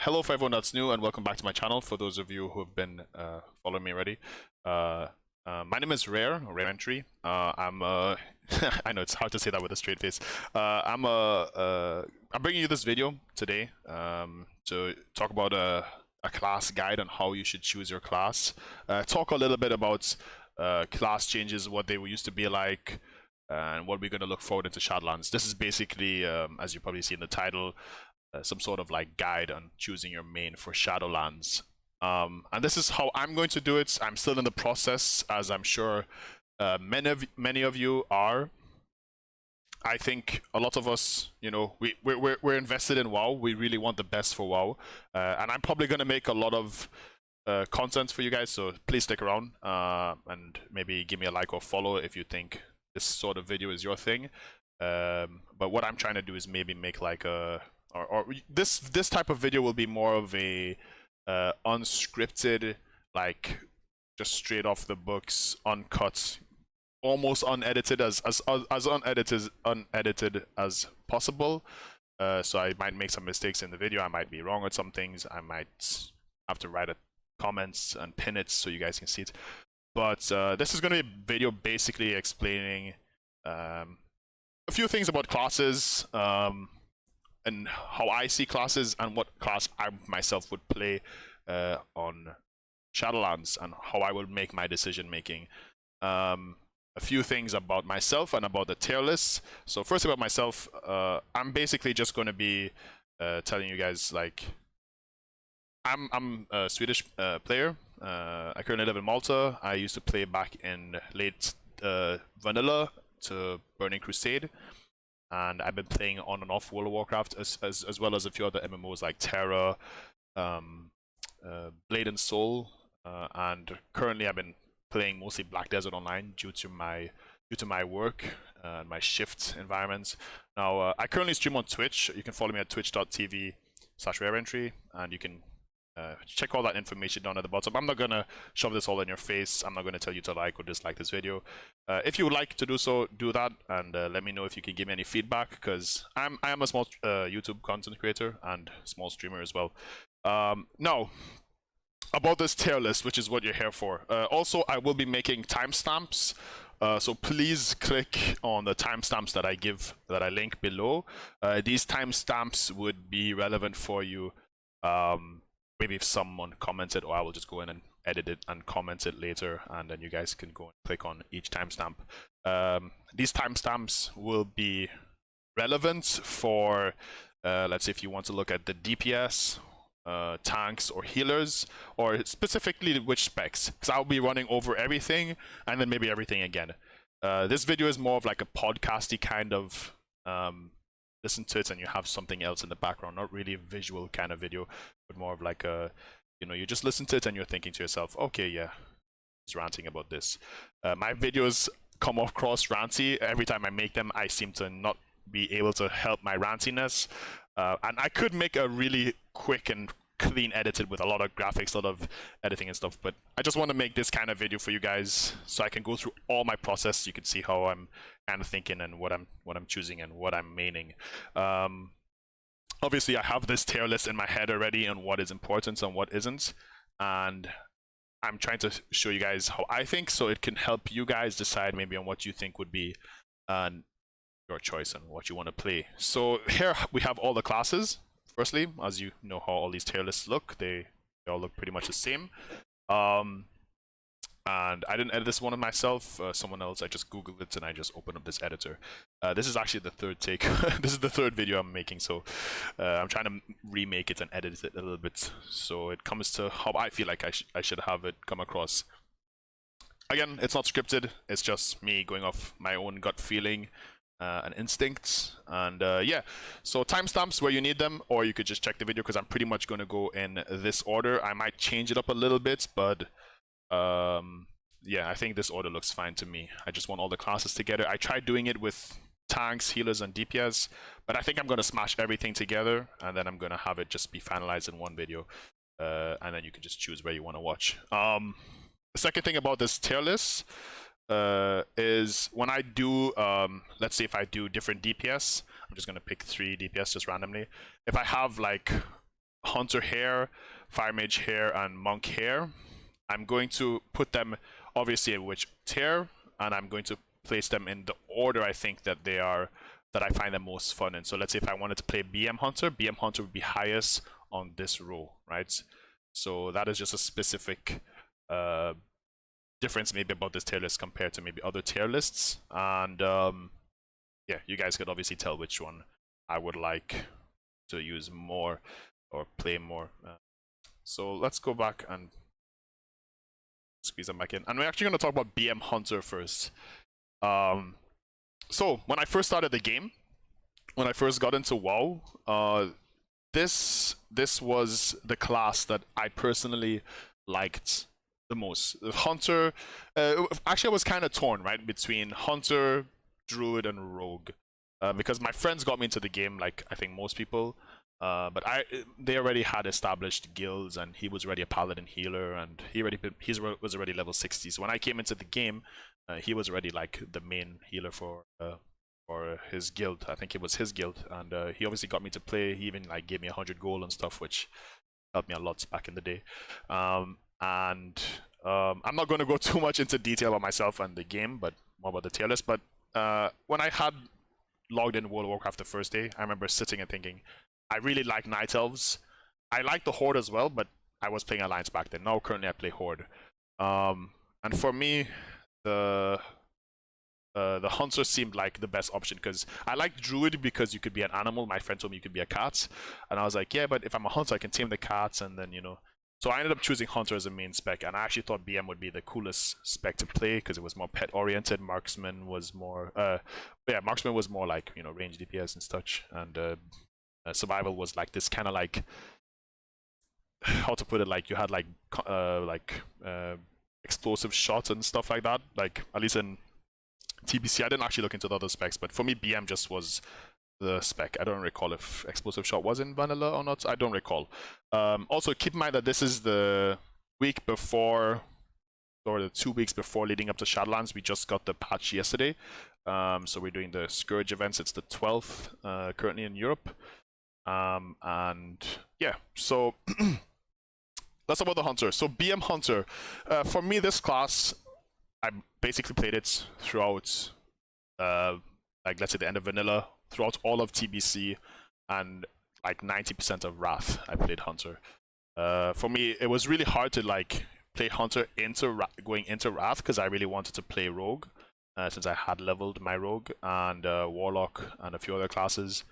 Hello for everyone that's new, and welcome back to my channel. For those of you who have been following me already, my name is ranty. I know it's hard to say that with a straight face. I'm bringing you this video today to talk about a class guide on how you should choose your class. Talk a little bit about class changes, what they used to be like, and what we're going to look forward into Shadowlands. This is basically, as you probably see in the title, some sort of like guide on choosing your main for Shadowlands. And this is how I'm going to do it. I'm still in the process, as I'm sure many of you are. I think a lot of us, you know, we're invested in WoW. We really want the best for WoW, and I'm probably going to make a lot of content for you guys. So please stick around and maybe give me a like or follow if you think this sort of video is your thing. But what I'm trying to do is maybe make like a or this type of video will be more of a unscripted, like just straight off the books, uncut, almost unedited, as unedited as possible. So I might make some mistakes in the video. I might be wrong on some things. I might have to write comments and pin it so you guys can see it. But this is going to be a video basically explaining a few things about classes, and how I see classes and what class I myself would play on Shadowlands, and how I will make my decision making. A few things about myself and about the tier list. So first about myself, I'm basically just going to be telling you guys, like, I'm a Swedish player. I currently live in Malta. I used to play back in late vanilla to Burning Crusade, and I've been playing on and off World of Warcraft as well as a few other MMOs like Terra, Blade and Soul, and currently I've been playing mostly Black Desert Online due to my work and my shift environments. Now I currently stream on Twitch. You can follow me at twitch.tv/rareentry, and you can check all that information down at the bottom. I'm not gonna shove this all in your face. I'm not gonna tell you to like or dislike this video. If you would like to do so, do that, and let me know if you can give me any feedback, because I am a small YouTube content creator and small streamer as well. Now, about this tier list, which is what you're here for. Also, I will be making timestamps. So please click on the timestamps that I link below. These timestamps would be relevant for you. Maybe if someone commented, or I will just go in and edit it and comment it later, and then you guys can go and click on each timestamp. These timestamps will be relevant for, let's say, if you want to look at the DPS, tanks, or healers, or specifically which specs, because I'll be running over everything and then maybe everything again. This video is more of like a podcasty kind of listen to it and you have something else in the background, not really a visual kind of video, but more of like a, you know, you just listen to it and you're thinking to yourself, okay, yeah, he's ranting about this. My videos come across ranty. Every time I make them, I seem to not be able to help my rantiness. And I could make a really quick and clean edited with a lot of graphics, a lot of editing and stuff, but I just want to make this kind of video for you guys so I can go through all my process. You can see how I'm kind of thinking and what I'm choosing and what I'm maining. Obviously, I have this tier list in my head already on what is important and what isn't, and I'm trying to show you guys how I think, so it can help you guys decide maybe on what you think would be your choice and what you want to play. So here we have all the classes. Firstly, as you know how all these tier lists look, they all look pretty much the same. And I didn't edit this one myself. Someone else, I just googled it and I just opened up this editor. This is actually the third take. This is the third video I'm making, so I'm trying to remake it and edit it a little bit so it comes to how I feel like I should have it come across. Again, it's not scripted. It's just me going off my own gut feeling and instincts. And yeah, so timestamps where you need them, or you could just check the video, because I'm pretty much going to go in this order. I might change it up a little bit, but yeah, I think this order looks fine to me. I just want all the classes together. I tried doing it with tanks, healers, and DPS, but I think I'm going to smash everything together, and then I'm going to have it just be finalized in one video, and then you can just choose where you want to watch. The second thing about this tier list is when I do, let's say if I do different DPS, I'm just going to pick 3 DPS just randomly. If I have like Hunter hair, Fire Mage hair, and Monk hair. I'm going to put them obviously in which tier, and I'm going to place them in the order I think that they are, that I find them most fun in. So let's say if I wanted to play BM Hunter would be highest on this row, right? So that is just a specific difference maybe about this tier list compared to maybe other tier lists. And yeah, you guys could obviously tell which one I would like to use more or play more. So let's go back and squeeze them back in. And we're actually going to talk about BM Hunter first. So when I first started the game, when I first got into WoW, this was the class that I personally liked the most. The Hunter, actually I was kind of torn, right, between Hunter, Druid, and Rogue, because my friends got me into the game, like I think most people. But they already had established guilds, and he was already a paladin healer, and he was already level 60. So when I came into the game, he was already like the main healer for his guild. I think it was his guild, and he obviously got me to play. He even like gave me 100 gold and stuff, which helped me a lot back in the day. I'm not going to go too much into detail on myself and the game, but more about the tier list. But when I had logged in World of Warcraft the first day, I remember sitting and thinking, I really like Night Elves. I like the Horde as well, but I was playing Alliance back then. Now currently I play Horde. And for me, the Hunter seemed like the best option, because I like Druid because you could be an animal. My friend told me you could be a cat, and I was like, yeah, but if I'm a Hunter, I can tame the cats, and then, you know. So I ended up choosing Hunter as a main spec, and I actually thought BM would be the coolest spec to play because it was more pet oriented. Marksman was more, Marksman was more like, you know, range DPS and such, and survival was like this kind of like, how to put it, like you had like explosive shots and stuff like that, like at least in TBC. I didn't actually look into the other specs, but for me BM just was the spec. I don't recall if explosive shot was in vanilla or not. I don't recall. Also keep in mind that this is the week before, or the 2 weeks before leading up to Shadowlands. We just got the patch yesterday, so we're doing the Scourge events. It's the 12th currently in Europe. And yeah, so that's about the Hunter. So BM Hunter, for me, this class, I basically played it throughout, like let's say the end of vanilla, throughout all of TBC, and like 90% of Wrath I played Hunter. For me, it was really hard to like play Hunter into going into Wrath, because I really wanted to play Rogue, since I had leveled my Rogue and Warlock and a few other classes.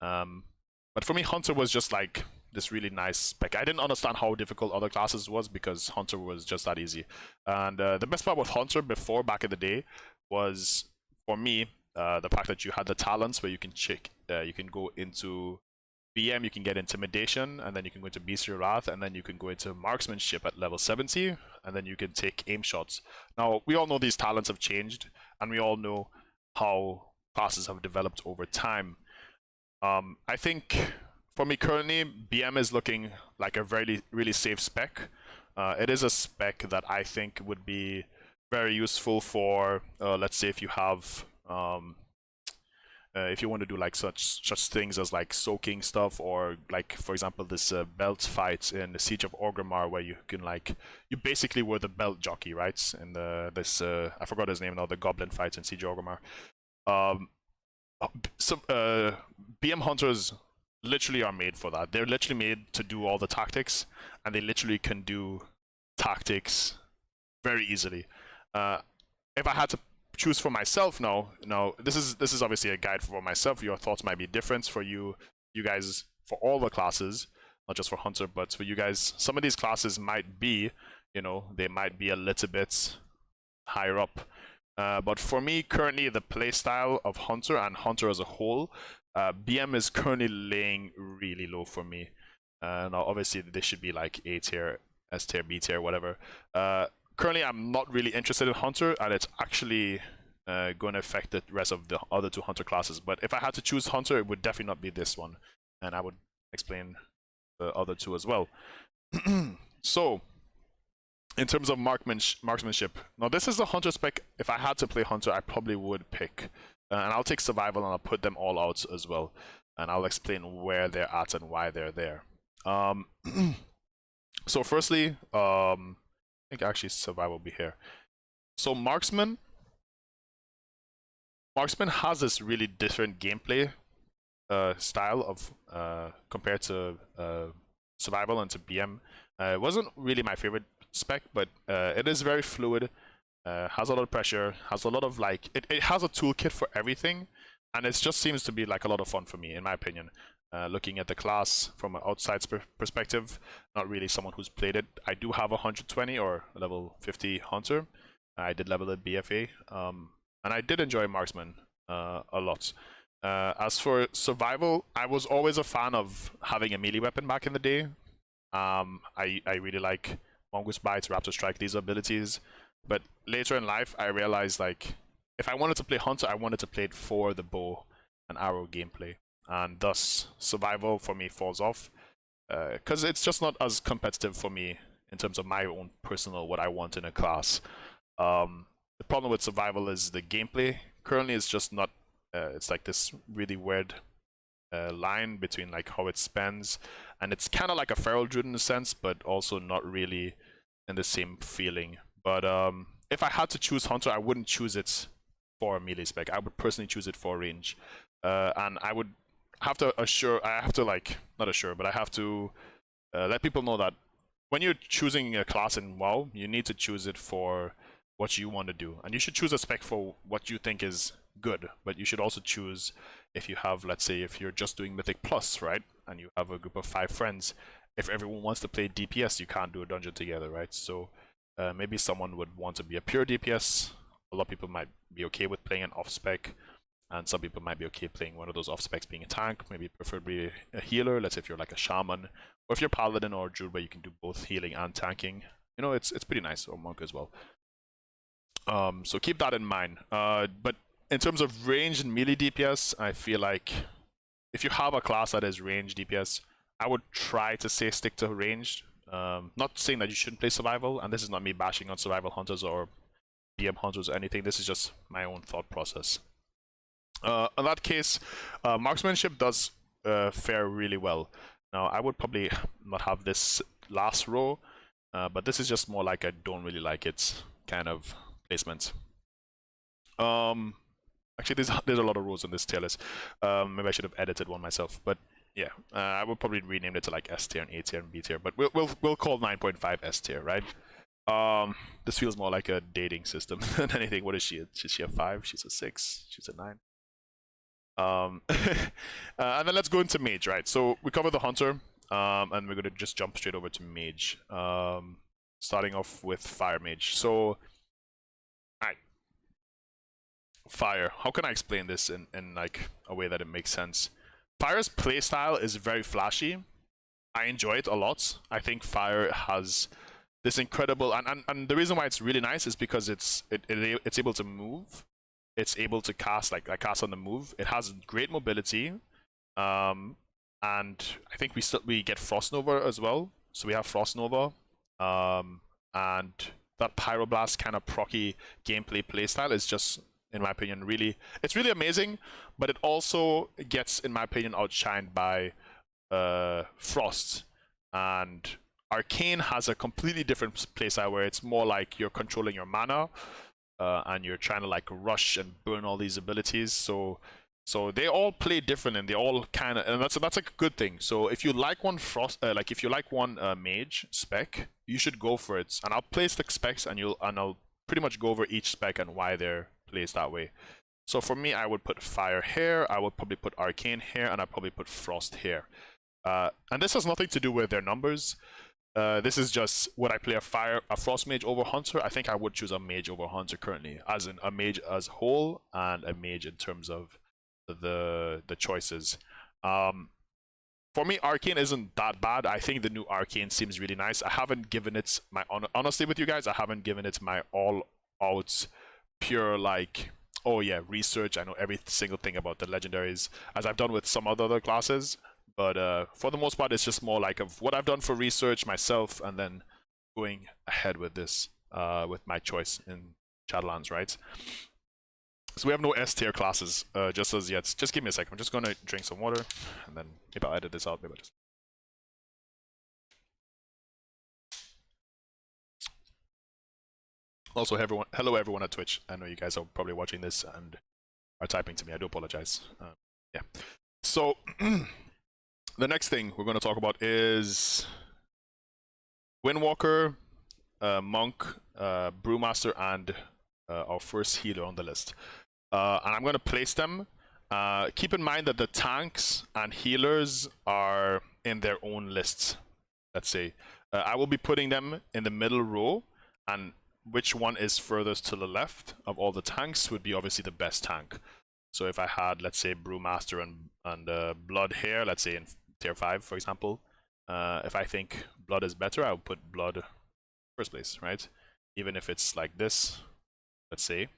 But for me, Hunter was just like this really nice spec. I didn't understand how difficult other classes was, because Hunter was just that easy. And the best part with Hunter before, back in the day, was, for me, the fact that you had the talents where you can you can go into BM, you can get Intimidation, and then you can go into Bestial Wrath, and then you can go into Marksmanship at level 70, and then you can take aim shots. Now, we all know these talents have changed, and we all know how classes have developed over time. I think for me currently, BM is looking like a really safe spec. It is a spec that I think would be very useful for, let's say, if you have, if you want to do like such things as like soaking stuff, or like, for example, this belt fight in the Siege of Orgrimmar, where you can like, you basically were the belt jockey, right? In this I forgot his name now, the goblin fight in Siege of Orgrimmar. So BM Hunters literally are made for that. They're literally made to do all the tactics, and they literally can do tactics very easily. If I had to choose for myself now, this is obviously a guide for myself. Your thoughts might be different for you guys, for all the classes, not just for Hunter, but for you guys. Some of these classes might be, you know, they might be a little bit higher up. But for me, currently, the playstyle of Hunter and Hunter as a whole, BM is currently laying really low for me. Now, obviously, this should be like A tier, S tier, B tier, whatever. Currently, I'm not really interested in Hunter, and it's actually going to affect the rest of the other two Hunter classes. But if I had to choose Hunter, it would definitely not be this one. And I would explain the other two as well. So, in terms of marksmanship, now this is a Hunter spec. If I had to play Hunter, I probably would pick, and I'll take Survival and I'll put them all out as well, and I'll explain where they're at and why they're there. Um, so firstly, I think actually survival will be here. So marksman has this really different gameplay style of compared to survival and to BM. It wasn't really my favorite spec, but it is very fluid. Has a lot of pressure, has a lot of like it has a toolkit for everything, and it just seems to be like a lot of fun for me, in my opinion. Looking at the class from an outside perspective, not really someone who's played it. I do have a 120 or level 50 hunter. I did level at BFA, and I did enjoy marksman a lot. As for survival, I was always a fan of having a melee weapon back in the day. I really like Mongoose Bites, Raptor Strike, these abilities. But later in life, I realized like if I wanted to play Hunter, I wanted to play it for the bow and arrow gameplay, and thus survival for me falls off because it's just not as competitive for me in terms of my own personal what I want in a class. The problem with survival is the gameplay. Currently, it's just not. It's like this really weird line between like how it spends, and it's kind of like a feral druid in a sense, but also not really in the same feeling. But if I had to choose Hunter, I wouldn't choose it for a melee spec. I would personally choose it for range, and I would have to not assure, but I have to let people know that when you're choosing a class in WoW, you need to choose it for what you want to do, and you should choose a spec for what you think is good. But you should also choose if you have, let's say, if you're just doing Mythic Plus, right, and you have a group of 5 friends. If everyone wants to play DPS, you can't do a dungeon together, right? So maybe someone would want to be a pure DPS. A lot of people might be okay with playing an off-spec, and some people might be okay playing one of those off-specs being a tank, maybe preferably a healer. Let's say if you're like a shaman, or if you're paladin or druid where you can do both healing and tanking. You know, it's pretty nice, or monk as well. So keep that in mind. But in terms of range and melee DPS, I feel like if you have a class that is range DPS, I would try to stick to ranged. Not saying that you shouldn't play survival, and this is not me bashing on survival hunters or BM hunters or anything. This is just my own thought process. In that case, marksmanship does fare really well. Now, I would probably not have this last row, but this is just more like I don't really like it kind of placement. Actually, there's a lot of rows in this tier list. Maybe I should have edited one myself, but yeah, I would probably rename it to like S tier and A tier and B tier, but we'll call 9.5 S tier, right? This feels more like a dating system than anything. What is she? Is she a 5? She's a 6. She's a 9. And then let's go into mage, right? So we covered the hunter, and we're gonna just jump straight over to mage. Starting off with fire mage. So, alright, fire. How can I explain this in like a way that it makes sense? Fire's playstyle is very flashy. I enjoy it a lot. I think fire has this incredible, and the reason why it's really nice is because it's able to move. It's able to cast like cast on the move. It has great mobility, and I think we get Frost Nova as well. So we have Frost Nova, and that Pyroblast kind of procky gameplay playstyle is just, in my opinion, it's really amazing. But it also gets, in my opinion, outshined by Frost, and Arcane has a completely different playstyle where it's more like you're controlling your mana. And you're trying to like rush and burn all these abilities, so they all play different, and they all kind of, and that's a good thing. So if you like one if you like one mage spec, you should go for it. And I'll place the specs, and I'll pretty much go over each spec and why they're placed that way. So for me, I would put fire here, I would probably put arcane here, and I'd probably put frost here. And this has nothing to do with their numbers. This is just, would I play a frost mage over hunter? I think I would choose a mage over hunter currently, as in a mage as whole and a mage in terms of the choices. For me, arcane isn't that bad. I think the new arcane seems really nice. I haven't given it my honestly with you guys, I haven't given it my all out pure like, oh yeah, research. I know every single thing about the legendaries, as I've done with some other classes. But for the most part, it's just more like of what I've done for research myself, and then going ahead with this, with my choice in Shadowlands, right? So we have no S tier classes just as yet. Just give me a second. I'm just going to drink some water, and then maybe I'll edit this out. Maybe I'll just Also, everyone, hello everyone at Twitch. I know you guys are probably watching this and are typing to me. I do apologize. Yeah. So the next thing we're going to talk about is Windwalker, Monk, Brewmaster, and our first healer on the list. And I'm going to place them. Keep in mind that the tanks and healers are in their own lists. Let's say I will be putting them in the middle row, and which one is furthest to the left of all the tanks would be obviously the best tank. So if I had, let's say, Brewmaster and Blood here, let's say in tier 5, for example, if I think Blood is better, I'll put Blood first place, right? Even if it's like this, let's say,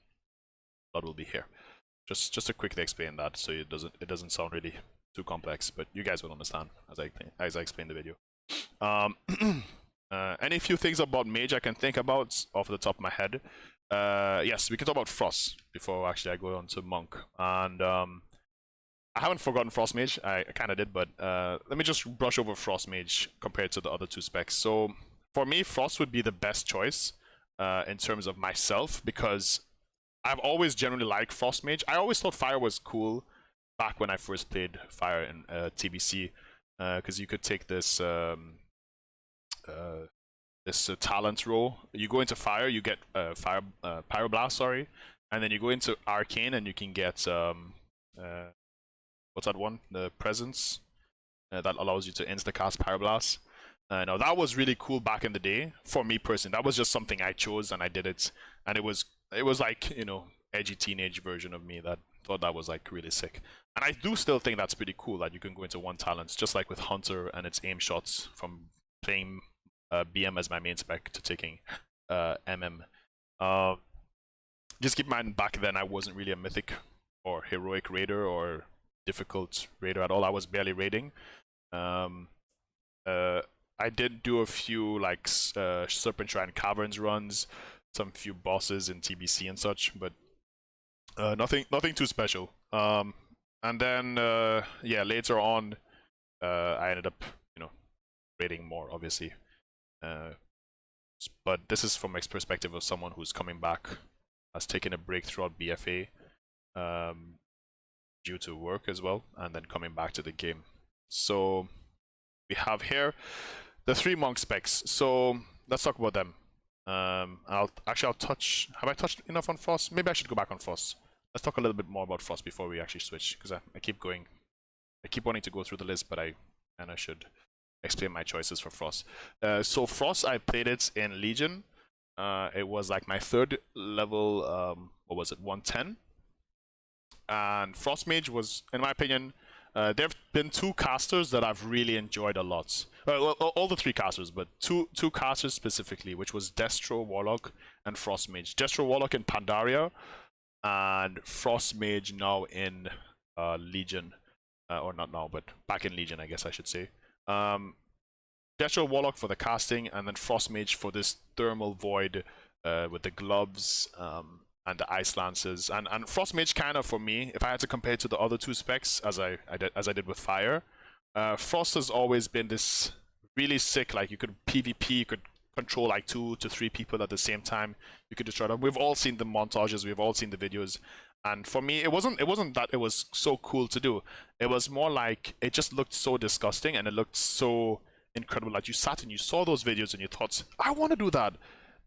Blood will be here. Just to quickly explain that, so it doesn't sound really too complex, but you guys will understand as I explain the video. Any few things about Mage I can think about off the top of my head. Yes, we can talk about Frost before actually I go on to Monk. And I haven't forgotten Frost Mage. I kind of did, but let me just brush over Frost Mage compared to the other two specs. So for me, Frost would be the best choice in terms of myself, because I've always generally liked Frost Mage. I always thought Fire was cool back when I first played Fire in TBC, because you could take this talent roll. You go into Fire, you get Pyroblast, sorry, and then you go into Arcane and you can get what's that one? The Presence that allows you to insta-cast Pyroblast. Now that was really cool back in the day for me personally. That was just something I chose and I did it, and it was like, you know, edgy teenage version of me that thought that was like really sick. And I do still think that's pretty cool that you can go into one talent, just like with Hunter and its aim shots, from playing BM as my main spec to taking MM. Just keep in mind, back then I wasn't really a mythic or heroic raider or difficult raider at all. I was barely raiding. I did do a few like Serpent Shrine Caverns runs, some few bosses in TBC and such, but nothing too special. And then yeah, later on, I ended up, you know, raiding more, obviously. But this is from my perspective of someone who's coming back, has taken a break throughout BFA due to work as well, and then coming back to the game. So we have here the 3 Monk specs. So let's talk about them. I'll touch. Have I touched enough on Frost? Maybe I should go back on Frost. Let's talk a little bit more about Frost before we actually switch, because I keep going. I keep wanting to go through the list, but I should explain my choices for Frost. So Frost, I played it in Legion. It was like my 3rd level. What was it? 110. And Frost Mage was, in my opinion, there have been 2 casters that I've really enjoyed a lot. Well, all the 3 casters, but two casters specifically, which was Destro Warlock and Frost Mage. Destro Warlock in Pandaria, and Frost Mage now in Legion. Or not now, but back in Legion, I guess I should say. Destro Warlock for the casting, and then Frost Mage for this Thermal Void with the gloves and the Ice Lances. And Frost Mage kind of, for me, if I had to compare it to the other 2 specs, as I did with Fire, Frost has always been this really sick, like you could PvP, you could control like 2 to 3 people at the same time, you could destroy them. We've all seen the montages, we've all seen the videos, and for me, it wasn't that it was so cool to do. It was more like, it just looked so disgusting, and it looked so incredible. Like, you sat and you saw those videos and you thought, I want to do that.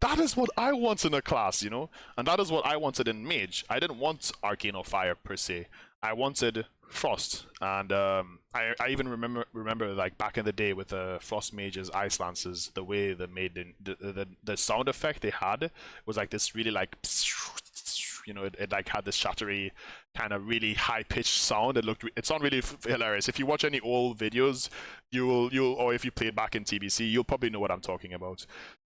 That is what I want in a class, you know? And that is what I wanted in Mage. I didn't want Arcane or Fire per se. I wanted Frost. And I even remember like back in the day with the Frost Mage's Ice Lances, the way they made the sound effect they had was like this really like, you know, it like had this shattery kind of really high pitched sound. It sounded really hilarious. If you watch any old videos, you'll or if you play it back in TBC, you'll probably know what I'm talking about.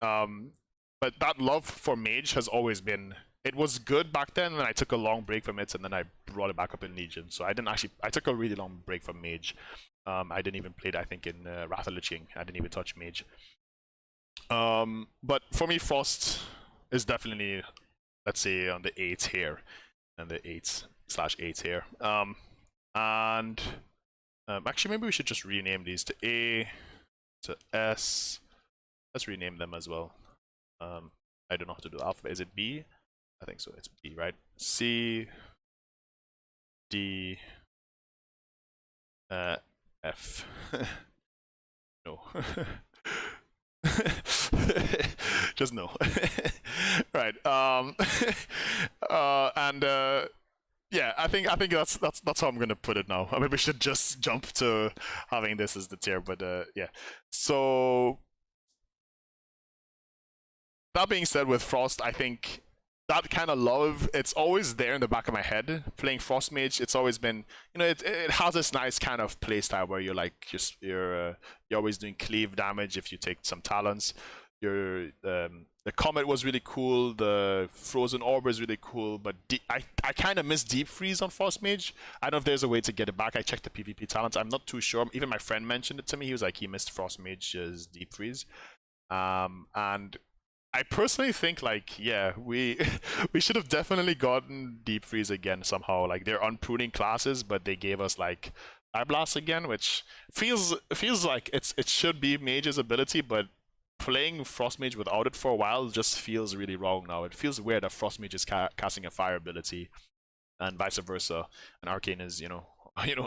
But that love for Mage has always been, it was good back then, and I took a long break from it, and then I brought it back up in Legion. So I took a really long break from Mage. I didn't even play it, I think, in Wrath of the Lich King. I didn't even touch Mage. But for me, Frost is definitely, let's say, on the 8 here, and the 8/8 here. Actually, maybe we should just rename these to A, to S. Let's rename them as well. I don't know how to do the alphabet. Is it B? I think so. It's B, right? C, D, F. No. Just no. Right. Yeah, I think that's how I'm gonna put it now. I mean, we should just jump to having this as the tier, but yeah. So that being said, with Frost, I think that kind of love, it's always there in the back of my head. Playing Frost Mage, it's always been, you know, it has this nice kind of playstyle where you're like you're always doing cleave damage if you take some talents. The Comet was really cool. The Frozen Orb is really cool, but I kind of miss Deep Freeze on Frost Mage. I don't know if there's a way to get it back. I checked the PvP talents. I'm not too sure. Even my friend mentioned it to me. He was like, he missed Frost Mage's Deep Freeze. And I personally think, like, yeah, we should have definitely gotten Deep Freeze again somehow. Like, they're unpruning classes, but they gave us like Eye Blast again, which feels like it should be Mage's ability, but playing Frost Mage without it for a while just feels really wrong now. It feels weird that Frost Mage is casting a fire ability, and vice versa. And Arcane is, you know,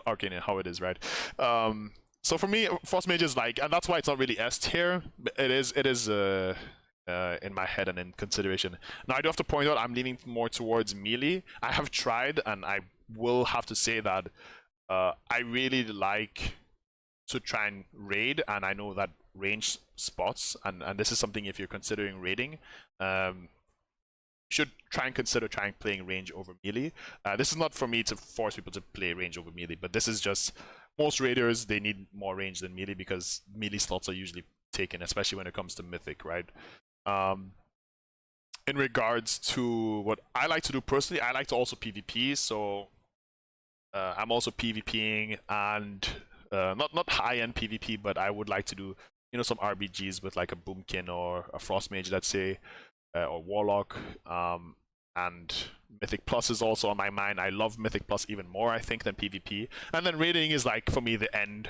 Arcane how it is, right? So for me, Frost Mage is like, and that's why it's not really S tier. It is in my head and in consideration. Now I do have to point out I'm leaning more towards melee. I have tried, and I will have to say that I really like to try and raid, and I know that range spots, and this is something, if you're considering raiding, should try and consider playing range over melee. This is not for me to force people to play range over melee, but this is just, most raiders, they need more range than melee because melee slots are usually taken, especially when it comes to mythic, right? In regards to what I like to do personally, I like to also PvP, so I'm also PvPing, and not high-end PvP, but I would like to do, you know, some RBGs with like a Boomkin or a Frost Mage, let's say, or Warlock, and Mythic Plus is also on my mind. I love Mythic Plus even more, I think, than PvP. And then raiding is, like, for me, the end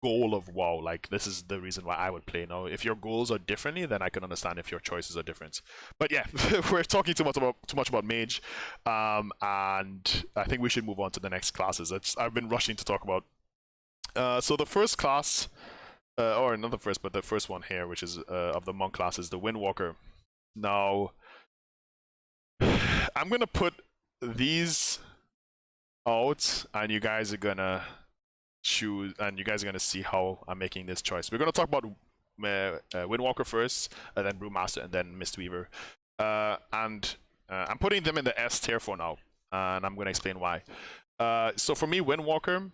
goal of WoW. Like, this is the reason why I would play. Now, if your goals are differently, then I can understand if your choices are different. But yeah, we're talking too much about Mage, and I think we should move on to the next classes. I've been rushing to talk about. So the first class, or not the first, but the first one here, which is of the monk class, is the Windwalker. Now, I'm gonna put these out, and you guys are gonna choose, and you guys are gonna see how I'm making this choice. We're gonna talk about Windwalker first, and then Brewmaster, and then Mistweaver. And I'm putting them in the S tier for now, and I'm gonna explain why. So for me, Windwalker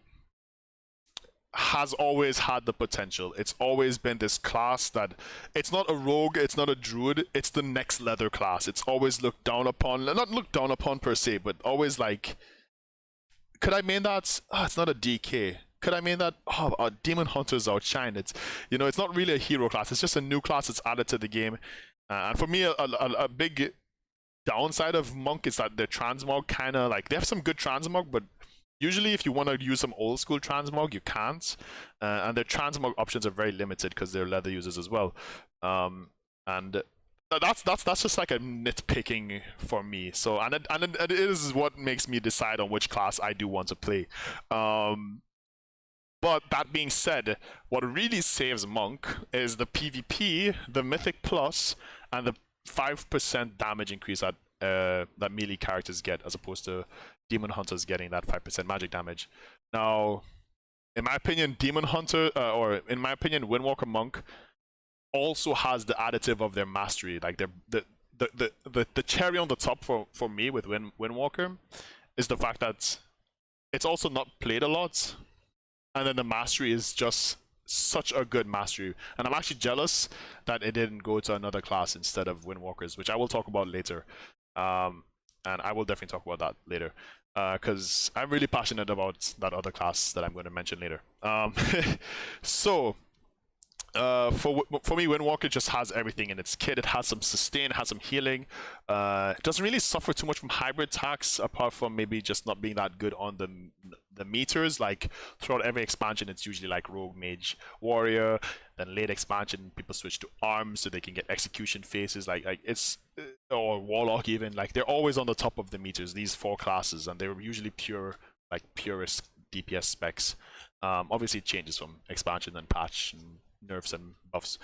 has always had the potential. It's always been this class that, it's not a rogue, it's not a druid, it's the next leather class. It's always looked down upon, not looked down upon per se, but always like, could I mean that? Oh, it's not a DK. Could I mean that? Oh, Demon Hunters outshine. It's, you know, it's not really a hero class. It's just a new class that's added to the game. And for me, a big downside of Monk is that their transmog kind of like, they have some good transmog, but usually if you want to use some old school transmog, you can't. And their transmog options are very limited because they're leather users as well. And that's just like a nitpicking for me. So and it is what makes me decide on which class I do want to play. But that being said, what really saves Monk is the PvP, the Mythic Plus, and the 5% damage increase that that melee characters get, as opposed to Demon Hunters getting that 5% magic damage. Now, in my opinion, Demon Hunter, or in my opinion, Windwalker Monk also has the additive of their mastery. Like, the cherry on the top for me with Windwalker is the fact that it's also not played a lot, and then the mastery is just such a good mastery. And I'm actually jealous that it didn't go to another class instead of Windwalkers, which I will talk about later. And I will definitely talk about that later, because I'm really passionate about that other class that I'm going to mention later. So For me, Windwalker just has everything in its kit. It has some sustain, it has some healing. It doesn't really suffer too much from hybrid attacks, apart from maybe just not being that good on the meters. Like throughout every expansion, it's usually like Rogue, Mage, Warrior. Then late expansion, people switch to Arms so they can get execution phases. Like it's or Warlock even. Like they're always on the top of the meters. These 4 classes, and they're usually purest DPS specs. Obviously, it changes from expansion and patch and nerfs and buffs.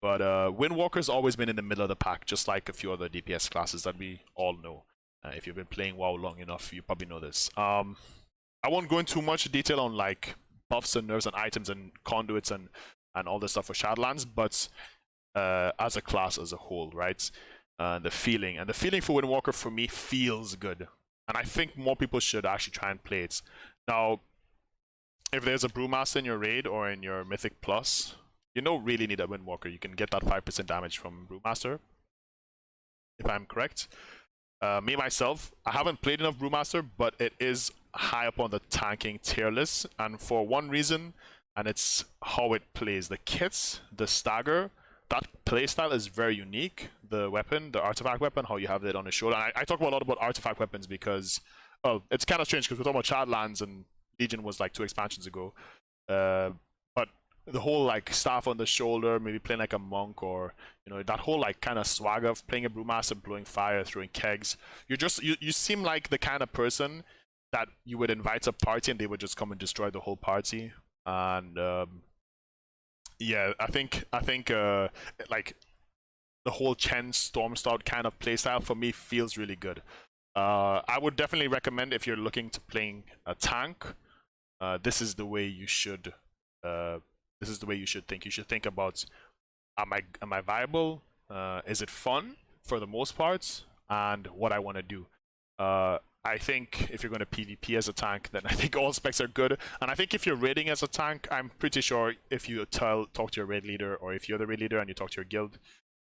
But Windwalker's always been in the middle of the pack, just like a few other DPS classes that we all know. If you've been playing WoW long enough, you probably know this. I won't go into too much detail on like buffs and nerfs and items and conduits and all this stuff for Shadowlands, but as a class as a whole, right? The feeling for Windwalker for me feels good, and I think more people should actually try and play it. Now, if there's a Brewmaster in your raid or in your Mythic Plus, you don't really need a Windwalker. You can get that 5% damage from Brewmaster, if I'm correct. Me, myself, I haven't played enough Brewmaster, but it is high up on the tanking tier list, and for one reason, and it's how it plays. The kits, the stagger, that playstyle is very unique. The weapon, the artifact weapon, how you have it on the shoulder. And I talk a lot about artifact weapons because, well, it's kind of strange because we're talking about Shadowlands and Legion was like 2 expansions ago. But the whole like staff on the shoulder, maybe playing like a monk, or you know, that whole like kind of swagger of playing a Brewmaster, blowing fire, throwing kegs. You seem like the kind of person that you would invite to a party and they would just come and destroy the whole party. And yeah, I think like the whole Chen Stormstout kind of playstyle for me feels really good. I would definitely recommend if you're looking to playing a tank. This is the way you should. This is the way you should think. You should think about: am I viable? Is it fun for the most part? And what I want to do. I think if you're going to PvP as a tank, then I think all specs are good. And I think if you're raiding as a tank, I'm pretty sure if you talk to your raid leader, or if you're the raid leader and you talk to your guild,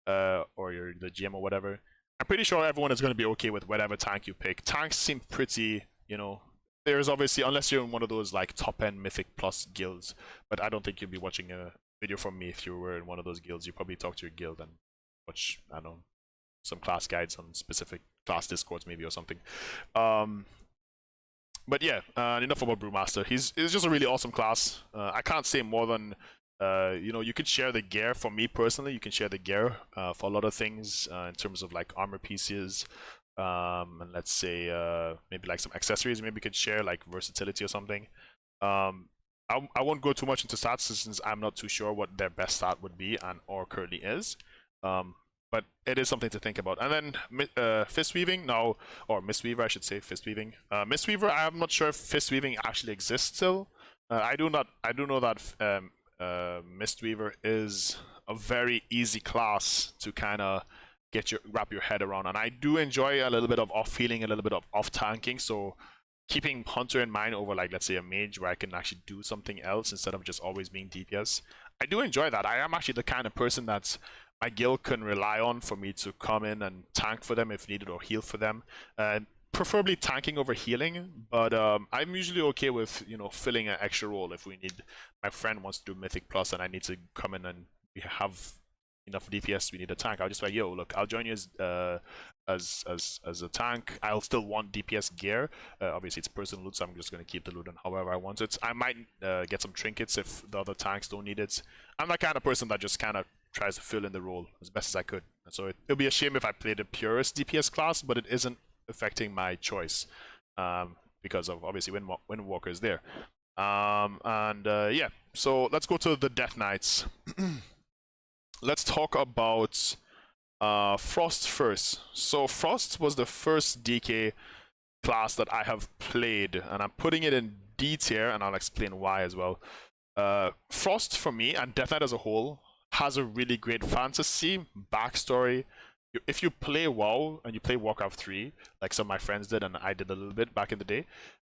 or you're the GM or whatever, I'm pretty sure everyone is going to be okay with whatever tank you pick. Tanks seem pretty, you know, there's obviously, unless you're in one of those like top-end Mythic Plus guilds, but I don't think you'd be watching a video from me if you were in one of those guilds. You probably talk to your guild and watch, I don't know, some class guides on specific class discords maybe or something. But yeah, enough about Brewmaster. He's just a really awesome class. I can't say more than you know, you could share the gear. For me personally, you can share the gear for a lot of things in terms of like armor pieces, and let's say maybe like some accessories. Maybe you could share like versatility or something. I won't go too much into stats since I'm not too sure what their best stat would be and or currently is. But it is something to think about. And then fist weaving now, or Mistweaver, I should say, fist weaving. Mistweaver, I'm not sure if fist weaving actually exists still. I do know that Mistweaver is a very easy class to kind of wrap your head around, and I do enjoy a little bit of off healing, a little bit of off tanking. So keeping Hunter in mind over like, let's say, a mage where I can actually do something else instead of just always being DPS, I do enjoy that. I am actually the kind of person that's my guild can rely on for me to come in and tank for them if needed, or heal for them. Preferably tanking over healing, but I'm usually okay with, you know, filling an extra role if we need. My friend wants to do Mythic Plus and I need to come in and we have enough DPS, we need a tank. I'll just be like, yo, look, I'll join you as a tank. I'll still want DPS gear. Obviously it's personal loot, so I'm just going to keep the loot on however I want it. I might get some trinkets if the other tanks don't need it. I'm that kind of person that just kind of tries to fill in the role as best as I could. So it'll be a shame if I played the purest DPS class, but it isn't affecting my choice because of obviously Windwalker is there. Yeah, so let's go to the Death Knights. Let's talk about Frost first. So Frost was the first DK class that I have played, and I'm putting it in D tier, and I'll explain why as well. Frost for me, and Death Knight as a whole, has a really great fantasy backstory. If you play WoW and you play Warcraft 3, like some of my friends did and I did a little bit back in the day,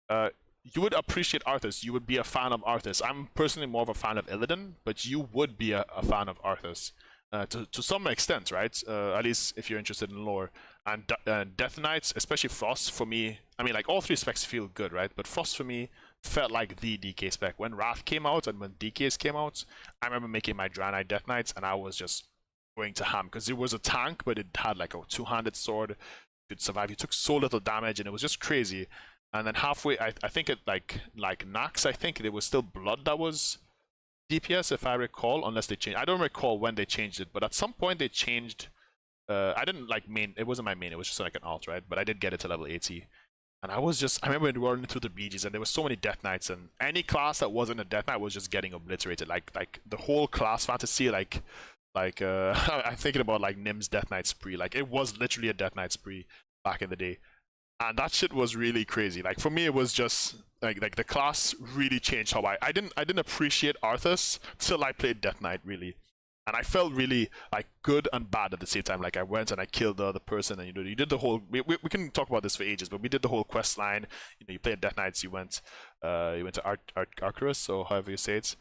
you would appreciate Arthas. You would be a fan of Arthas. I'm personally more of a fan of Illidan, but you would be a fan of Arthas to some extent, right? At least if you're interested in lore. And Death Knights, especially Frost, for me, I mean, like all 3 specs feel good, right? But Frost for me felt like the DK spec. When Wrath came out and when DKs came out, I remember making my Draenei Death Knights and I was just going to ham because it was a tank, but it had like a two-handed sword. You could survive. You took so little damage and it was just crazy. And then halfway, I think it like Nax, I think there was still blood that was DPS if I recall, unless they changed. I don't recall when they changed it, but at some point they changed. I didn't like main. It wasn't my main. It was just like an alt, right? But I did get it to level 80. And I remember running through the BGs and there was so many Death Knights and any class that wasn't a Death Knight was just getting obliterated. Like the whole class fantasy, I'm thinking about like Nim's Death Knight spree. Like it was literally a Death Knight spree back in the day. And that shit was really crazy. Like for me it was just like the class really changed how I didn't appreciate Arthas till I played Death Knight really. And I felt really like good and bad at the same time. Like I went and I killed the other person, and you did the whole. We can talk about this for ages, but we did the whole quest line. You played Death Knights. You went to Arcturus, or however you say it,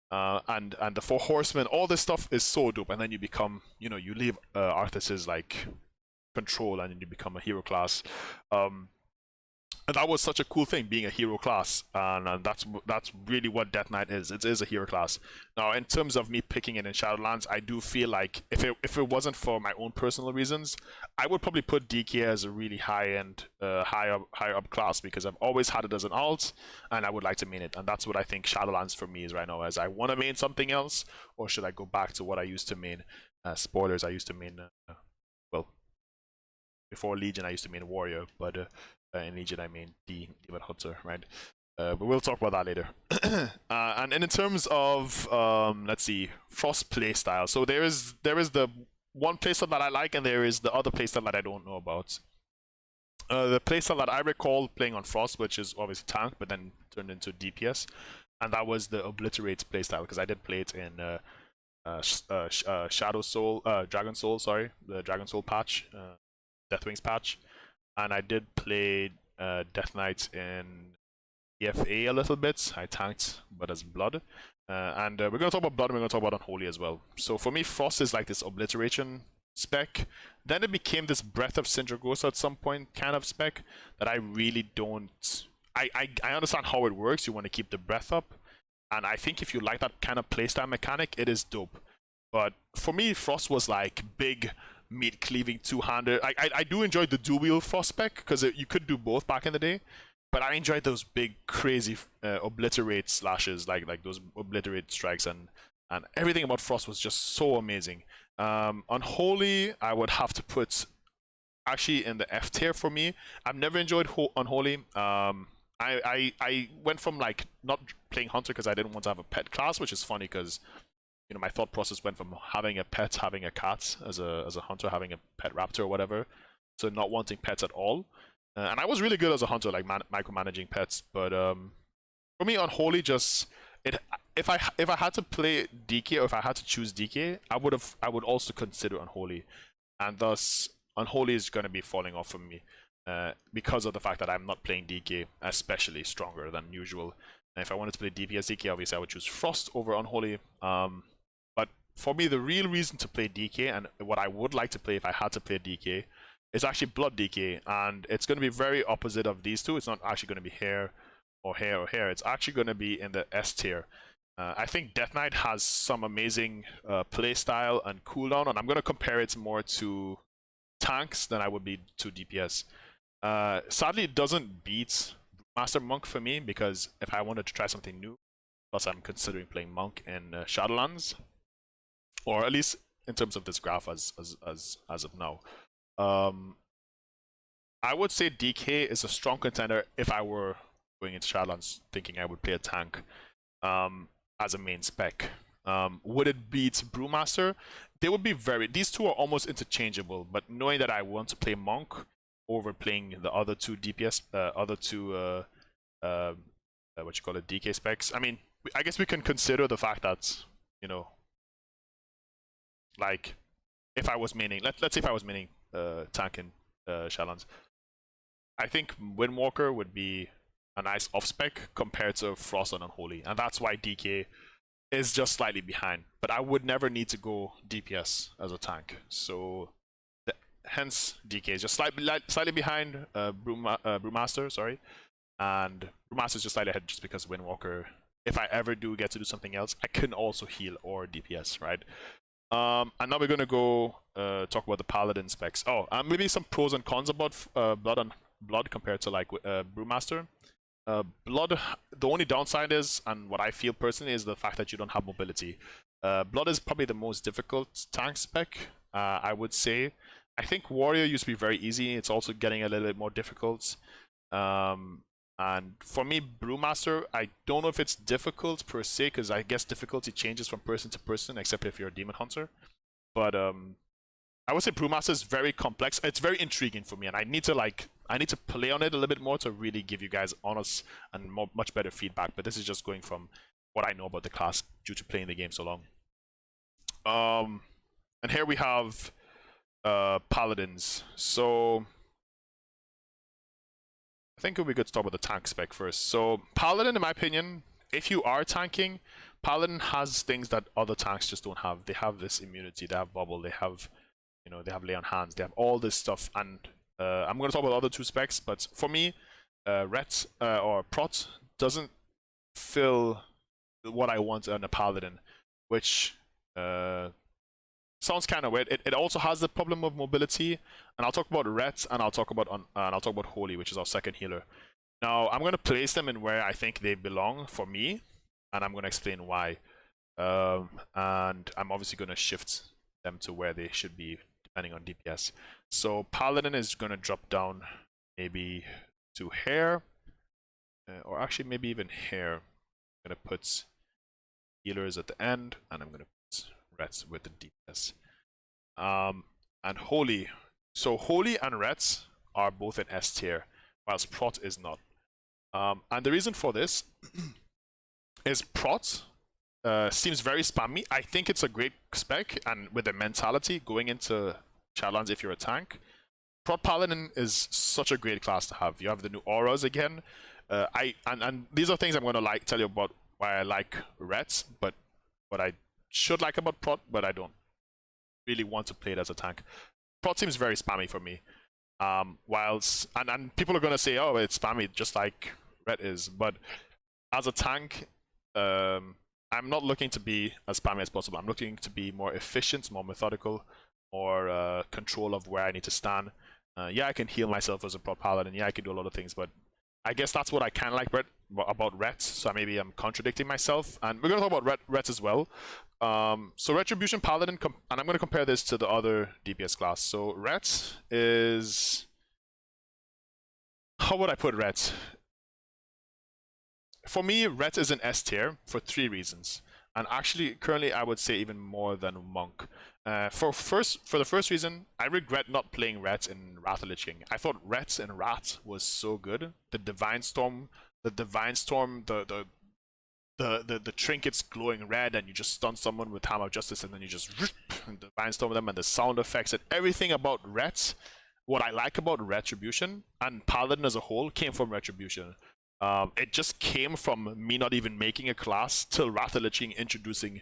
and the Four Horsemen. All this stuff is so dope. And then you become, you leave Arthas's like control, and you become a hero class. And that was such a cool thing, being a hero class, and that's really what Death Knight is. It is a hero class. Now, in terms of me picking it in Shadowlands, I do feel like if it wasn't for my own personal reasons, I would probably put DK as a really higher up class, because I've always had it as an alt, and I would like to main it. And that's what I think Shadowlands for me is right now. As I want to main something else, or should I go back to what I used to main? Spoilers: I used to main well, before Legion I used to main Warrior, but in Legion I mean Demon Hunter, right? But we'll talk about that later. And in terms of let's see, Frost playstyle. So there is the one playstyle that I like, and there is the other playstyle that I don't know about. The playstyle that I recall playing on Frost, which is obviously tank, but then turned into DPS, and that was the Obliterate playstyle, because I did play it in Shadow Soul, Dragon Soul, sorry, the Dragon Soul patch, Deathwings patch. And I did play Death Knight in EFA a little bit. I tanked, but as Blood. And we're going to talk about Blood, and we're going to talk about Unholy as well. So for me, Frost is like this obliteration spec. Then it became this Breath of Sindragosa at some point kind of spec that I really don't... I understand how it works. You want to keep the breath up. And I think if you like that kind of playstyle mechanic, it is dope. But for me, Frost was like big... meat cleaving two-handed. I do enjoy the dual Frost spec, because you could do both back in the day, but I enjoyed those big crazy obliterate slashes, like those obliterate strikes, and everything about Frost was just so amazing. Unholy I would have to put actually in the F tier for me. I've never enjoyed Unholy. I went from like not playing Hunter because I didn't want to have a pet class, which is funny because my thought process went from having a pet, having a cat as a hunter, having a pet raptor or whatever, to not wanting pets at all. And I was really good as a hunter, like micromanaging pets. But for me, Unholy just if I had to play DK, or if I had to choose DK, I would also consider Unholy, and thus Unholy is going to be falling off from me because of the fact that I'm not playing DK especially stronger than usual. And if I wanted to play DPS DK, obviously I would choose Frost over Unholy. But for me, the real reason to play DK, and what I would like to play if I had to play DK, is actually Blood DK. And it's going to be very opposite of these two. It's not actually going to be hair or hair or hair. It's actually going to be in the S tier. I think Death Knight has some amazing playstyle and cooldown, and I'm going to compare it more to tanks than I would be to DPS. Sadly, it doesn't beat Master Monk for me, because if I wanted to try something new, plus I'm considering playing Monk in Shadowlands, or at least in terms of this graph as of now, I would say DK is a strong contender if I were going into Shadowlands thinking I would play a tank as a main spec. Would it beat Brewmaster? They would be these two are almost interchangeable, but knowing that I want to play Monk over playing the other two DPS, what you call it, DK specs. I mean, I guess we can consider the fact that, like, if I was maining, let's say if I was maining tank in Shadowlands, I think Windwalker would be a nice off spec compared to Frost and Unholy, and that's why DK is just slightly behind. But I would never need to go DPS as a tank, so hence DK is just slightly behind Brewmaster, sorry. and Brewmaster's just slightly ahead just because Windwalker, if I ever do get to do something else, I can also heal or DPS, right? And now we're gonna go talk about the Paladin specs. Oh, maybe some pros and cons about Blood compared to like Brewmaster. Blood, the only downside is, and what I feel personally, is the fact that you don't have mobility. Blood is probably the most difficult tank spec, I would say. I think Warrior used to be very easy. It's also getting a little bit more difficult. And for me, Brewmaster, I don't know if it's difficult per se, because I guess difficulty changes from person to person, except if you're a Demon Hunter. But I would say Brewmaster is very complex. It's very intriguing for me, and I need to play on it a little bit more to really give you guys honest and much better feedback. But this is just going from what I know about the class due to playing the game so long. And here we have Paladins. So I think it would be good to talk about the tank spec first. So Paladin, in my opinion, if you are tanking, Paladin has things that other tanks just don't have. They have this immunity, they have bubble, they have, you know, they have lay on hands, they have all this stuff. And I'm going to talk about the other two specs, but for me, Ret or Prot doesn't fill what I want in a Paladin, which sounds kind of weird. It also has the problem of mobility, and I'll talk about Ret, and I'll talk about Holy, which is our second healer. Now I'm going to place them in where I think they belong for me, and I'm going to explain why. And I'm obviously going to shift them to where they should be depending on DPS. So Paladin is going to drop down maybe to Hair, or actually maybe even Hair. I'm going to put healers at the end, and I'm going to put Rets with the DPS. And Holy. So Holy and Rets are both in S tier, whilst Prot is not. And the reason for this is Prot seems very spammy. I think it's a great spec, and with the mentality going into Shadowlands if you're a tank, Prot Paladin is such a great class to have. You have the new auras again. And these are things I'm going to tell you about why I like Rets, but what I should like about Prot, but I don't really want to play it as a tank. Prot seems very spammy for me. Whilst and people are gonna say, oh, it's spammy just like Ret is, but as a tank, I'm not looking to be as spammy as possible. I'm looking to be more efficient, more methodical, more control of where I need to stand. Yeah, I can heal myself as a Prot Paladin. Yeah, I can do a lot of things, but I guess that's what I kind of like about Ret, so maybe I'm contradicting myself. And we're going to talk about Ret as well. So Retribution Paladin, and I'm going to compare this to the other DPS class. So Ret is... How would I put Ret? For me, Ret is an S tier for 3 reasons. And actually, currently, I would say even more than Monk. For the first reason, I regret not playing Ret in Wrath of the Lich King. I thought Ret in Wrath was so good. The Divine Storm, the trinkets glowing red, and you just stun someone with Hammer of Justice, and then you just Divine Storm them, and the sound effects and everything about Ret. What I like about Retribution and Paladin as a whole came from Retribution. It just came from me not even making a class till Wrath of the Lich King introducing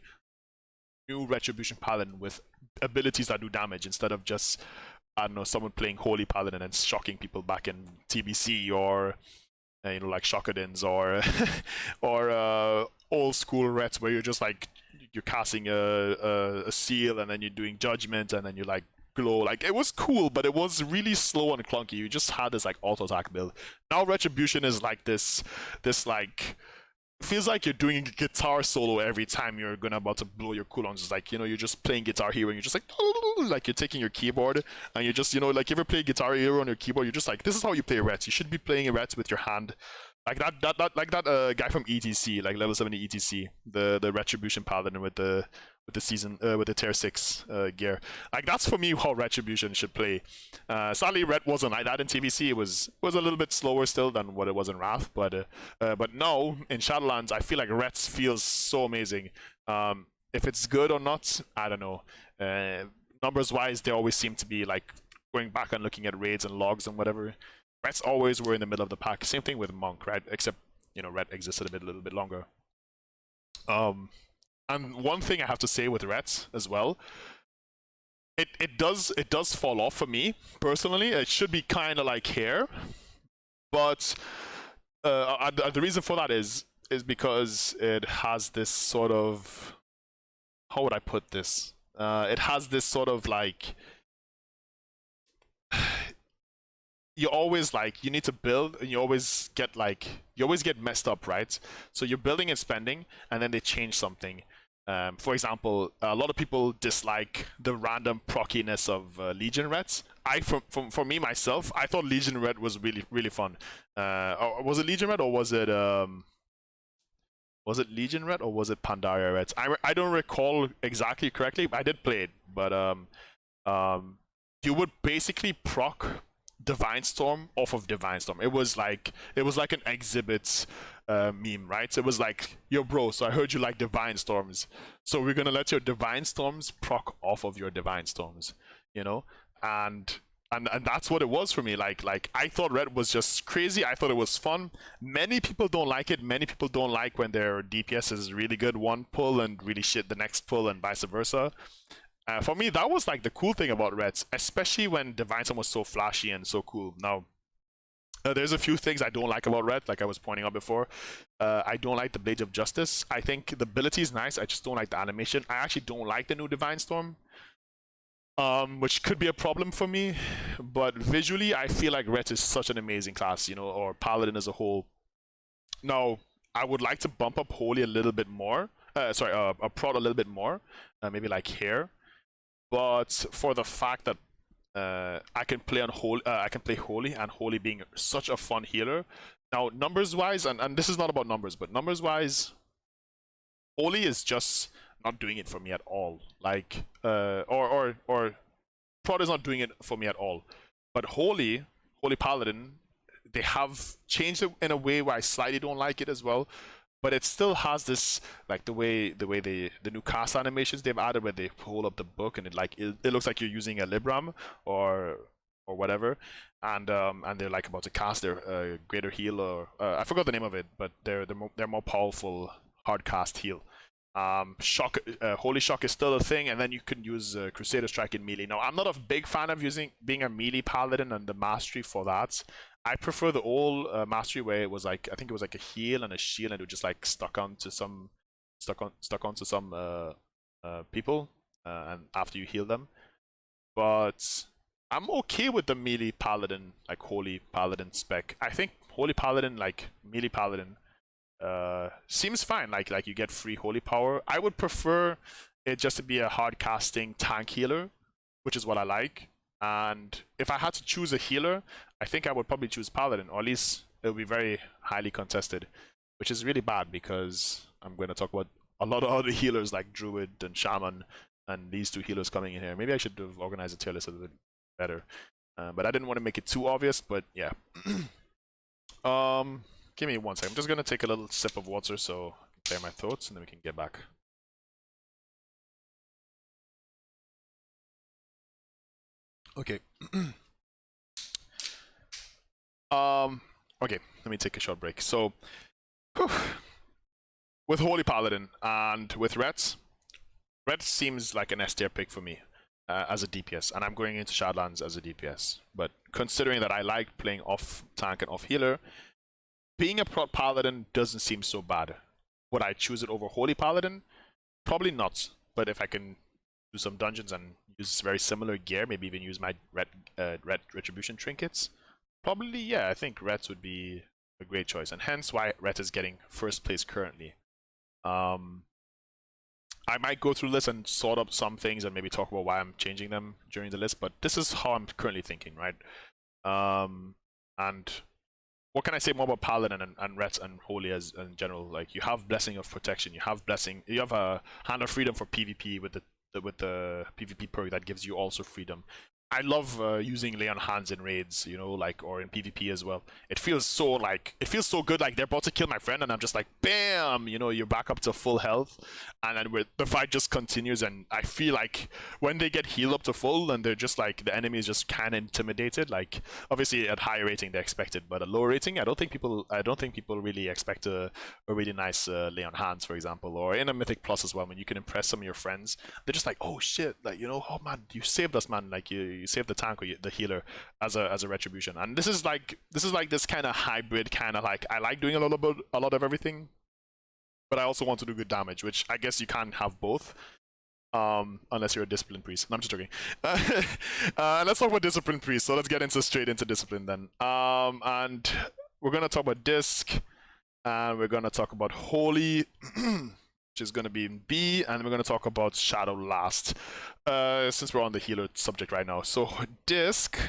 new Retribution Paladin with abilities that do damage instead of just, I don't know, someone playing Holy Paladin and shocking people back in TBC or you know, like Shockadins or old school Rets where you're just like you're casting a seal and then you're doing judgment and then you like glow. Like it was cool, but it was really slow and clunky. You just had this like auto attack build. Now Retribution is like this like feels like you're doing a guitar solo every time you're about to blow your cooldowns. It's like, you know, you're just playing Guitar Hero and you're just like you're taking your keyboard and you're just, you know, like you ever play Guitar Hero on your keyboard, you're just like, this is how you play Rets. You should be playing Rets with your hand. Like that guy from ETC, like level 70 ETC, the Retribution Paladin with the Tier 6 gear. Like that's for me how Retribution should play. Sadly, Ret wasn't like that in TBC. It was a little bit slower still than what it was in Wrath, but now in Shadowlands, I feel like Ret feels so amazing. If it's good or not, I don't know. Numbers wise, they always seem to be like going back and looking at raids and logs and whatever. Rets always were in the middle of the pack. Same thing with Monk, right? Except, you know, Ret existed a little bit longer. And one thing I have to say with Rets as well, it does fall off for me personally. It should be kind of like Hair, but The reason for that is because it has this sort of, how would I put this? It has this sort of like, you always like, you need to build and you always get messed up, right? So you're building and spending and then they change something. For example, a lot of people dislike the random prockiness of Legion Reds. For me myself, I thought Legion Red was really fun. Or was it Legion Red or was it Legion Red or was it Pandaria Reds? I don't recall exactly correctly. I did play it, but you would basically proc Divine Storm off of Divine Storm. It was like an exhibit meme, right? So it was like, yo bro, so I heard you like Divine Storms, so we're gonna let your Divine Storms proc off of your Divine Storms, you know? And that's what it was for me. Like I thought Red was just crazy. I thought it was fun. Many people don't like it. Many people don't like when their DPS is really good one pull and really shit the next pull and vice versa. For me, that was like the cool thing about Reds, especially when Divine Storm was so flashy and so cool. Now, there's a few things I don't like about Red, like I was pointing out before. I don't like the Blades of Justice. I think the ability is nice, I just don't like the animation. I actually don't like the new Divine Storm, which could be a problem for me. But visually, I feel like Red is such an amazing class, you know, or Paladin as a whole. Now, I would like to bump up Holy a little bit more. Prod a little bit more, maybe like here. But for the fact that I can play on Holy, I can play Holy, and Holy being such a fun healer. Now, numbers wise, and this is not about numbers, but numbers wise, Holy is just not doing it for me at all. Like, or Prod is not doing it for me at all. But Holy Paladin, they have changed it in a way where I slightly don't like it as well. But it still has this, like the new cast animations they've added, where they hold up the book and it looks like you're using a Libram or whatever, and they're like about to cast their greater heal, or I forgot the name of it, but they're more powerful hard cast heal. Shock, Holy Shock is still a thing, and then you can use Crusader Strike in melee. Now, I'm not a big fan of being a melee paladin and the mastery for that. I prefer the old mastery where it was like, I think it was like a heal and a shield, and it would just like stuck onto some people, and after you heal them. But I'm okay with the melee paladin, like Holy Paladin spec. I think Holy Paladin, like melee paladin, seems fine. Like you get free holy power. I would prefer it just to be a hard casting tank healer, which is what I like. And if I had to choose a healer, I think I would probably choose Paladin, or at least it would be very highly contested, which is really bad because I'm going to talk about a lot of other healers like Druid and Shaman, and these two healers coming in here. Maybe I should have organized a tier list a little bit better, but I didn't want to make it too obvious. But yeah. Give me 1 second. I'm just going to take a little sip of water so I can clear my throats, and then we can get back. Okay. Okay, let me take a short break. So, with Holy Paladin and with Reds, Red seems like an S tier pick for me as a DPS, and I'm going into Shadowlands as a DPS. But considering that I like playing off tank and off healer, being a Prod Paladin doesn't seem so bad. Would I choose it over Holy Paladin? Probably not. But if I can do some dungeons and use very similar gear, maybe even use my red Retribution trinkets, probably, yeah, I think Reds would be a great choice. And hence why Red is getting first place currently. I might go through this and sort up some things and maybe talk about why I'm changing them during the list, but this is how I'm currently thinking, right? And what can I say more about Paladin and Reds and Holy as in general? Like, you have Blessing of Protection, you have a Hand of Freedom for PvP with the PvP perk that gives you also freedom. I love using Lay on Hands in raids, you know, like, or in PvP as well. It feels so good, like they're about to kill my friend and I'm just like, bam, you know, you're back up to full health, and then the fight just continues, and I feel like when they get healed up to full and they're just like, the enemy is just kind of intimidated. Like, obviously at higher rating they expect it, but at lower rating I don't think people really expect a really nice Lay on Hands, for example, or in a Mythic Plus as well, when you can impress some of your friends. They're just like, oh shit, like, you know, oh man, you saved us, man, like you You save the tank or the healer as a retribution. And this is like this kind of hybrid, kind of like I like doing a lot of everything, but I also want to do good damage, which I guess you can't have both. Unless you're a discipline priest. No, I'm just joking. Let's talk about discipline priest. So let's get straight into discipline then. And we're gonna talk about disc, and we're gonna talk about holy, which is gonna be in B, and we're gonna talk about shadow last. Since we're on the healer subject right now. So disc,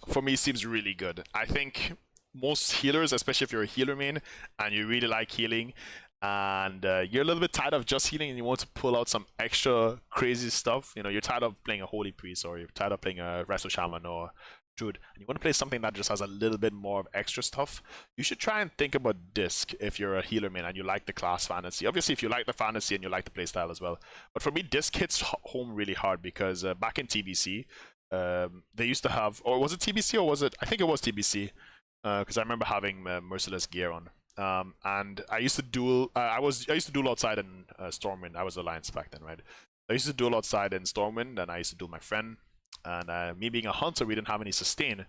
for me, seems really good. I think most healers, especially if you're a healer main and you really like healing, and you're a little bit tired of just healing and you want to pull out some extra crazy stuff, you know, you're tired of playing a holy priest, or you're tired of playing a resto shaman or druid, and you want to play something that just has a little bit more of extra stuff, you should try and think about disc if you're a healer main and you like the class fantasy. Obviously, if you like the fantasy and you like the playstyle as well. But for me, disc hits home really hard because back in TBC, they used to have, or was it TBC or was it, I think it was TBC, because I remember having merciless gear on. And I used to duel. I used to duel outside in Stormwind. I was Alliance back then, right? I used to duel outside in Stormwind, and I used to duel my friend. And me being a hunter, we didn't have any sustain.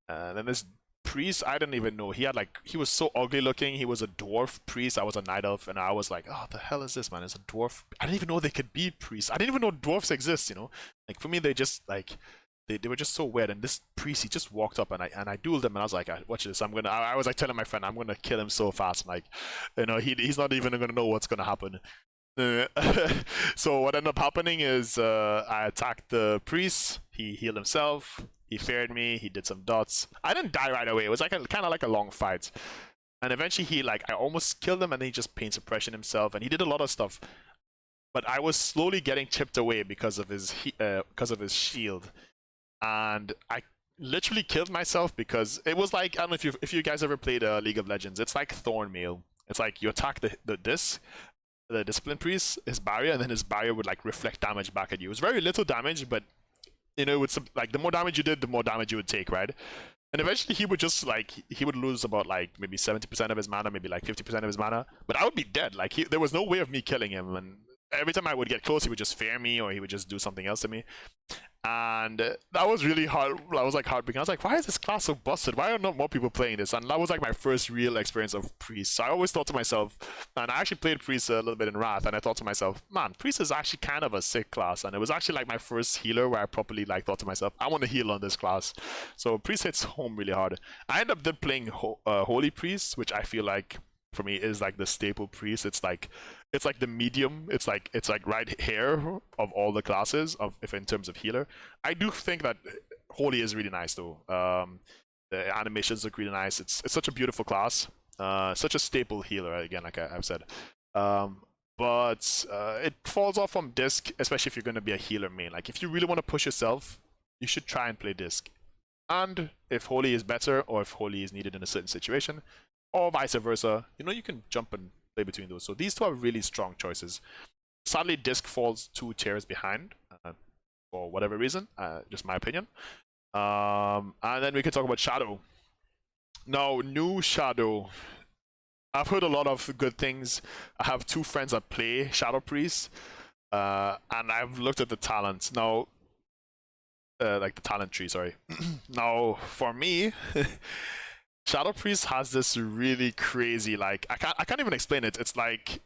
Then this priest, I didn't even know. He was so ugly looking. He was a dwarf priest. I was a night elf, and I was like, oh, the hell is this, man? It's a dwarf. I didn't even know they could be priests. I didn't even know dwarfs exist. You know, like for me, they just like. They were just so weird, and this priest, he just walked up and I dueled him, and I was like, watch this, I was like telling my friend, I'm gonna kill him so fast, like, you know, he's not even gonna know what's gonna happen. So what ended up happening is I attacked the priest, he healed himself, he feared me, he did some dots. I didn't die right away, it was like kind of like a long fight. And eventually I almost killed him, and then he just pain suppression himself, and he did a lot of stuff. But I was slowly getting chipped away because of his shield. And I literally killed myself because it was like, I don't know if you guys ever played League of Legends. It's like Thornmail. It's like you attack the discipline priest, his barrier, and then his barrier would like reflect damage back at you. It was very little damage, but you know, it's like the more damage you did, the more damage you would take, right? And eventually he would just like, he would lose about like maybe 70% of his mana, maybe like 50% of his mana, but I would be dead. Like there was no way of me killing him, and every time I would get close, he would just fear me, or he would just do something else to me. And that was really hard. I was like heartbreaking. I was like, why is this class so busted? Why are not more people playing this? And that was like my first real experience of priest. So I always thought to myself, and I actually played priest a little bit in Wrath, and I thought to myself, man, priest is actually kind of a sick class. And it was actually like my first healer where I properly like thought to myself, I want to heal on this class. So priest hits home really hard. I ended up then playing holy priest, which I feel like for me is like the staple priest. It's like the medium. It's like right here of all the classes if in terms of healer. I do think that holy is really nice though. The animations look really nice. It's such a beautiful class. Such a staple healer again, like I've said. But it falls off from disc, especially if you're going to be a healer main. Like if you really want to push yourself, you should try and play disc. And if holy is better, or if holy is needed in a certain situation, or vice versa, you know, you can jump and play between those. So these two are really strong choices. Sadly, disc falls 2 tiers behind for whatever reason, just my opinion. And then we can talk about shadow. Now, new shadow. I've heard a lot of good things. I have 2 friends that play Shadow Priest, and I've looked at the talents. Now, like the talent tree, sorry. Now, for me, Shadow Priest has this really crazy, like, I can't even explain it. It's like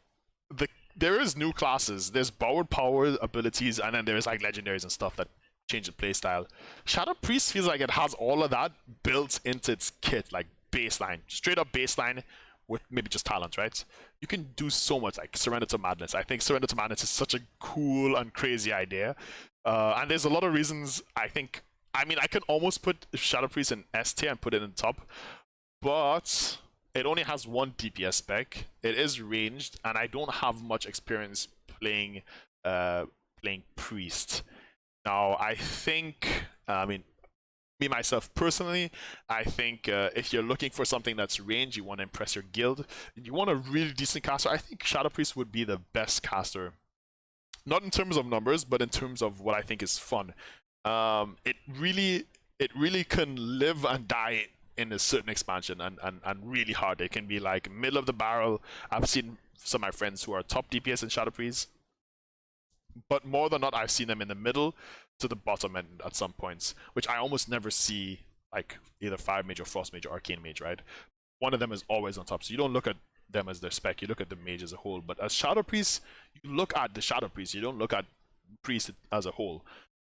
there is new classes. There's borrowed power abilities, and then there's like legendaries and stuff that change the playstyle. Shadow Priest feels like it has all of that built into its kit, like baseline, straight up baseline with maybe just talent, right? You can do so much, like Surrender to Madness. I think Surrender to Madness is such a cool and crazy idea. And there's a lot of reasons I mean, I can almost put Shadow Priest in S tier and put it in top, but it only has 1 DPS spec. It is ranged, and I don't have much experience playing Priest. Now, I think, I mean, me myself personally, I think if you're looking for something that's ranged, you want to impress your guild, you want a really decent caster, I think Shadow Priest would be the best caster. Not in terms of numbers, but in terms of what I think is fun. It really can live and die in a certain expansion, and really hard. It can be like middle of the barrel. I've seen some of my friends who are top DPS in Shadow Priest, but more than not, I've seen them in the middle to the bottom end at some points, which I almost never see, like either Fire Mage or Frost Mage or Arcane Mage, right? One of them is always on top, so you don't look at them as their spec, you look at the mage as a whole. But as Shadow Priest, you look at the Shadow Priest, you don't look at Priest as a whole.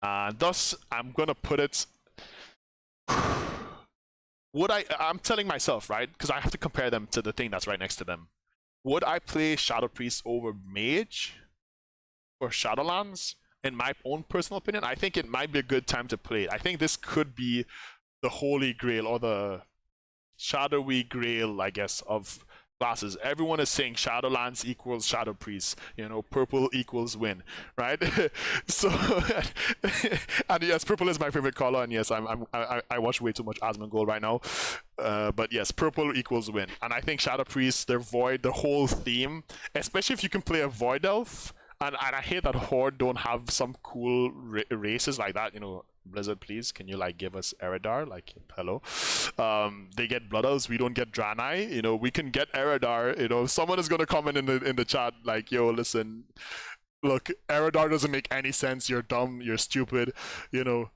And thus, I'm gonna put it. I'm telling myself, right? Because I have to compare them to the thing that's right next to them. Would I play Shadow Priest over Mage for Shadowlands? In my own personal opinion, I think it might be a good time to play it. I think this could be the holy grail, or the shadowy grail, I guess, of classes. Everyone is saying Shadowlands equals Shadow Priest, you know, purple equals win, right? So, and yes, purple is my favorite color, and yes, I watch way too much Asmongold right now, but yes, purple equals win. And I think Shadow Priest, their Void, the whole theme, especially if you can play a Void Elf, and I hate that Horde don't have some cool races like that, you know. Blizzard, please, can you like give us Eredar? Like, hello. They get Blood Elves, we don't get Draenei. You know, we can get Eredar. You know, someone is gonna comment in the chat like, yo, listen, look, Eredar doesn't make any sense. You're dumb. You're stupid. You know,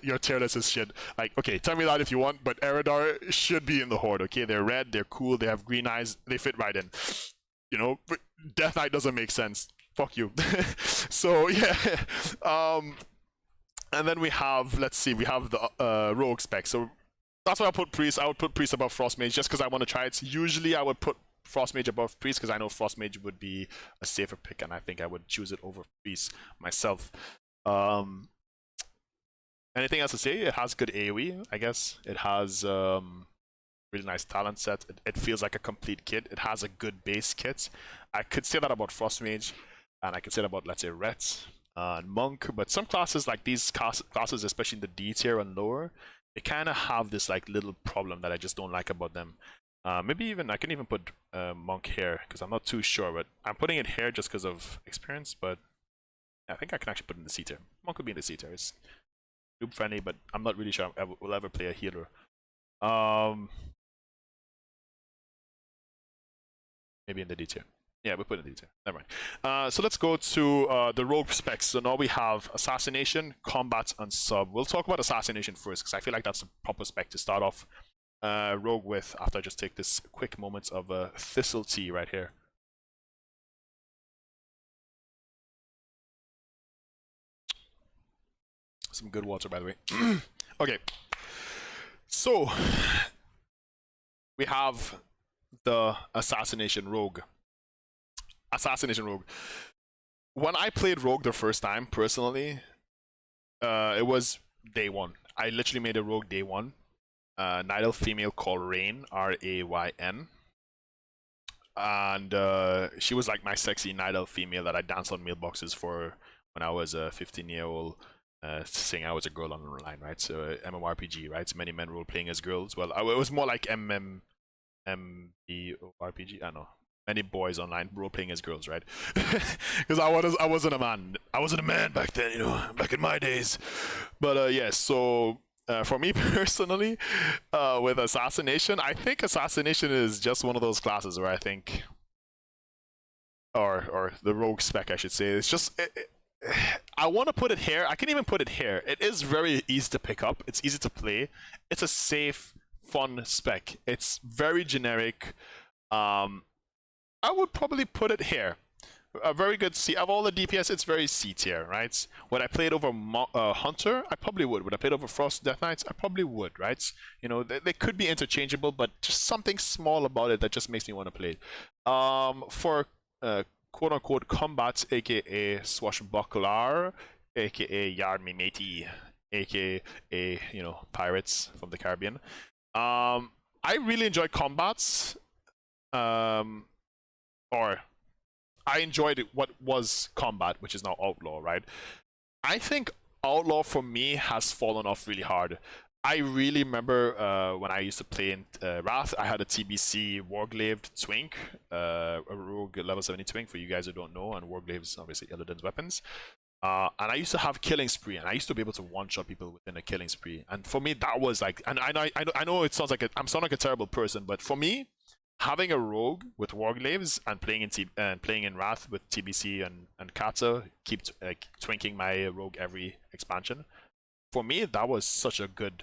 you're teirless as shit. Like, okay, tell me that if you want, but Eredar should be in the Horde. Okay, they're red. They're cool. They have green eyes. They fit right in. You know, but Death Knight doesn't make sense. Fuck you. So yeah. And then we have, let's see, we have the rogue spec. So that's why I put Priest. I would put Priest above Frost Mage just because I want to try it. Usually I would put Frost Mage above Priest because I know Frost Mage would be a safer pick, and I think I would choose it over Priest myself. Anything else to say? It has good AoE, I guess. It has really nice talent set. It feels like a complete kit. It has a good base kit. I could say that about Frost Mage, and I could say that about, let's say, Ret. Monk, but some classes like these classes, especially in the D tier and lower, they kind of have this like little problem that I just don't like about them. Maybe even I can even put Monk here because I'm not too sure, but I'm putting it here just because of experience. But I think I can actually put it in the C tier. Monk could be in the C tier. It's noob friendly, but I'm not really sure I will ever play a healer. Maybe in the D tier. Yeah, we put it in detail. Never mind. So let's go to the rogue specs. So now we have assassination, combat, and sub. We'll talk about assassination first because I feel like that's a proper spec to start off rogue with. After I just take this quick moment of thistle tea right here. Some good water, by the way. Okay. So we have the assassination rogue. When I played rogue the first time, personally, it was day one. I literally made a rogue day one. Night elf female called Rain, R-A-Y-N. And she was like my sexy night elf female that I danced on mailboxes for when I was a 15-year-old, saying I was a girl online, right? So MMORPG, right? So many men role playing as girls. Well, it was more like MMORPG. I don't know. Many boys online role playing as girls, right? Because I wasn't a man. I wasn't a man back then, you know, back in my days. But yeah, so for me personally, with assassination, I think assassination is just one of those classes where I think, or the rogue spec, I should say, it's just. I want to put it here. I can even put it here. It is very easy to pick up. It's easy to play. It's a safe, fun spec. It's very generic. I would probably put it here. A very good C. Of all the DPS, it's very C tier, right? Would I play it over Hunter? I probably would. Would I play it over Frost Death Knights? I probably would, right? You know, they could be interchangeable, but just something small about it that just makes me want to play it. For quote-unquote combat, aka Swashbuckler, aka Yard Me Matey, aka, you know, pirates from the Caribbean. I really enjoy combats. Or I enjoyed what was combat, which is now outlaw, right? I think outlaw for me has fallen off really hard. I really remember when I used to play in Wrath, I had a TBC Warglaive Twink, a rogue level 70 Twink for you guys who don't know, and Warglaives obviously Illidan's weapons. And I used to have killing spree, and I used to be able to one-shot people within a killing spree. And for me, that was like, and I know it sounds like I'm sounding like a terrible person, but for me, having a rogue with warglaves and playing in Wrath with TBC and Kata keep twinking my rogue every expansion. For me, that was such a good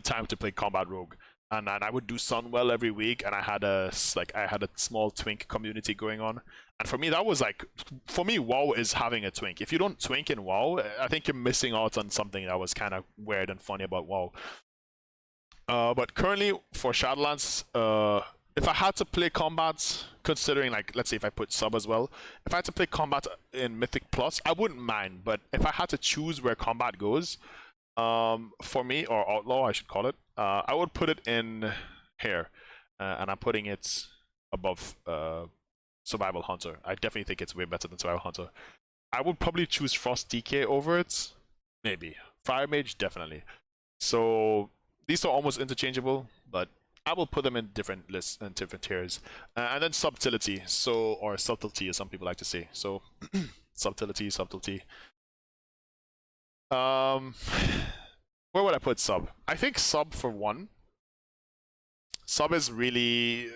time to play combat rogue. And I would do Sunwell every week, and I had a small twink community going on. And for me, that was WoW is having a twink. If you don't twink in WoW, I think you're missing out on something that was kind of weird and funny about WoW. But currently for Shadowlands, if I had to play combat, considering let's say if I put sub as well, if I had to play combat in Mythic Plus, I wouldn't mind. But if I had to choose where combat goes, for me, or Outlaw I should call it, I would put it in here, and I'm putting it above Survival Hunter. I definitely think it's way better than Survival Hunter. I would probably choose Frost DK over it, maybe. Fire Mage, definitely. So these are almost interchangeable, but I will put them in different lists and different tiers. And then Subtlety, or Subtlety as some people like to say. So Subtlety. Where would I put sub? I think sub for one. Sub is really...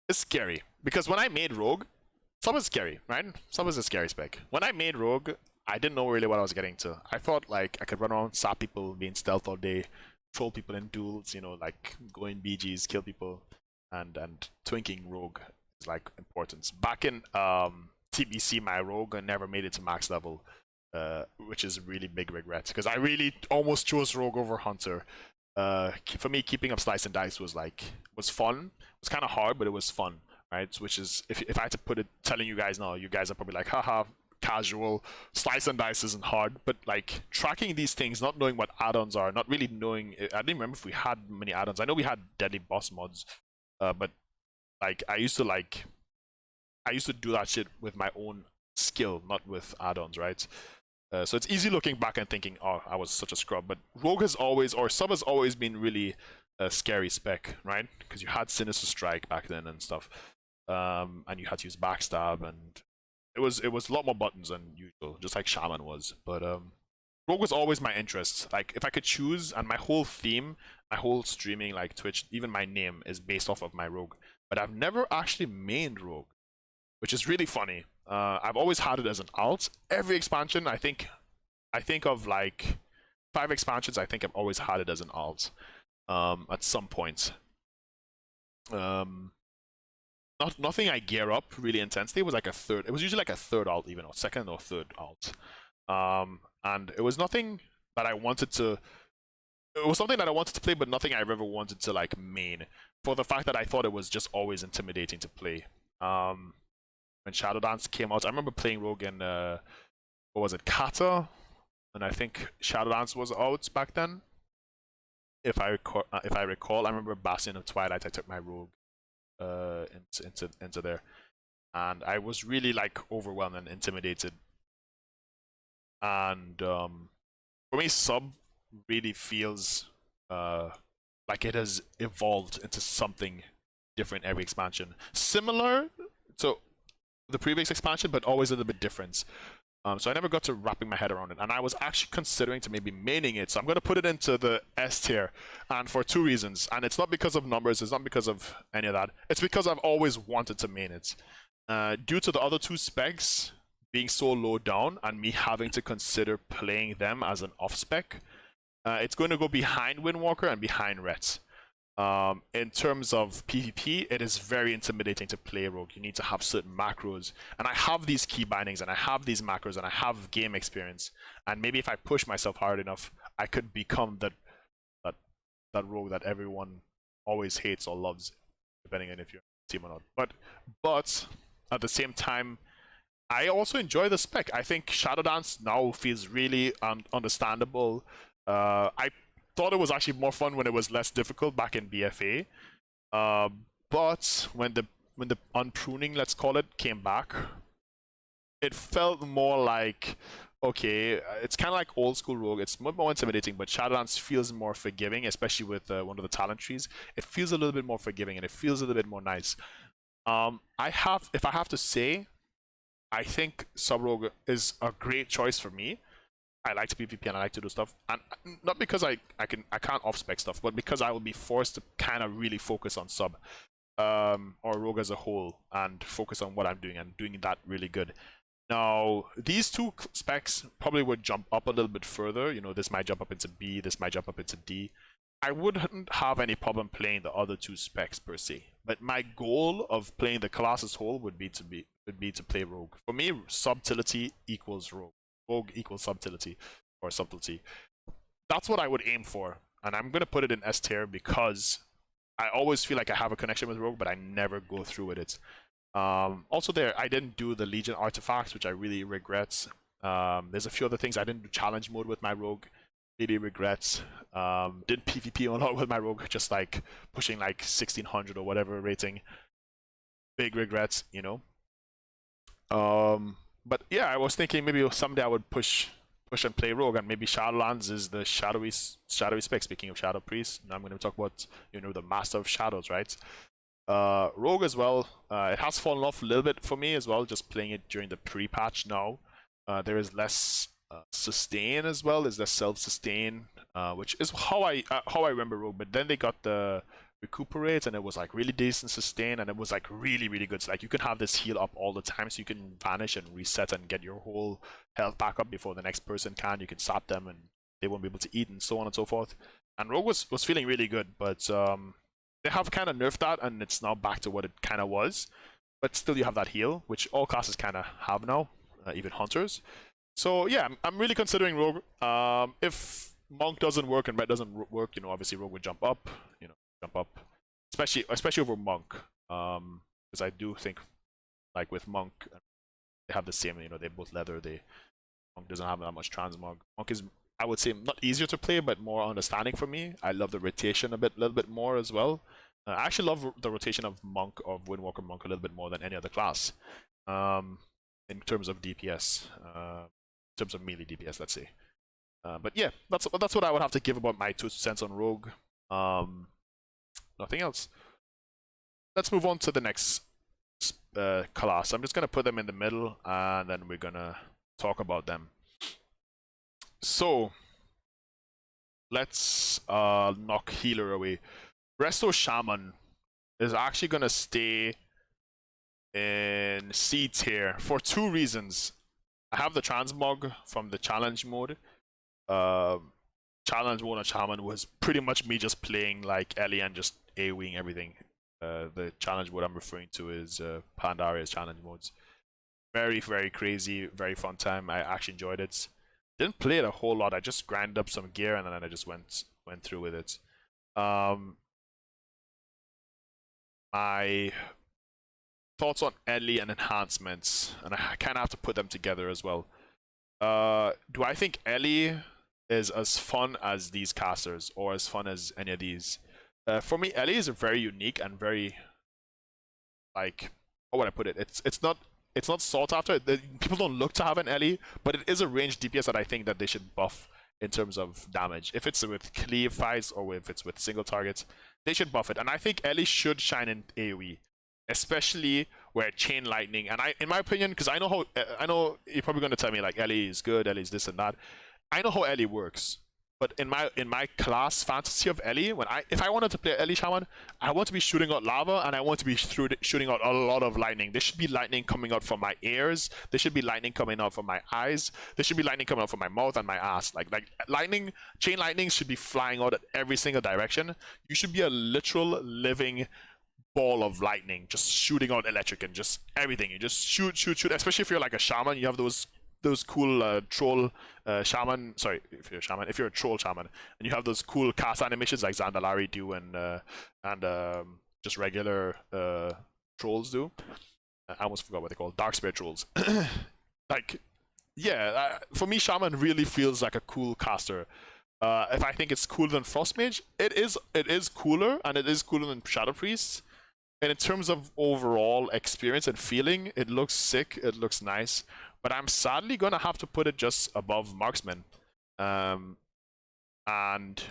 it's scary. Because when I made Rogue, sub is scary, right? Sub is a scary spec. When I made Rogue, I didn't know really what I was getting to. I thought I could run around, sap people, be in stealth all day, troll people in duels, go in BGs, kill people, and twinking Rogue is important. Back in TBC, my Rogue never made it to max level. Which is a really big regret, because I really almost chose Rogue over Hunter. For me, keeping up Slice and Dice was fun. It was kind of hard, but it was fun, right? Which is, if I had to put it, telling you guys now, you guys are probably like, haha, casual. Slice and Dice isn't hard, but tracking these things, not knowing what add-ons are, not really knowing. I didn't remember if we had many add-ons. I know we had Deadly Boss mods, but I used to do that shit with my own skill, not with add-ons, right? So it's easy looking back and thinking, oh, I was such a scrub. But Rogue has always, or Sub has always been really a scary spec, right? Because you had Sinister Strike back then and stuff. And you had to use Backstab, and it was a lot more buttons than usual, just like Shaman was. But Rogue was always my interest. If I could choose, and my whole theme, my whole streaming, Twitch, even my name is based off of my Rogue. But I've never actually mained Rogue, which is really funny. I've always had it as an alt. Every expansion, I think of 5 expansions, I think I've always had it as an alt. At some point. Nothing I gear up really intensely. It was a third. It was usually a third alt, even, or second or third alt. And it was nothing that I wanted to. It was something that I wanted to play, but nothing I ever wanted to main. For the fact that I thought it was just always intimidating to play. When Shadowlands came out, I remember playing Rogue in what was it, Kata, and I think Shadowlands was out back then. If I recall, I remember Bastion of Twilight. I took my Rogue into there, and I was really overwhelmed and intimidated. And for me, sub really feels like it has evolved into something different every expansion, similar to the previous expansion, but always a little bit different. So I never got to wrapping my head around it, and I was actually considering to maybe maining it. So I'm going to put it into the S tier, and for 2 reasons. And it's not because of numbers, it's not because of any of that. It's because I've always wanted to main it. Due to the other 2 specs being so low down, and me having to consider playing them as an off spec, it's going to go behind Windwalker and behind Rets. In terms of PvP, it is very intimidating to play Rogue. You need to have certain macros, and I have these key bindings, and I have these macros, and I have game experience, and maybe if I push myself hard enough, I could become that Rogue that everyone always hates or loves, depending on if you're a team or not. But at the same time, I also enjoy the spec. I think Shadowlands now feels really understandable. I thought it was actually more fun when it was less difficult back in BFA, but when the unpruning, let's call it, came back, it felt more like, okay, it's kind of like old school Rogue. It's more intimidating, but Shadowlands feels more forgiving, especially with one of the talent trees. It feels a little bit more forgiving, and it feels a little bit more nice. If I have to say, I think Sub Rogue is a great choice for me. I like to PvP and I like to do stuff, and not because I can't off spec stuff, but because I will be forced to kind of really focus on sub, or rogue as a whole, and focus on what I'm doing and doing that really good. Now, these two specs probably would jump up a little bit further. You know, this might jump up into B, this might jump up into D. I wouldn't have any problem playing the other two specs per se, but my goal of playing the class as whole would be to play rogue. For me, subtlety equals rogue. Rogue equals subtlety or subtlety. That's what I would aim for, and I'm gonna put it in S tier because I always feel like I have a connection with rogue, but I never go through with it. Also there, I didn't do the Legion artifacts, which I really regret. There's a few other things I didn't do challenge mode with my rogue. Really regrets. Didn't PvP a lot with my rogue, just like pushing like 1600 or whatever rating. Big regrets, you know. But yeah, I was thinking maybe someday I would push and play rogue, and maybe Shadowlands is the shadowy spec. Speaking of Shadow Priest, now I'm going to talk about, you know, the Master of Shadows, right? Rogue as well, it has fallen off a little bit for me as well, just playing it during the pre-patch now. There is less sustain as well, is less self-sustain, which is how I remember Rogue, but then they got the recuperate and it was like really decent sustain, and it was like really good. So like you can have this heal up all the time, so you can vanish and reset and get your whole health back up before the next person can. You can sap them and they won't be able to eat, and so on and so forth. And Rogue was feeling really good, but they have kind of nerfed that, and it's now back to what it kind of was. But still, you have that heal, which all classes kind of have now, even hunters. So yeah, I'm really considering Rogue. If Monk doesn't work and Red doesn't work, you know, obviously Rogue would jump up. You know, jump up, especially over Monk. Because I do think, like with Monk, they have the same. You know, they both leather. Monk doesn't have that much transmog. Monk is, I would say, not easier to play, but more understanding for me. I love the rotation a little bit more as well. I actually love the rotation of Monk, of Windwalker Monk, a little bit more than any other class. In terms of DPS, in terms of melee DPS, let's say. But yeah, that's what I would have to give about my 2 cents on Rogue. Nothing else. Let's move on to the next class. I'm just gonna put them in the middle, and then we're gonna talk about them. So let's knock healer away. Resto Shaman is actually gonna stay in C tier for 2 reasons. I have the transmog from the challenge mode. Challenge mode on Shaman was pretty much me just playing like Ellie and just AoEing everything. The challenge mode I'm referring to is Pandaria's challenge modes. Very crazy, very fun time. I actually enjoyed it. Didn't play it a whole lot. I just grinded up some gear and then I just went through with it. My thoughts on Ellie and enhancements, and I kind of have to put them together as well. Do I think Ellie is as fun as these casters, or as fun as any of these? For me, Ellie is very unique and very, like, how would I put it? It's not sought after. People don't look to have an Ellie, but it is a ranged DPS that I think that they should buff in terms of damage. If it's with cleave fights or if it's with single targets, they should buff it. And I think Ellie should shine in AoE, especially where chain lightning. And in my opinion, because I know you're probably going to tell me like Ellie is good, Ellie's this and that. I know how Ellie works. But in my class fantasy of Ellie, if I wanted to play Ellie Shaman, I want to be shooting out lava and I want to be shooting out a lot of lightning. There should be lightning coming out from my ears. There should be lightning coming out from my eyes. There should be lightning coming out from my mouth and my ass. Like lightning, chain lightning should be flying out at every single direction. You should be a literal living ball of lightning, just shooting out electric and just everything. You just shoot. Especially if you're like a shaman, you have those cool troll shaman. Sorry, if you're a troll shaman, and you have those cool cast animations like Zandalari do and just regular trolls do. I almost forgot what they call dark spirit trolls. Like, yeah, for me, shaman really feels like a cool caster. If I think it's cooler than Frost Mage, it is cooler, and it is cooler than Shadow Priest. And in terms of overall experience and feeling, it looks sick. It looks nice. But I'm sadly gonna have to put it just above Marksman, and I'm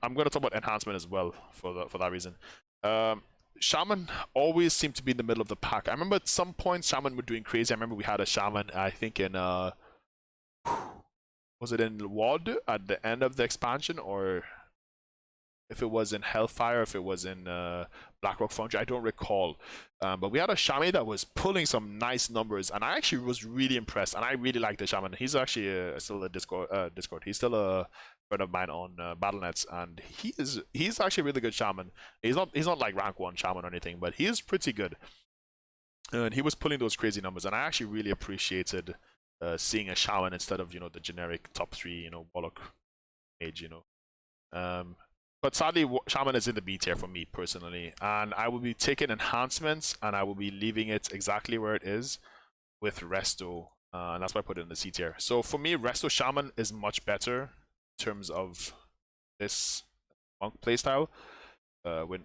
gonna talk about enhancement as well for that reason. Shaman always seemed to be in the middle of the pack. I remember at some point Shaman were doing crazy. I remember we had a Shaman, I think in was it in WoD at the end of the expansion, or if it was in Hellfire, if it was in Blackrock Foundry, I don't recall. But we had a Shaman that was pulling some nice numbers, and I actually was really impressed, and I really like the Shaman. He's actually still a Discord. He's still a friend of mine on BattleNets, and he's actually a really good Shaman. He's not like rank 1 Shaman or anything, but he is pretty good. And he was pulling those crazy numbers, and I actually really appreciated seeing a Shaman instead of the generic top 3 Warlock Mage. But sadly, Shaman is in the B tier for me personally, and I will be taking enhancements and I will be leaving it exactly where it is with Resto, and that's why I put it in the C tier. So for me, Resto Shaman is much better in terms of this monk playstyle. When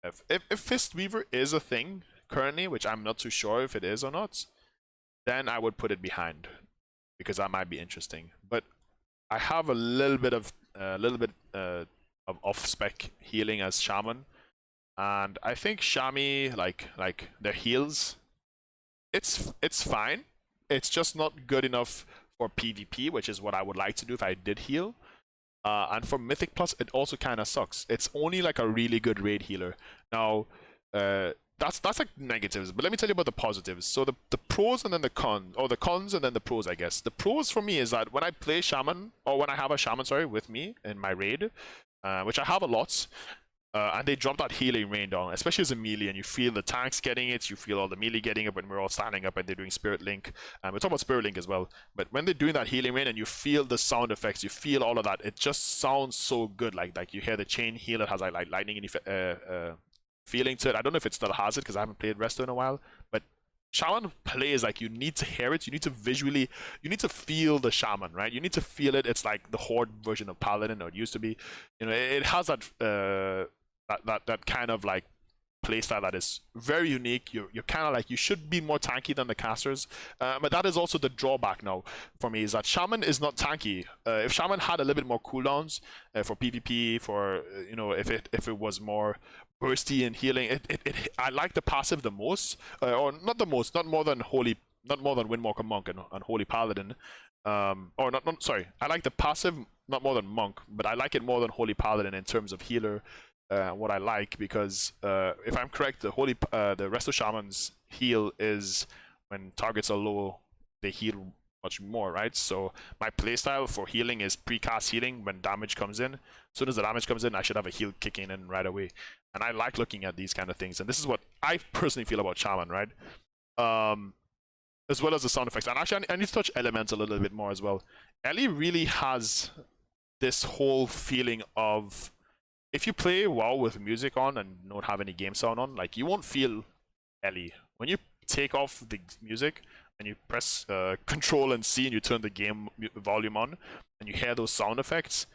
if Fist Weaver is a thing currently, which I'm not too sure if it is or not, then I would put it behind because that might be interesting. But I have a little bit of off-spec healing as Shaman, and I think Shami like their heals, it's fine. It's just not good enough for PvP, which is what I would like to do if I did heal. And for Mythic Plus, it also kind of sucks. It's only like a really good raid healer. Now, that's like negatives, but let me tell you about the positives. So the pros and then the cons, or the cons and then the pros, I guess. The pros for me is that when I play Shaman, or when I have a Shaman, sorry, with me in my raid, which I have a lot, and they drop that healing rain down, especially as a melee, and you feel the tanks getting it, you feel all the melee getting it when we're all standing up and they're doing Spirit Link. We're talking about Spirit Link as well, but when they're doing that healing rain and you feel the sound effects, you feel all of that, it just sounds so good. Like you hear the chain heal, it has like lightning feeling to it. I don't know if it still has it because I haven't played Resto in a while, but Shaman plays like you need to hear it, you need to visually, you need to feel the Shaman, right? You need to feel it. It's like the Horde version of Paladin, or it used to be. It has that that kind of like playstyle that is very unique. You're kind of like, you should be more tanky than the casters, but that is also the drawback now for me, is that Shaman is not tanky. If Shaman had a little bit more cooldowns for PvP, for if it was more bursty and healing, I like the passive the most, or not the most, not more than Windwalker Monk and Holy Paladin, or not sorry, I like the passive not more than Monk, but I like it more than Holy Paladin in terms of healer. What I like, because if I'm correct, the Resto Shaman's heal is when targets are low, they heal much more, right? So my playstyle for healing is pre-cast healing. When damage comes in, as soon as the damage comes in, I should have a heal kicking in right away. And I like looking at these kind of things, and this is what I personally feel about Shaman, right? As well as the sound effects. And actually, I need to touch Elements a little bit more as well. Ellie really has this whole feeling of, if you play WoW with music on and don't have any game sound on, like, you won't feel Ellie. When you take off the music and you press Control and C and you turn the game volume on and you hear those sound effects,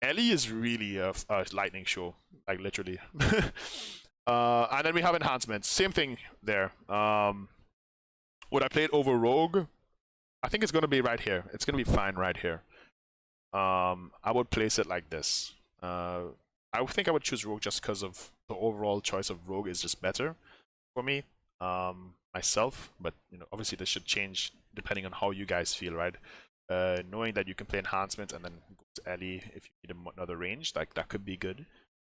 Ellie is really a lightning show, like literally. And then we have enhancements. Same thing there. Would I play it over Rogue? I think it's going to be right here. It's going to be fine right here. I would place it like this. I think I would choose Rogue just because of the overall choice of Rogue is just better for me, myself. But obviously this should change depending on how you guys feel, right? Knowing that you can play enhancement and then go to Ellie if you need another range, like that could be good.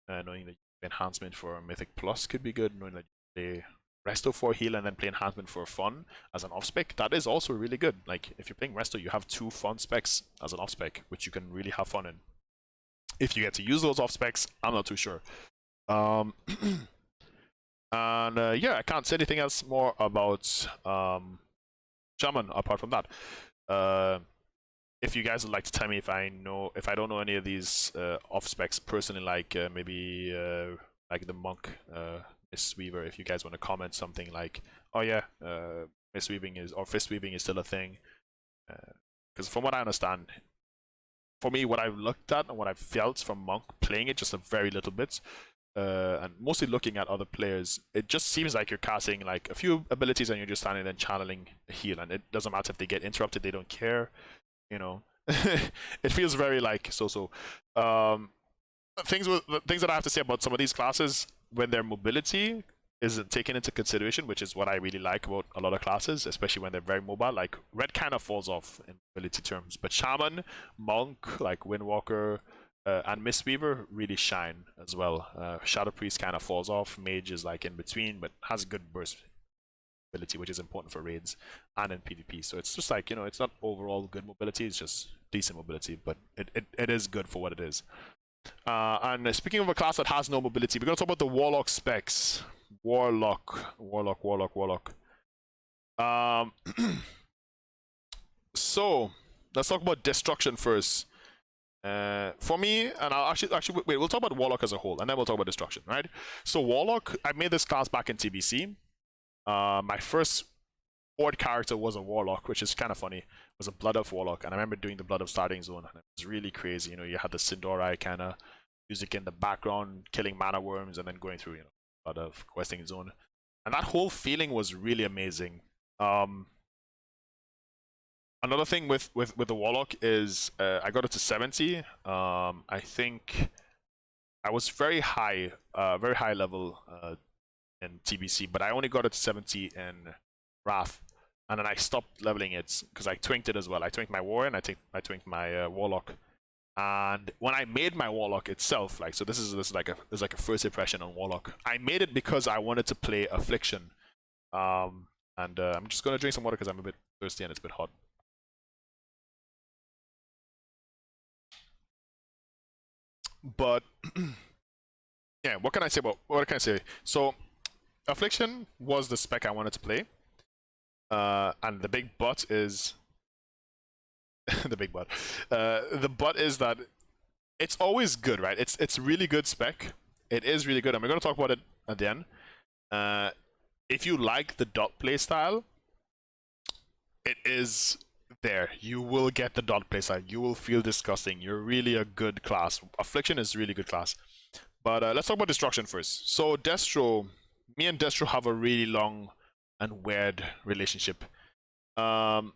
Knowing that enhancement for Mythic Plus could be good. Knowing that you play Resto for heal and then play enhancement for fun as an off spec, that is also really good. Like, if you're playing Resto, you have 2 fun specs as an off spec, which you can really have fun in. If you get to use those off specs, I'm not too sure. And yeah, I can't say anything else more about Shaman apart from that. If you guys would like to tell me if I don't know any of these off specs personally, like maybe like the Monk Mist Weaver, if you guys want to comment something like, oh yeah, Mist Weaving is, or Fist Weaving is still a thing, because from what I understand, for me, what I've looked at and what I've felt from Monk playing it just a very little bit, and mostly looking at other players, it just seems like you're casting like a few abilities and you're just standing there and channeling a heal, and it doesn't matter if they get interrupted, they don't care, It feels very like so. Things that I have to say about some of these classes, when their mobility isn't taken into consideration, which is what I really like about a lot of classes, especially when they're very mobile. Like red kind of falls off in ability terms, but shaman, monk, like windwalker, and mistweaver really shine as well. Shadow priest kind of falls off. Mage is like in between, but has good burst ability, which is important for raids and in PvP. So it's just like, you know, it's not overall good mobility, it's just decent mobility, but it is good for what it is. And speaking of a class that has no mobility, we're going to talk about the Warlock specs. Warlock. So, let's talk about Destruction first. For me, and I'll actually wait, we'll talk about Warlock as a whole, and then we'll talk about Destruction, right? So Warlock, I made this class back in TBC. My first board character was a Warlock, which is kind of funny. It was a Blood Elf Warlock, and I remember doing the Blood Elf starting zone, and it was really crazy. You know, you had the Sindorai kind of music in the background, killing mana worms, and then going through, you know, Blood Elf questing zone, and that whole feeling was really amazing. Another thing with the Warlock is I got it to 70. I think I was very high level in TBC, but I only got it to 70 in Wrath, and then I stopped leveling it because I twinked it as well. I twinked my Warrior and I twinked my Warlock. And when I made my Warlock itself, like, so this is like a first impression on Warlock. I made it because I wanted to play Affliction. I'm just gonna drink some water because I'm a bit thirsty and it's a bit hot. But yeah, what can I say? So Affliction was the spec I wanted to play. And the big but is the big but. The but is that it's always good, right? It's really good spec. It is really good, and we're gonna talk about it at the end. If you like the dot play style, it is there. You will get the dot play style. You will feel disgusting. You're really a good class. Affliction is really good class. But let's talk about Destruction first. So Destro, me and Destro have a really long and weird relationship. When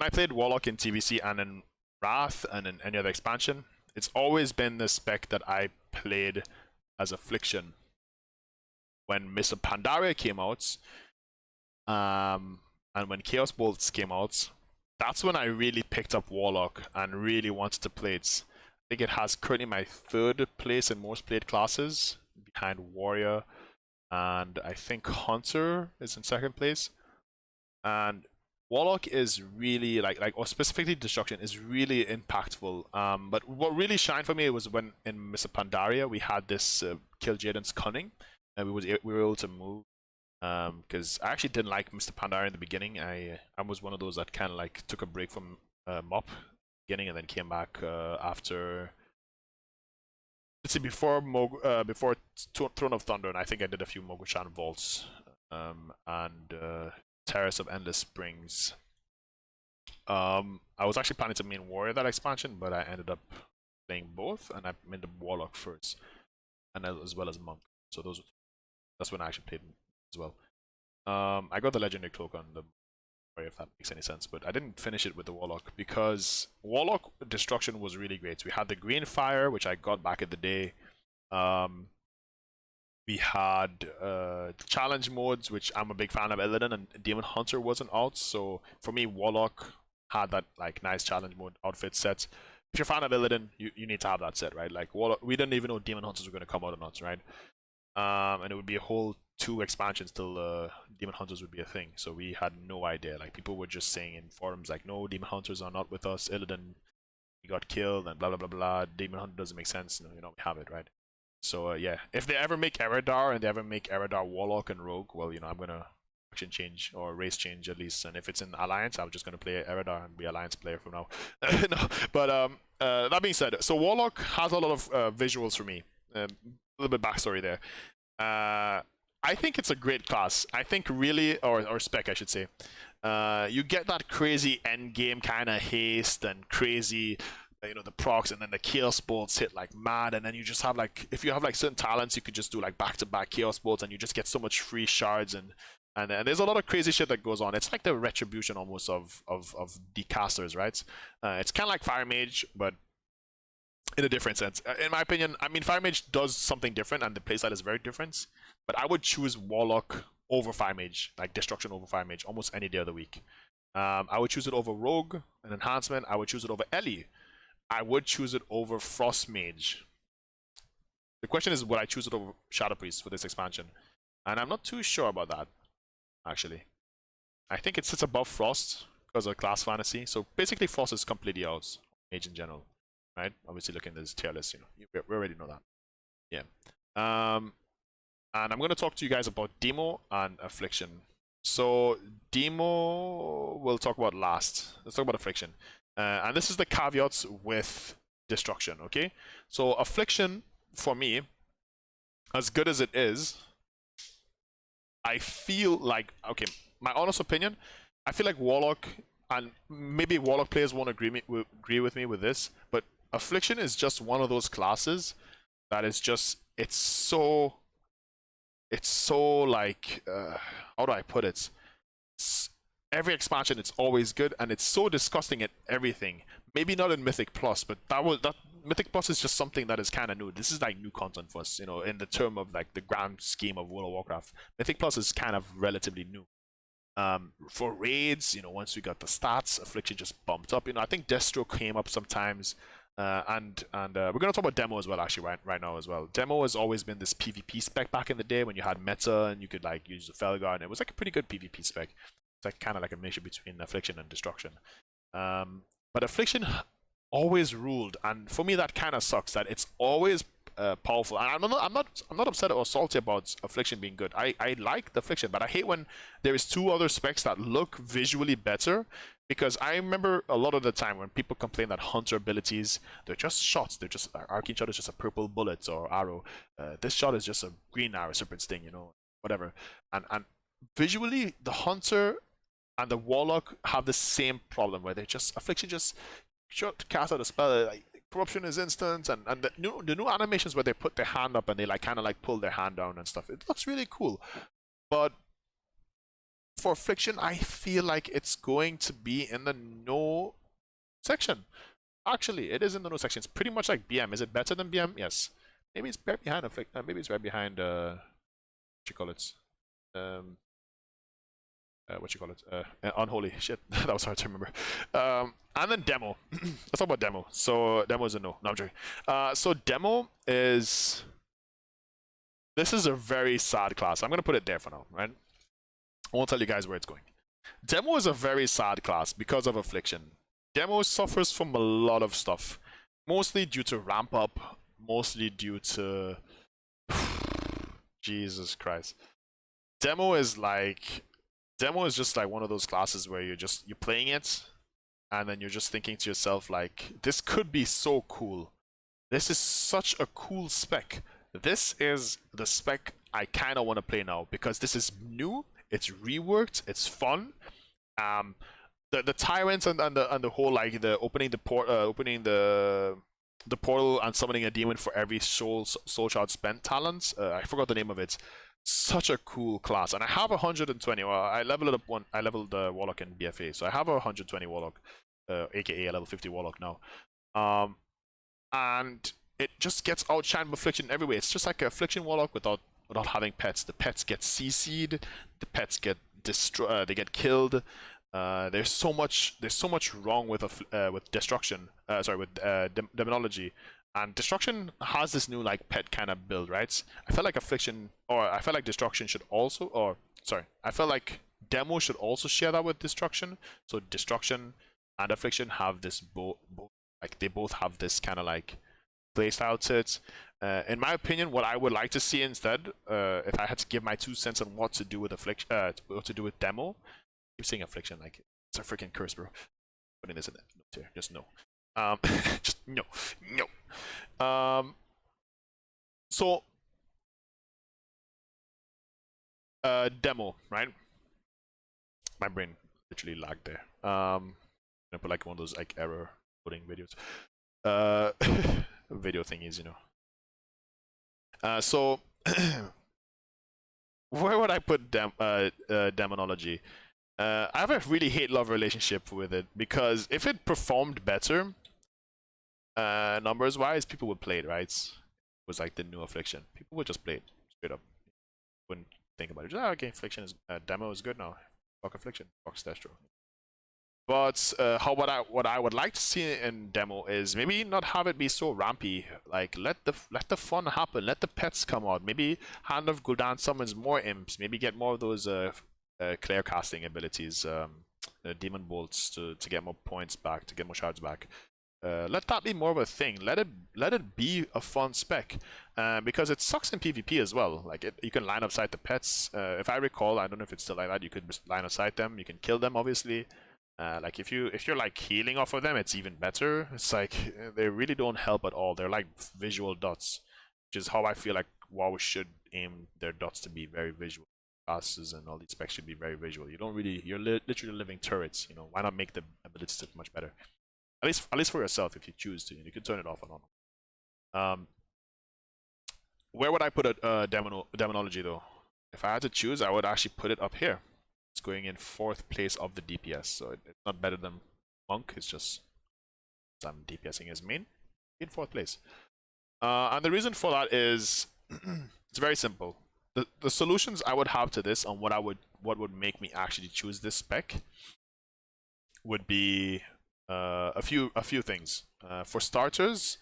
I played Warlock in TBC and in Wrath and in any other expansion, it's always been the spec that I played as Affliction. When Mr. Pandaria came out, and when Chaos Bolts came out, that's when I really picked up Warlock and really wanted to play it. I think it has currently my 3rd place in most played classes, behind Warrior, and I think Hunter is in 2nd place. And Warlock is really or specifically Destruction is really impactful. But what really shined for me was when in Mr. Pandaria we had this Kill Jaden's Cunning, and we were able to move. Because I actually didn't like Mr. Pandaria in the beginning. I was one of those that kind of like took a break from MOP beginning and then came back after. Let's see, before Throne of Thunder, and I think I did a few Mogushan vaults, and Terrace of Endless Springs. I was actually planning to main Warrior that expansion, but I ended up playing both, and I made the Warlock first, and as well as Monk. So that's when I actually played as well. I got the Legendary Cloak on the Warrior, if that makes any sense, but I didn't finish it with the Warlock because Warlock Destruction was really great. We had the Green Fire, which I got back in the day. We had challenge modes, which I'm a big fan of Illidan, and Demon Hunter wasn't out, so for me, Warlock had that like nice challenge mode outfit set. If you're a fan of Illidan, you need to have that set, right? Like Warlock, we didn't even know Demon Hunters were going to come out or not, right? And it would be a whole 2 expansions till Demon Hunters would be a thing, so we had no idea. Like, people were just saying in forums like, no, Demon Hunters are not with us, Illidan, he got killed, and blah blah blah blah, Demon Hunter doesn't make sense. No, you know, we have it, right? So yeah, if they ever make Eredar and they ever make Eredar Warlock and Rogue, well, you know, I'm gonna action change or race change at least, and if it's in Alliance, I'm just gonna play Eredar and be Alliance player from now. No, but that being said, so Warlock has a lot of visuals for me. A little bit backstory there. I think it's a great class. I think really, or spec, I should say. You get that crazy end game kind of haste and crazy, you know, the procs, and then the Chaos Bolts hit like mad, and then you just have like, if you have like certain talents, you could just do like back-to-back Chaos Bolts, and you just get so much free shards, and there's a lot of crazy shit that goes on. It's like the retribution almost of the casters, right? It's kind of like Fire Mage, but in a different sense. In my opinion, I mean, Fire Mage does something different, and the playstyle is very different. but I would choose Warlock over Fire Mage, like Destruction over Fire Mage, almost any day of the week. I would choose it over Rogue, an enhancement. I would choose it over Ellie. I would choose it over Frost Mage. The question is, would I choose it over Shadow Priest for this expansion? And I'm not too sure about that, actually. I think it sits above Frost because of class fantasy. So basically, Frost is completely out, Mage in general, right? Obviously, looking at this tier list, you know, we already know that. Yeah. And I'm going to talk to you guys about Demo and Affliction. So Demo we'll talk about last. Let's talk about Affliction. And this is the caveats with Destruction, okay? So Affliction, for me, as good as it is, I feel like, okay, my honest opinion, I feel like Warlock, and maybe Warlock players won't agree with me with this, but Affliction is just one of those classes that is just, it's so like, how do I put it? Every expansion, it's always good, and it's so disgusting at everything. Maybe not in Mythic Plus, but that Mythic Plus is just something that is kind of new. This is like new content for us, you know, in the term of like the grand scheme of World of Warcraft. Mythic Plus is kind of relatively new. For raids, you know, once we got the stats, Affliction just bumped up. You know, I think Destro came up sometimes. And we're gonna talk about Demo as well, actually, right now as well. Demo has always been this PvP spec back in the day when you had meta and you could like use the Felguard, and it was like a pretty good PvP spec. It's like kind of like a mixture between Affliction and Destruction. But Affliction always ruled, and for me that kind of sucks. That it's always powerful. And I'm not upset or salty about Affliction being good. I like the Affliction, but I hate when there is two other specs that look visually better. Because I remember a lot of the time when people complain that Hunter abilities, they're just shots. They're just, Arcane Shot is just a purple bullet or arrow. This shot is just a green arrow, Serpent Sting, you know, whatever. And visually, the Hunter and the Warlock have the same problem where they just, Affliction just cast out a spell, like, Corruption is instant, and the new animations where they put their hand up and they like kind of like pull their hand down and stuff. It looks really cool. But for Affliction, I feel like it's going to be in the no section. Actually, it is in the no section. It's pretty much like BM. Is it better than BM? Yes. Maybe it's right behind maybe it's right behind what you call it? What you call it? Unholy. Shit. That was hard to remember. And then Demo. Let's talk about Demo. So Demo is a no. No, I'm joking. So Demo is, this is a very sad class. I'm gonna put it there for now, right? I won't tell you guys where it's going. Demo is a very sad class because of Affliction. Demo suffers from a lot of stuff. Mostly due to ramp up. Mostly due to... Jesus Christ. Demo is just like one of those classes where you're playing it, and then you're just thinking to yourself like, this could be so cool. This is such a cool spec. This is the spec I kind of want to play now because this is new. It's reworked. It's fun. The tyrants and the whole like the opening the portal and summoning a demon for every soul shard spent talents. I forgot the name of it. Such a cool class, and I have 120. Well, I leveled it up one. I leveled the Warlock in BFA, so I have a 120 Warlock, aka a level 50 Warlock now. And it just gets outshined by Affliction everywhere. It's just like a Affliction Warlock without having pets. The pets get CC'd, the pets get destroyed, they get killed. There's so much wrong with Destruction. With Demonology, and Destruction has this new like pet kind of build, right? I felt like Affliction, or I felt like Destruction should also, I felt like Demo should also share that with Destruction. So Destruction and Affliction have this like they both have this kind of like playstyle to it. In my opinion, what I would like to see instead, if I had to give my 2 cents on what to do with Affliction, what to do with Demo, I keep saying Affliction like it's a freaking curse, bro. Putting this in there, no tier, just no. Just no. So Demo, right? My brain literally lagged there. I'm gonna put like one of those like error coding videos. Video thingies, you know. So where would I put Demonology? I have a really hate-love relationship with it because if it performed better, numbers-wise, people would play it, right? It was like the new Affliction. People would just play it straight up. wouldn't think about it. Just, okay, Affliction is demo is good now. Fuck Affliction, fuck Destro. But what I would like to see in demo is maybe not have it be so rampy. Like let the fun happen. Let the pets come out. Maybe Hand of Gul'dan summons more imps. Maybe get more of those clear casting abilities, demon bolts to get more points back, to get more shards back. Let that be more of a thing. Let it be a fun spec, because it sucks in PvP as well. Like you can line up sight the pets. If I recall, I don't know if it's still like that. You could line up sight them. You can kill them, obviously. Like if you're like healing off of them, it's even better. It's like they really don't help at all. They're like visual dots, which is how I feel like WoW should aim their dots to be very visual. Classes and all these specs should be very visual. You don't really, you're literally living turrets. You know, why not make the abilities look much better? At least for yourself, if you choose to. You can turn it off and on. Where would I put a demonology though? If I had to choose, I would actually put it up here. It's going in 4th place of the DPS, so it's not better than Monk. It's just I'm DPSing as main in 4th place. And the reason for that is it's very simple. The solutions I would have to this and what would make me actually choose this spec would be a few things. For starters,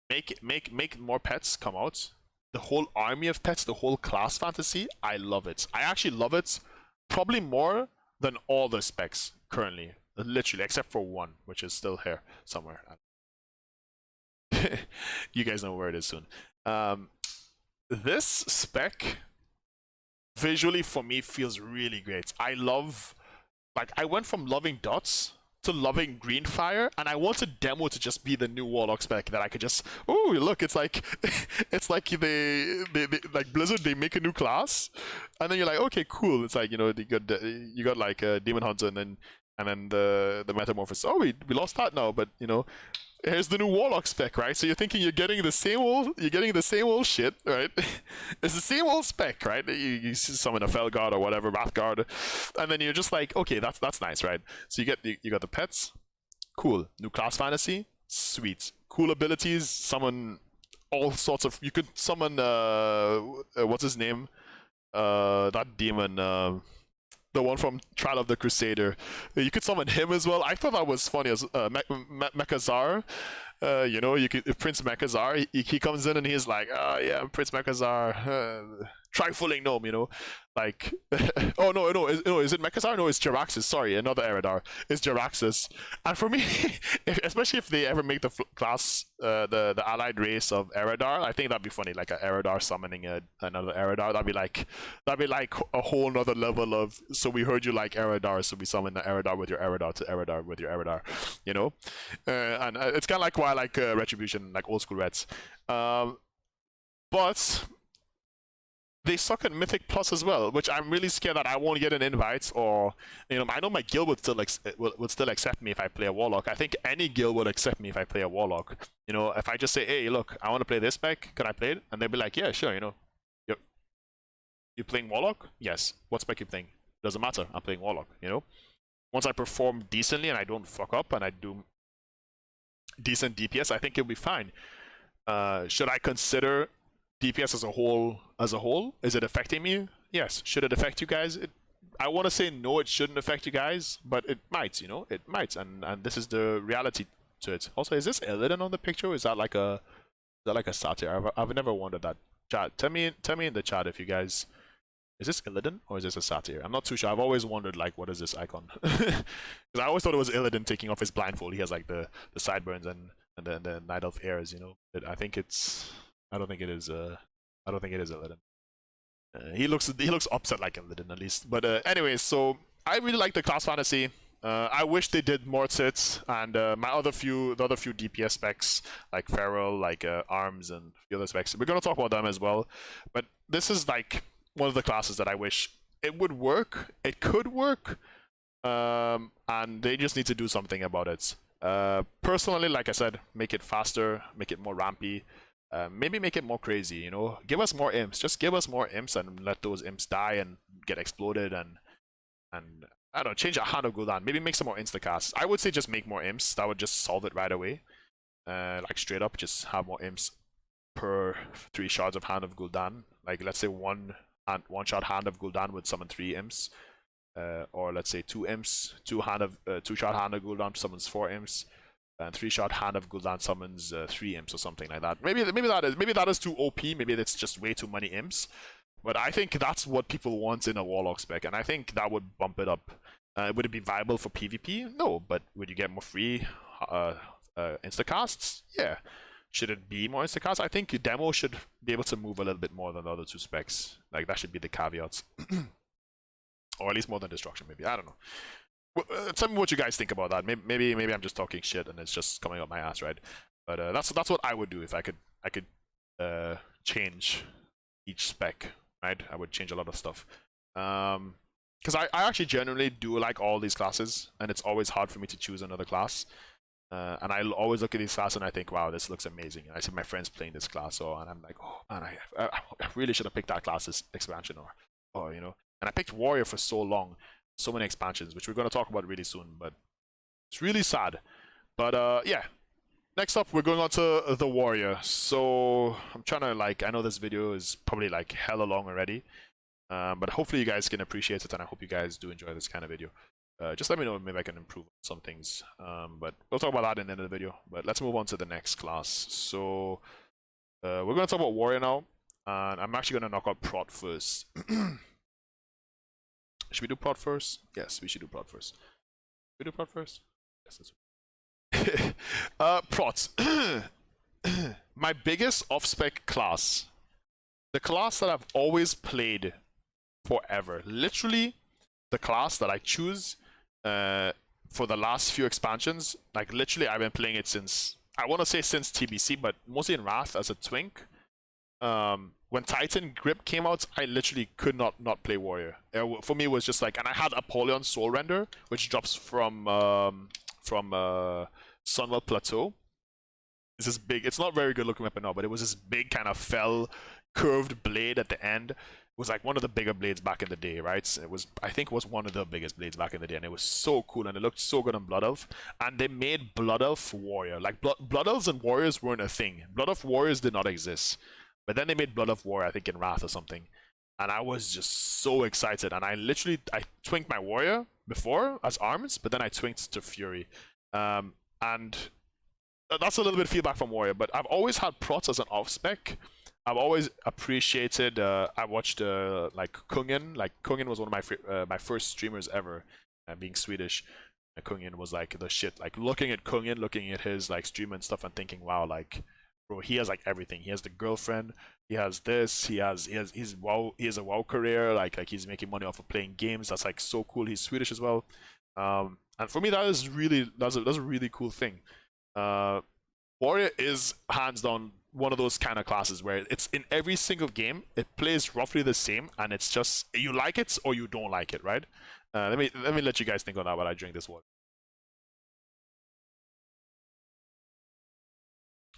make more pets come out. The whole army of pets, the whole class fantasy, I love it. I actually love it probably more than all the specs currently, literally, except for one, which is still here somewhere. You guys know where it is soon. This spec visually for me feels really great. I love, like, I went from loving dots to loving green fire, and I want a demo to just be the new warlock spec that I could just, oh look, it's like it's like they like Blizzard, they make a new class and then you're like, okay, cool. It's like, you know, you got like a demon hunter and then the metamorphosis. Oh, we lost that now, but you know, here's the new warlock spec, right? So you're thinking you're getting the same old shit, right? It's the same old spec, right? You summon a Felguard or whatever, Wrathguard, and then you're just like, okay, that's nice, right? So you got the pets, cool. New class fantasy, sweet. Cool abilities, summon all sorts of. You could summon what's his name? That demon. The one from Trial of the Crusader. You could summon him as well. I thought that was funny as Mechazar. You know, you could Prince Mechazar. He comes in and he's like, oh yeah, I'm Prince Mechazar. Trifling gnome, you know, like, oh no, is it Mechazar? No, it's Jaraxxus. Sorry, another Eredar. It's Jaraxxus. And for me, especially if they ever make the class, the allied race of Eredar, I think that'd be funny. Like an Eredar summoning another Eredar. That'd be like a whole nother level of. So we heard you like Eredar, so we summon the Eredar with your Eredar to Eredar with your Eredar. You know, and it's kind of like why I like Retribution, like old school Reds. But they suck at Mythic Plus as well, which I'm really scared that I won't get an invite, or, you know, I know my guild would still accept me if I play a Warlock. I think any guild would accept me if I play a Warlock. You know, if I just say, hey, look, I want to play this spec, can I play it? And they'll be like, yeah, sure, you know. You playing Warlock? Yes. What spec you playing? Doesn't matter, I'm playing Warlock, you know? Once I perform decently and I don't fuck up and I do decent DPS, I think it'll be fine. Should I consider DPS as a whole? Is it affecting me? Yes. Should it affect you guys? I want to say no, it shouldn't affect you guys, but it might, you know, it might, and this is the reality to it. Also, is this Illidan on the picture? Is that like a satyr? I've never wondered that. Chat, tell me in the chat if you guys, is this Illidan or is this a satyr? I'm not too sure. I've always wondered, like, what is this icon? Because I always thought it was Illidan taking off his blindfold. He has like the sideburns and the Night Elf ears, you know. I don't think it is. I don't think it is Illidan. He looks upset like Illidan at least. But anyways, so I really like the class fantasy. I wish they did more to it, and the other few DPS specs like Feral, like Arms, and a few other specs. We're gonna talk about them as well. But this is like one of the classes that I wish it would work. It could work, and they just need to do something about it. Personally, like I said, make it faster, make it more rampy. Maybe make it more crazy, you know. Give us more imps. Just give us more imps and let those imps die and get exploded, and I don't know, change a Hand of Gul'dan. Maybe make some more instacasts. I would say just make more imps. That would just solve it right away. Like straight up, just have more imps per 3 shards of Hand of Gul'dan. Like, let's say one shot Hand of Gul'dan would summon 3 imps. Or let's say 2 imps, 2 shot Hand of Gul'dan summons 4 imps, and 3 shot Hand of Gul'dan summons 3 imps or something like that. Maybe that is too OP. Maybe that's just way too many imps. But I think that's what people want in a Warlock spec, and I think that would bump it up. Would it be viable for PvP? No, but would you get more free instacasts? Yeah. Should it be more instacasts? I think demo should be able to move a little bit more than the other 2 specs. Like, that should be the caveats. Or at least more than destruction, maybe. I don't know. Well, tell me what you guys think about that. Maybe I'm just talking shit and it's just coming up my ass, right? But that's what I would do if I could change each spec, right? I would change a lot of stuff. Because I actually genuinely do like all these classes, and it's always hard for me to choose another class. And I always look at these classes and I think, wow, this looks amazing. And I see my friends playing this class, and I'm like, oh man, I really should have picked that class's expansion, or you know. And I picked Warrior for so long, so many expansions, which we're going to talk about really soon, but it's really sad. But yeah, next up we're going on to the Warrior. So I'm trying to, like, I know this video is probably like hella long already, but hopefully you guys can appreciate it, and I hope you guys do enjoy this kind of video. Just let me know if maybe I can improve some things, but we'll talk about that in the end of the video. But let's move on to the next class. So we're going to talk about Warrior now, and I'm actually going to knock out Prot first. Should we do Prot first? Yes, we should do Prot first. Should we do Prot first? Yes, that's Prot. My biggest off-spec class. The class that I've always played forever. Literally, the class that I choose for the last few expansions. Like, literally, I've been playing it since, I want to say since TBC, but mostly in Wrath as a twink. When Titan Grip came out, I literally could not play Warrior. For me, it was just like, and I had Apollyon Soul Render, which drops from Sunwell Plateau. It's this big, it's not very good looking weapon now, but it was this big kind of fell curved blade at the end. It was like one of the bigger blades back in the day, right? It was, I think it was one of the biggest blades back in the day, and it was so cool, and it looked so good on Blood Elf. And they made Blood Elf Warrior. Like, Blood Elves and Warriors weren't a thing. Blood Elf Warriors did not exist. But then they made Blood Elf Warrior, I think in Wrath or something. And I was just so excited. And I twinked my Warrior before as arms, but then I twinked to Fury. And that's a little bit of feedback from Warrior, but I've always had Prot as an off-spec. I've always appreciated, I watched like Kungen. Like, Kungen was one of my first streamers ever, being Swedish. Kungen was like the shit. Like, looking at Kungen, looking at his like stream and stuff, and thinking, wow, like, bro, he has like everything. He has the girlfriend, he has this, he has a WoW career, like he's making money off of playing games. That's like so cool. He's Swedish as well. And for me, that's a really cool thing. Warrior is hands down one of those kind of classes where it's in every single game, it plays roughly the same, and it's just, you like it or you don't like it, right? Let me let you guys think on that while I drink this water.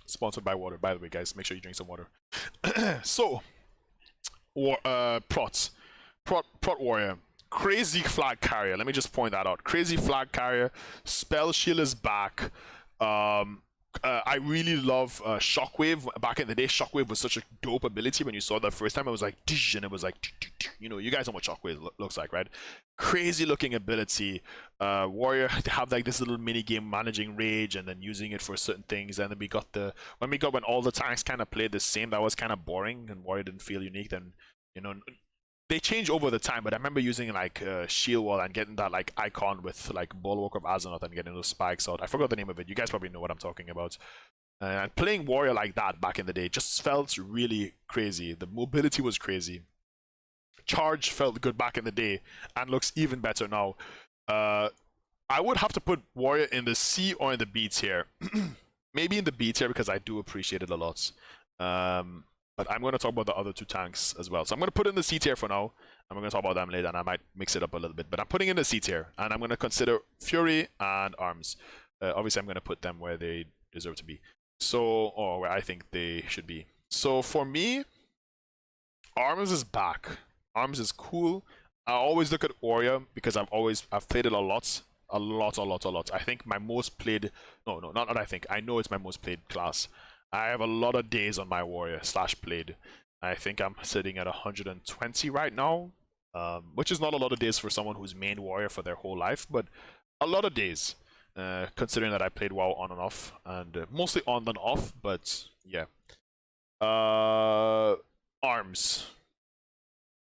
Sponsored by water, by the way, guys. Make sure you drink some water. So, Prot Warrior, crazy flag carrier. Let me just point that out. Crazy flag carrier. Spell shield is back. I really love Shockwave. Back in the day, Shockwave was such a dope ability. When you saw it the first time, it was like, and it was like, you know, you guys know what Shockwave looks like, right? Crazy looking ability. Warrior to have like this little mini game managing rage and then using it for certain things. And then we got when all the tanks kind of played the same, that was kind of boring, and Warrior didn't feel unique. Then, you know, they change over the time, but I remember using like Shield Wall and getting that like icon with like Bulwark of Azeroth and getting those spikes out. I forgot the name of it. You guys probably know what I'm talking about. And playing Warrior like that back in the day just felt really crazy. The mobility was crazy. Charge felt good back in the day and looks even better now. I would have to put Warrior in the C or in the B tier. Maybe in the B tier because I do appreciate it a lot. But I'm going to talk about the other 2 tanks as well. So I'm going to put in the C tier for now, and we're going to talk about them later, and I might mix it up a little bit. But I'm putting in the C tier, and I'm going to consider Fury and Arms. Obviously, I'm going to put them where they deserve to be. So, or where I think they should be. So for me, Arms is back. Arms is cool. I always look at Warrior because I've played it a lot. I think my most played, no, not I think, I know it's my most played class. I have a lot of days on my warrior / blade. I think I'm sitting at 120 right now, which is not a lot of days for someone who's main warrior for their whole life, but a lot of days, considering that I played WoW on and off, and mostly on and off, but yeah. Arms.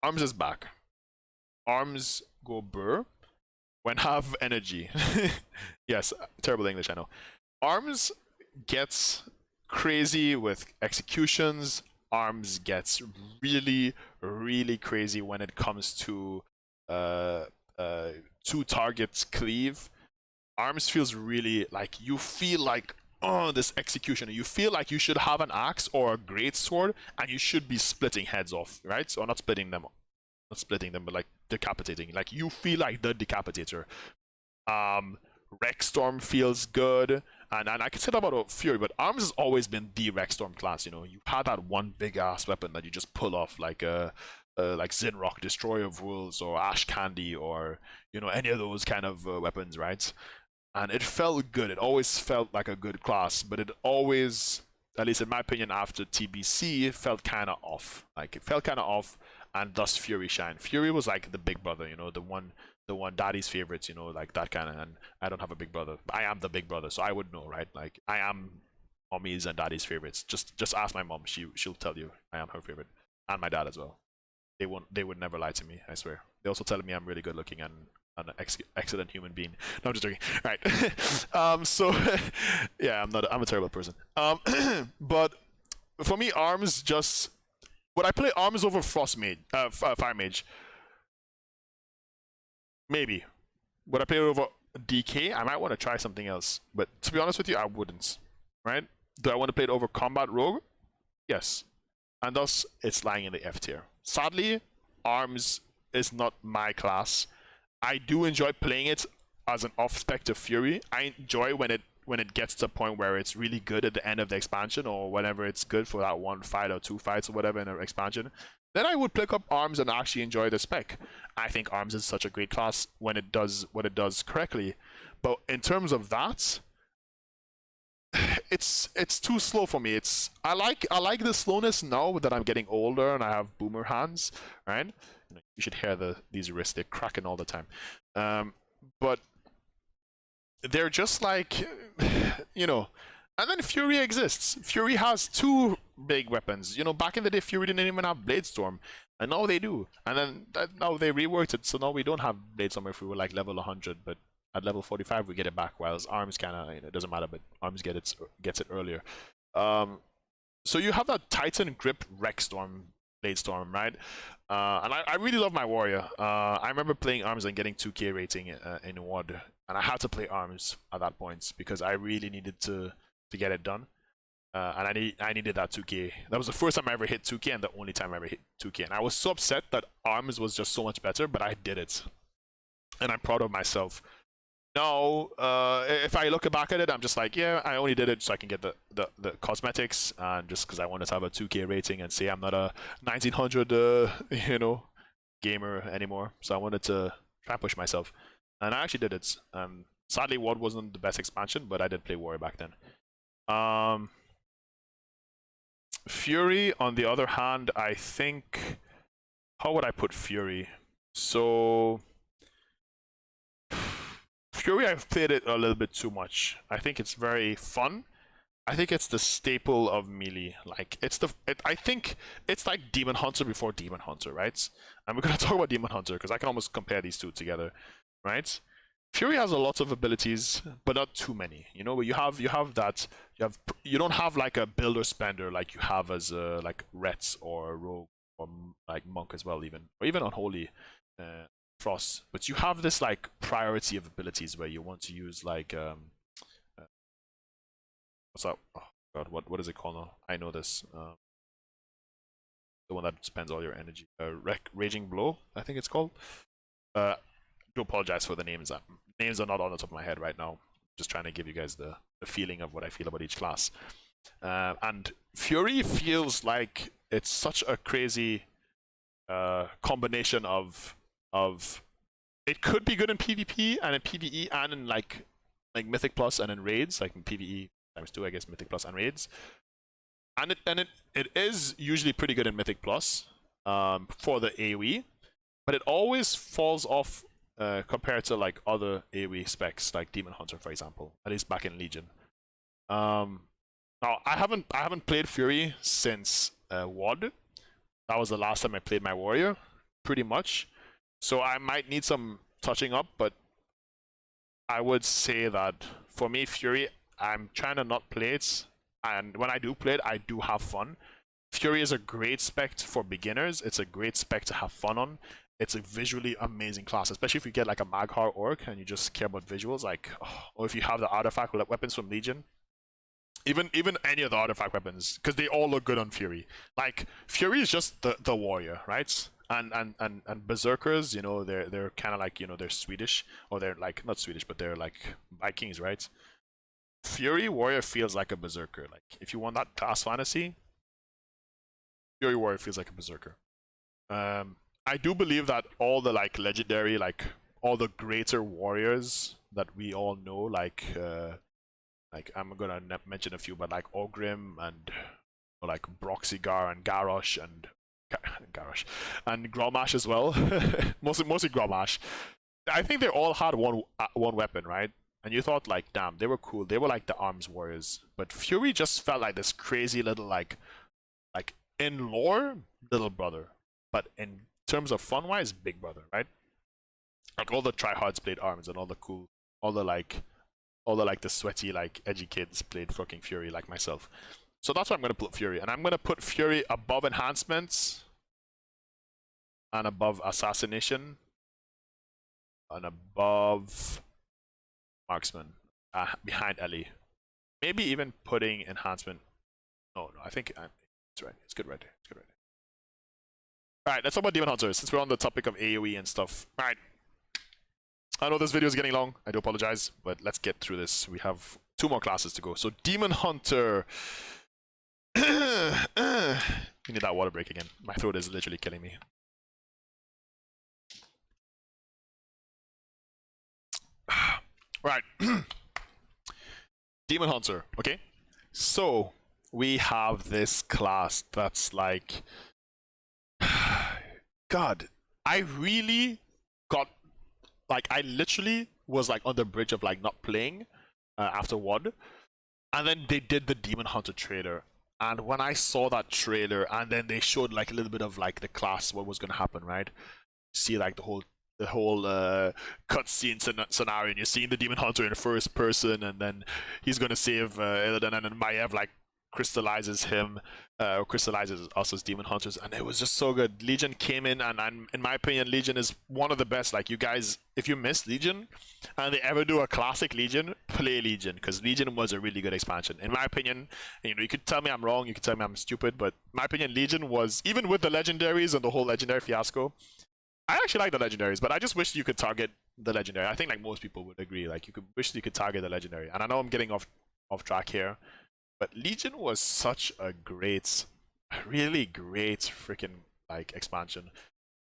Arms is back. Arms go burr when have energy. Yes, terrible English, I know. Arms gets crazy with executions. Arms gets really, really crazy when it comes to two targets cleave. Arms feels really like you feel like, oh, this execution. You feel like you should have an axe or a great sword and you should be splitting heads off, right? Or not splitting them, but like decapitating. Like you feel like the decapitator. Rexstorm feels good, and I can say that about Fury, but Arms has always been the Rexstorm class. You know, you had that one big ass weapon that you just pull off, like Zinrock, Destroyer of Worlds, or Ash Candy, or you know any of those kind of weapons, right? And it felt good. It always felt like a good class, but it always, at least in my opinion, after TBC, it felt kind of off. Like it felt kind of off, and thus Fury shined. Fury was like the big brother, you know, the one daddy's favorites, you know, like that kind of. And I don't have a big brother. I am the big brother, so I would know, right? Like I am mommy's and daddy's favorites. Just ask my mom. She'll tell you I am her favorite, and my dad as well. They would never lie to me, I swear. They also tell me I'm really good looking and an excellent human being. No, I'm just joking. Right. So yeah, I'm a terrible person. But for me, Arms just, would I play Arms over Frost Mage, Fire Mage? Maybe. Would I play it over DK? I might want to try something else. But to be honest with you, I wouldn't. Right? Do I want to play it over Combat Rogue? Yes. And thus, it's lying in the F tier. Sadly, Arms is not my class. I do enjoy playing it as an off-spec to Fury. I enjoy when it gets to a point where it's really good at the end of the expansion, or whenever it's good for that one fight or two fights or whatever in an expansion. Then I would pick up Arms and actually enjoy the spec. I think Arms is such a great class when it does what it does correctly. But in terms of that, it's too slow for me. I like the slowness now that I'm getting older and I have boomer hands, right? You should hear these wrists, they're cracking all the time. But they're just like, you know. And then Fury exists. Fury has two big weapons. You know, back in the day, Fury didn't even have Bladestorm, and now they do. And then now they reworked it, so now we don't have Bladestorm if we were like level 100, but at level 45 we get it back. Whilst Arms kind of, you know, it doesn't matter, but Arms gets it earlier. So you have that Titan Grip Rexstorm Bladestorm, right? And I really love my warrior. I remember playing Arms and getting 2k rating in WoD, and I had to play Arms at that point because I really needed to get it done. And I needed that 2k. That was the first time I ever hit 2k and the only time I ever hit 2k. And I was so upset that Arms was just so much better, but I did it. And I'm proud of myself. Now, if I look back at it, I'm just like, yeah, I only did it so I can get the cosmetics, and just because I wanted to have a 2k rating and say I'm not a 1900 you know, gamer anymore. So I wanted to try and push myself, and I actually did it. Sadly, WoD wasn't the best expansion, but I did play Warrior back then. Fury, on the other hand, I think, how would I put Fury? So Fury, I've played it a little bit too much. I think it's very fun. I think it's the staple of melee. Like I think it's like Demon Hunter before Demon Hunter, right? And we're gonna talk about Demon Hunter because I can almost compare these two together, right? Fury has a lot of abilities, but not too many. You know, you don't have like a builder spender like you have as like Rets or Rogue or like Monk as well, or even Unholy Frost. But you have this like priority of abilities where you want to use like what's up? Oh god, what is it called now? I know this. The one that spends all your energy. Raging Blow, I think it's called. Do apologize for the names. Names are not on the top of my head right now. Just trying to give you guys the feeling of what I feel about each class. And Fury feels like it's such a crazy combination of it could be good in PvP and in PvE and in like Mythic Plus and in raids, like in PvE ×2, I guess, Mythic Plus and raids. and it is usually pretty good in Mythic Plus for the AoE, but it always falls off compared to like other AoE specs like Demon Hunter, for example, at least back in Legion. Now I haven't played Fury since WoD. That was the last time I played my warrior, pretty much. So I might need some touching up, but I would say that for me, Fury, I'm trying to not play it, and when I do play it, I do have fun. Fury is a great spec for beginners. It's a great spec to have fun on. It's a visually amazing class, especially if you get like a Mag'har Orc and you just care about visuals, like, or if you have the artifact weapons from Legion. Even any of the artifact weapons, because they all look good on Fury. Like Fury is just the warrior, right? And berserkers, you know, they're kind of like, you know, they're Swedish, or they're like not Swedish, but they're like Vikings, right? Fury warrior feels like a berserker. Like if you want that class fantasy, Fury warrior feels like a berserker. I do believe that all the like legendary, like all the greater warriors that we all know, like I'm gonna mention a few, but like Ogrim and like Broxigar and Garrosh and Grommash as well. mostly Grommash. I think they all had one weapon, right? And you thought like, damn, they were cool. They were like the arms warriors. But Fury just felt like this crazy little like in lore, little brother, but in terms of fun wise, big brother, right? Like all the tryhards played arms, and all the sweaty like edgy kids played fucking Fury like myself. So that's why I'm gonna put Fury, and I'm gonna put Fury above enhancements and above assassination and above marksman, behind Ellie. Maybe even putting enhancement. No, I think it's right. It's good right there. It's good right there. Alright, let's talk about Demon Hunters, since we're on the topic of AoE and stuff. Alright. I know this video is getting long. I do apologize, but let's get through this. We have 2 more classes to go. So Demon Hunter. We need that water break again. My throat is literally killing me. Right. Demon Hunter, okay? So we have this class that's like, God, I really got, like, I literally was like on the bridge of like not playing after WoD, and then they did the Demon Hunter trailer, and when I saw that trailer and then they showed like a little bit of like the class, what was gonna happen, right? See like the whole cutscene scenario, and you're seeing the Demon Hunter in first person, and then he's gonna save Illidan, and then Maiev like crystallizes him, or crystallizes us as Demon Hunters, and it was just so good. Legion came in, and in my opinion, Legion is one of the best. Like, you guys, if you miss Legion, and they ever do a classic Legion, play Legion, because Legion was a really good expansion. In my opinion, you know, you could tell me I'm wrong, you could tell me I'm stupid, but in my opinion, Legion was, even with the legendaries and the whole legendary fiasco, I actually like the legendaries, but I just wish you could target the legendary. I think like most people would agree, like you could wish you could target the legendary. And I know I'm getting off track here, but Legion was such a great, really great freaking like expansion.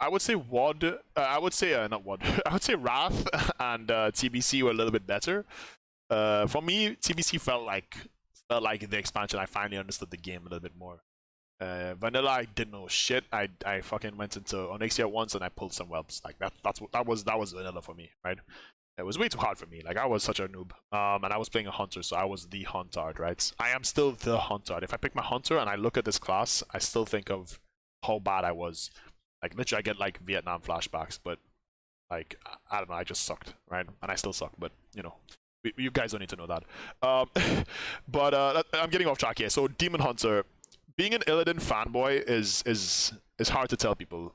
I would say WoD, I would say not WoD, I would say Wrath and TBC were a little bit better. For me, TBC felt like the expansion. I finally understood the game a little bit more. Vanilla, I didn't know shit. I fucking went into Onyxia once and I pulled some whelps. Like that was vanilla for me, right? It was way too hard for me. Like, I was such a noob. And I was playing a hunter, so I was the huntard, right? I am still the huntard. If I pick my hunter and I look at this class, I still think of how bad I was. Like, literally, I get like Vietnam flashbacks, but like, I don't know, I just sucked, right? And I still suck, but you know, you guys don't need to know that. But I'm getting off track here. So Demon Hunter, being an Illidan fanboy is hard to tell people.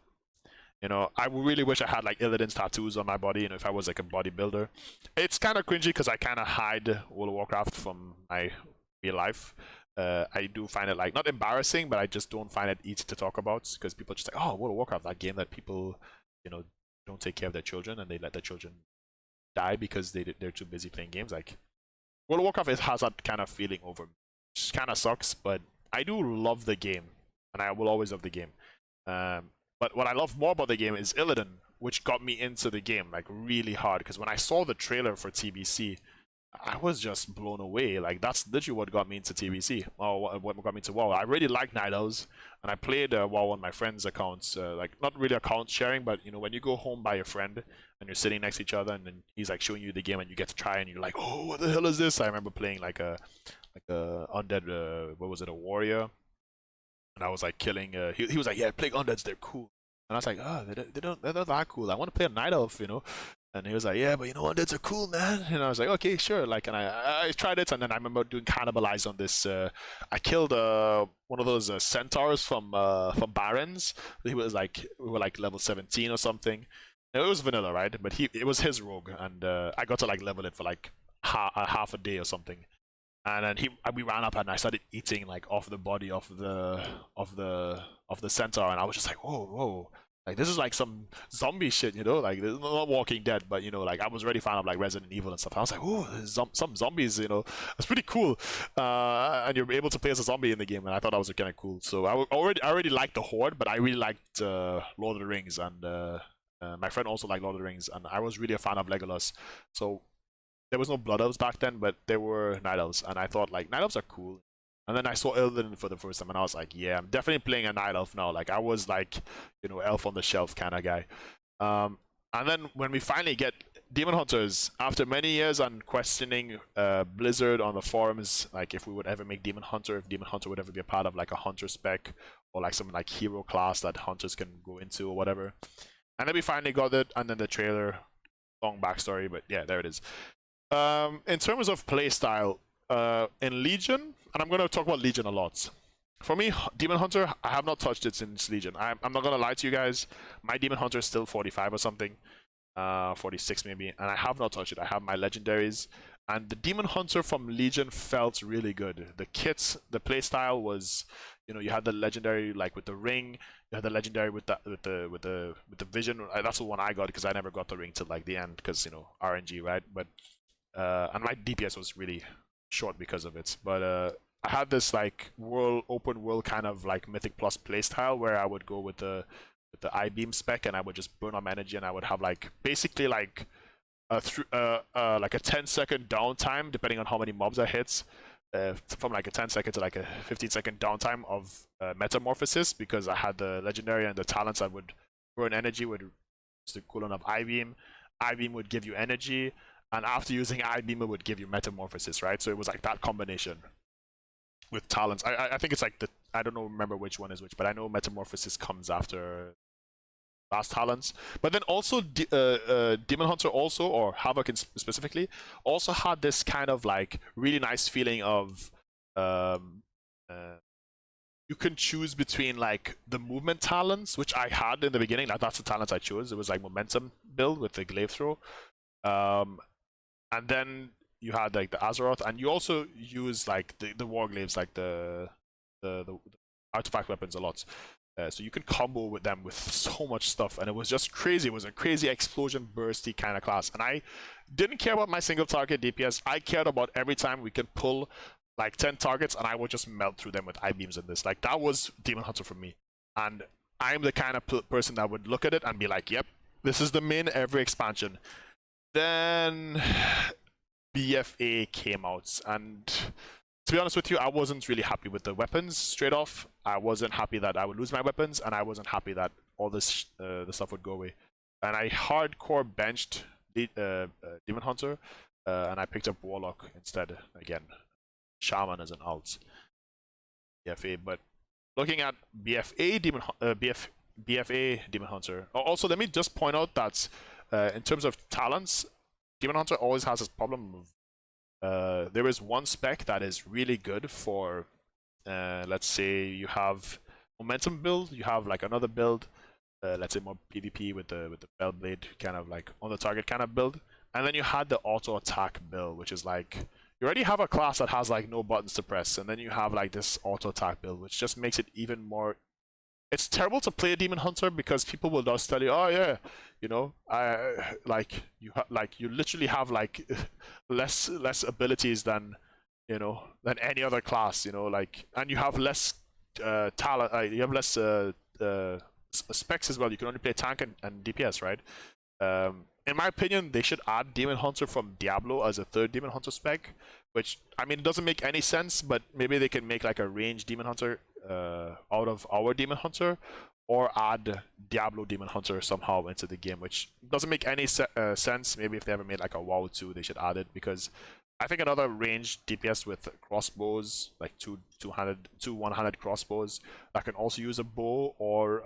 You know, I really wish I had like Illidan's tattoos on my body, you know, if I was like a bodybuilder. It's kind of cringy because I kind of hide World of Warcraft from my real life. I do find it like, not embarrassing, but I just don't find it easy to talk about, because people just like, oh, World of Warcraft, that game that people, you know, don't take care of their children and they let their children die because they're too busy playing games. Like, World of Warcraft has that kind of feeling over me, which kind of sucks, but I do love the game, and I will always love the game. But what I love more about the game is Illidan, which got me into the game like really hard. Because when I saw the trailer for TBC, I was just blown away. Like that's literally what got me into TBC, or what got me to WoW. I really like Night Owls, and I played WoW on my friends' accounts. Like not really account sharing, but when you go home by your friend and you're sitting next to each other, and then he's like showing you the game, and you get to try, and you're like, oh, what the hell is this? I remember playing like a undead. What was it? A warrior. And I was like killing. He was like, yeah, play undeads. They're cool. And I was like, oh, they're not that cool. I want to play a night elf, And he was like, yeah, but undeads are cool, man. And I was like, okay, sure. Like, and I tried it, and then I remember doing cannibalize on this. I killed one of those centaurs from Barons. He was like, we were like level 17 or something. And it was vanilla, right? But it was his rogue, and I got to like level it for like half a day or something. And then we ran up and I started eating like off the body of the centaur, and I was just like, whoa, like this is like some zombie shit, like this is not Walking Dead, but like I was already fan of like Resident Evil and stuff. I was like, oh, there's some zombies, it's pretty cool, and you're able to play as a zombie in the game, and I thought that was kind of cool. So I already liked the Horde, but I really liked Lord of the Rings, and my friend also liked Lord of the Rings, and I was really a fan of Legolas, so. There was no Blood Elves back then, but there were Night Elves, and I thought like Night Elves are cool. And then I saw Illidan for the first time, and I was like, yeah, I'm definitely playing a Night Elf now. Like I was like, elf on the shelf kind of guy. And then when we finally get Demon Hunters, after many years on questioning Blizzard on the forums, like if we would ever make Demon Hunter, if Demon Hunter would ever be a part of like a Hunter spec or like some like hero class that Hunters can go into or whatever. And then we finally got it, and then the trailer, long backstory, but yeah, there it is. In terms of playstyle, in Legion, and I'm going to talk about Legion a lot. For me, Demon Hunter, I have not touched it since Legion. I'm not going to lie to you guys. My Demon Hunter is still 45 or something. 46 maybe. And I have not touched it. I have my legendaries. And the Demon Hunter from Legion felt really good. The kits, the playstyle was, you had the legendary like with the ring. You had the legendary with the vision. That's the one I got because I never got the ring till like the end because RNG, right? But and my DPS was really short because of it. But I had this like open world kind of like Mythic Plus playstyle where I would go with the I-beam spec, and I would just burn up energy, and I would have like basically like like a 10-second downtime depending on how many mobs I hit. From like a 10-second to like a 15-second downtime of metamorphosis, because I had the legendary and the talents that would burn energy with the cooldown of I-beam. I-beam would give you energy, and after using I-beam, it would give you metamorphosis, right? So it was like that combination with talents. I think it's like I don't remember which one is which, but I know metamorphosis comes after last talents. But then also Demon Hunter also, or Havoc specifically, also had this kind of like really nice feeling of you can choose between like the movement talents, which I had in the beginning. That's the talents I chose. It was like momentum build with the glaive throw. And then you had like the Azeroth, and you also use like the Warglaives, like the artifact weapons a lot. So you can combo with them with so much stuff, and it was just crazy. It was a crazy explosion bursty kind of class, and I didn't care about my single target DPS. I cared about every time we could pull like 10 targets, and I would just melt through them with I-beams in this. Like that was Demon Hunter for me, and I'm the kind of person that would look at it and be like, yep, this is the main every expansion. Then BFA came out, and to be honest with you, I wasn't really happy with the weapons straight off. I wasn't happy that I would lose my weapons, and I wasn't happy that all this the stuff would go away. And I hardcore benched Demon Hunter, and I picked up Warlock instead. Again, Shaman as an alt. BFA, but looking at BFA Demon Hunter. Also, let me just point out that in terms of talents, Demon Hunter always has this problem of there is one spec that is really good for let's say you have momentum build, you have like another build, let's say more PvP with the Bellblade kind of like on the target kind of build, and then you had the auto attack build, which is like you already have a class that has like no buttons to press, and then you have like this auto attack build, which just makes it even more. It's terrible to play a Demon Hunter because people will just tell you, oh yeah, I like you literally have like less abilities than than any other class, like, and you have less talent, you have less specs as well. You can only play tank and DPS, right? in my opinion, they should add Demon Hunter from Diablo as a third Demon Hunter spec, which, I mean, it doesn't make any sense, but maybe they can make like a ranged Demon Hunter out of our Demon Hunter, or add Diablo Demon Hunter somehow into the game, which doesn't make any sense. Maybe if they ever made like a WoW 2, they should add it, because I think another ranged DPS with crossbows, like two 100 crossbows, that can also use a bow or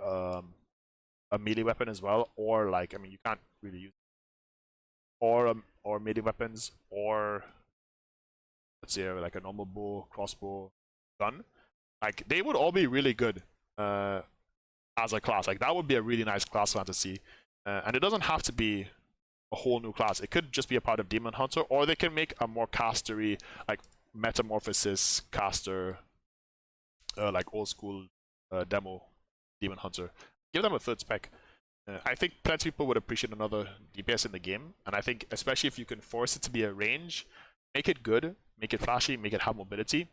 a melee weapon as well, or like, I mean, you can't really use or melee weapons, or let's say like a normal bow, crossbow, gun. Like, they would all be really good as a class. Like, that would be a really nice class fantasy, and it doesn't have to be a whole new class. It could just be a part of Demon Hunter, or they can make a more castery, like Metamorphosis caster, like old school demo Demon Hunter. Give them a third spec. I think plenty of people would appreciate another DPS in the game, and I think especially if you can force it to be a range, make it good, make it flashy, make it have mobility.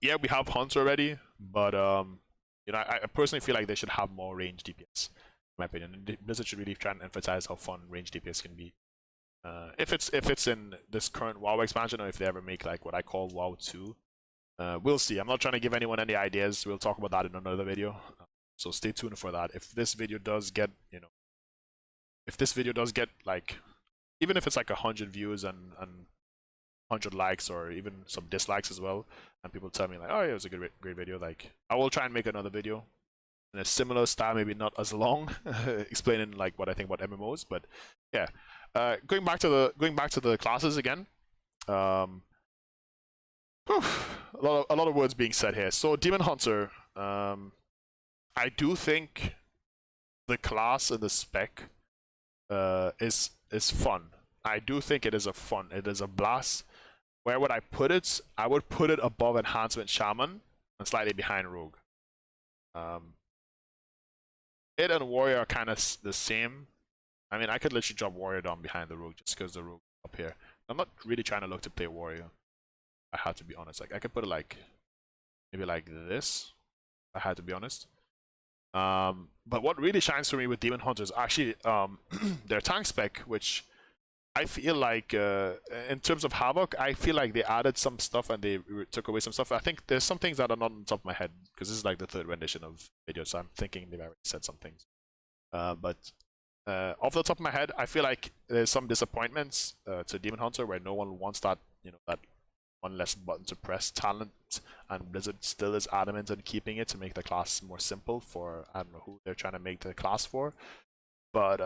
Yeah, we have Hunter already, but you know, I personally feel like they should have more range DPS, in my opinion. Blizzard should really try and emphasize how fun range DPS can be. If it's in this current WoW expansion, or if they ever make like what I call WoW 2, we'll see. I'm not trying to give anyone any ideas. We'll talk about that in another video. So stay tuned for that. If this video does get, you know, if this video does get like, even if it's like 100 views and 100 likes, or even some dislikes as well, and people tell me like, oh yeah, it was a great video, like, I will try and make another video in a similar style, maybe not as long, explaining like what I think about MMOs. But yeah, going back to the classes again. A lot of words being said here. So Demon Hunter, I do think the class and the spec is fun. I do think it is a blast. Where would I put it? I would put it above Enhancement Shaman and slightly behind Rogue. It and Warrior are kind of the same. I mean, I could literally drop Warrior down behind the Rogue just because the Rogue is up here. I'm not really trying to look to play Warrior. I had to be honest. Like, I could put it like maybe like this. I had to be honest. But what really shines for me with Demon Hunter is actually their tank spec, which I feel like in terms of Havoc, I feel like they added some stuff and they took away some stuff. I think there's some things that are not on top of my head, because this is like the third rendition of video, so I'm thinking they've already said some things. But off the top of my head, I feel like there's some disappointments to Demon Hunter where no one wants that, you know, that one less button to press talent, and Blizzard still is adamant on keeping it to make the class more simple for, I don't know who they're trying to make the class for, but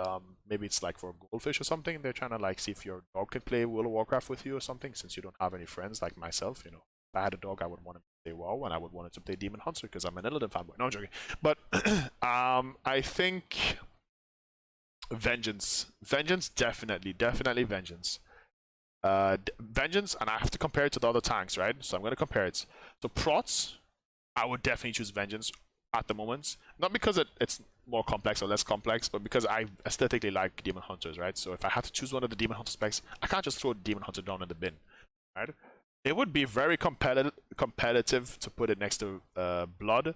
maybe it's like for Goldfish or something. They're trying to like see if your dog can play World of Warcraft with you or something, since you don't have any friends like myself. You know, if I had a dog, I would want to play WoW, and I would want it to play Demon Hunter because I'm an Illidan fanboy. No, I'm joking. But I think Vengeance, definitely Vengeance. Vengeance, and I have to compare it to the other tanks, right? So I'm going to compare it. So Prots, I would definitely choose Vengeance at the moment. Not because it's more complex or less complex, but because I aesthetically like Demon Hunters, right? So if I had to choose one of the Demon Hunter specs, I can't just throw Demon Hunter down in the bin, right? It would be very competitive to put it next to Blood,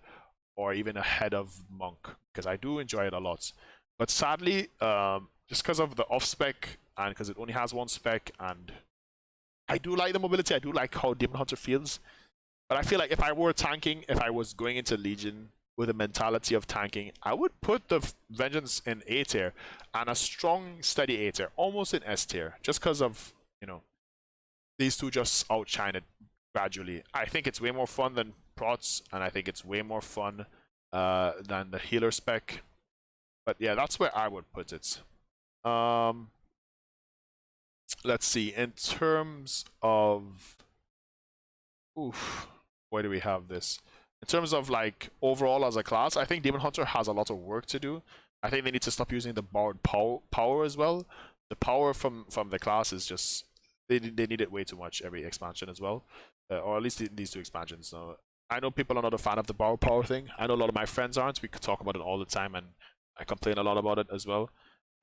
or even ahead of Monk, because I do enjoy it a lot. But sadly, just because of the off spec, and because it only has one spec, and I do like the mobility, I do like how Demon Hunter feels, but I feel like if I were tanking, if I was going into Legion with a mentality of tanking, I would put the Vengeance in A tier, and a strong, steady A tier, almost in S tier, just because of, you know, these two just outshine it gradually. I think it's way more fun than Prots, and I think it's way more fun than the healer spec. But yeah, that's where I would put it. Let's see, in terms of, where do we have this? In terms of like overall as a class, I think Demon Hunter has a lot of work to do. I think they need to stop using the borrowed power as well. The power from the class is just, they need it way too much every expansion as well, or at least these two expansions. So I know people are not a fan of the borrowed power thing. I know a lot of my friends aren't. We could talk about it all the time, and I complain a lot about it as well.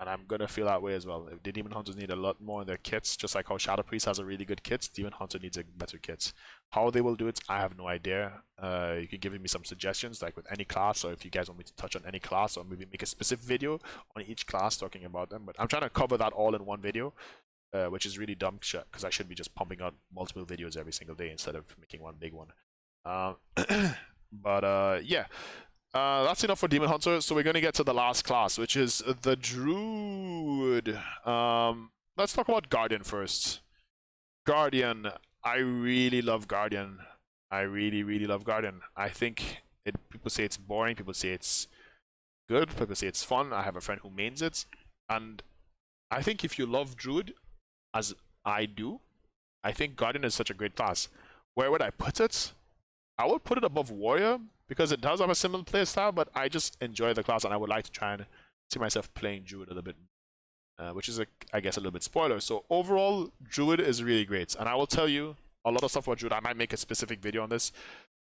And I'm gonna feel that way as well. If the Demon Hunters need a lot more in their kits, just like how Shadow Priest has a really good kit, Demon Hunter needs a better kit. How they will do it, I have no idea. You can give me some suggestions, like with any class, or if you guys want me to touch on any class, or maybe make a specific video on each class talking about them. But I'm trying to cover that all in one video, which is really dumb, because I should be just pumping out multiple videos every single day instead of making one big one. Yeah. That's enough for Demon Hunter, so we're going to get to the last class, which is the Druid. Let's talk about Guardian first. Guardian, I really love Guardian. I really love Guardian. I think people say it's boring, people say it's good, people say it's fun. I have a friend who mains it, and I think if you love Druid, as I do, I think Guardian is such a great class. Where would I put it? I would put it above Warrior, because it does have a similar playstyle, but I just enjoy the class, and I would like to try and see myself playing Druid a little bit, which is, I guess, a little bit spoiler. So overall, Druid is really great, and I will tell you a lot of stuff about Druid. I might make a specific video on this.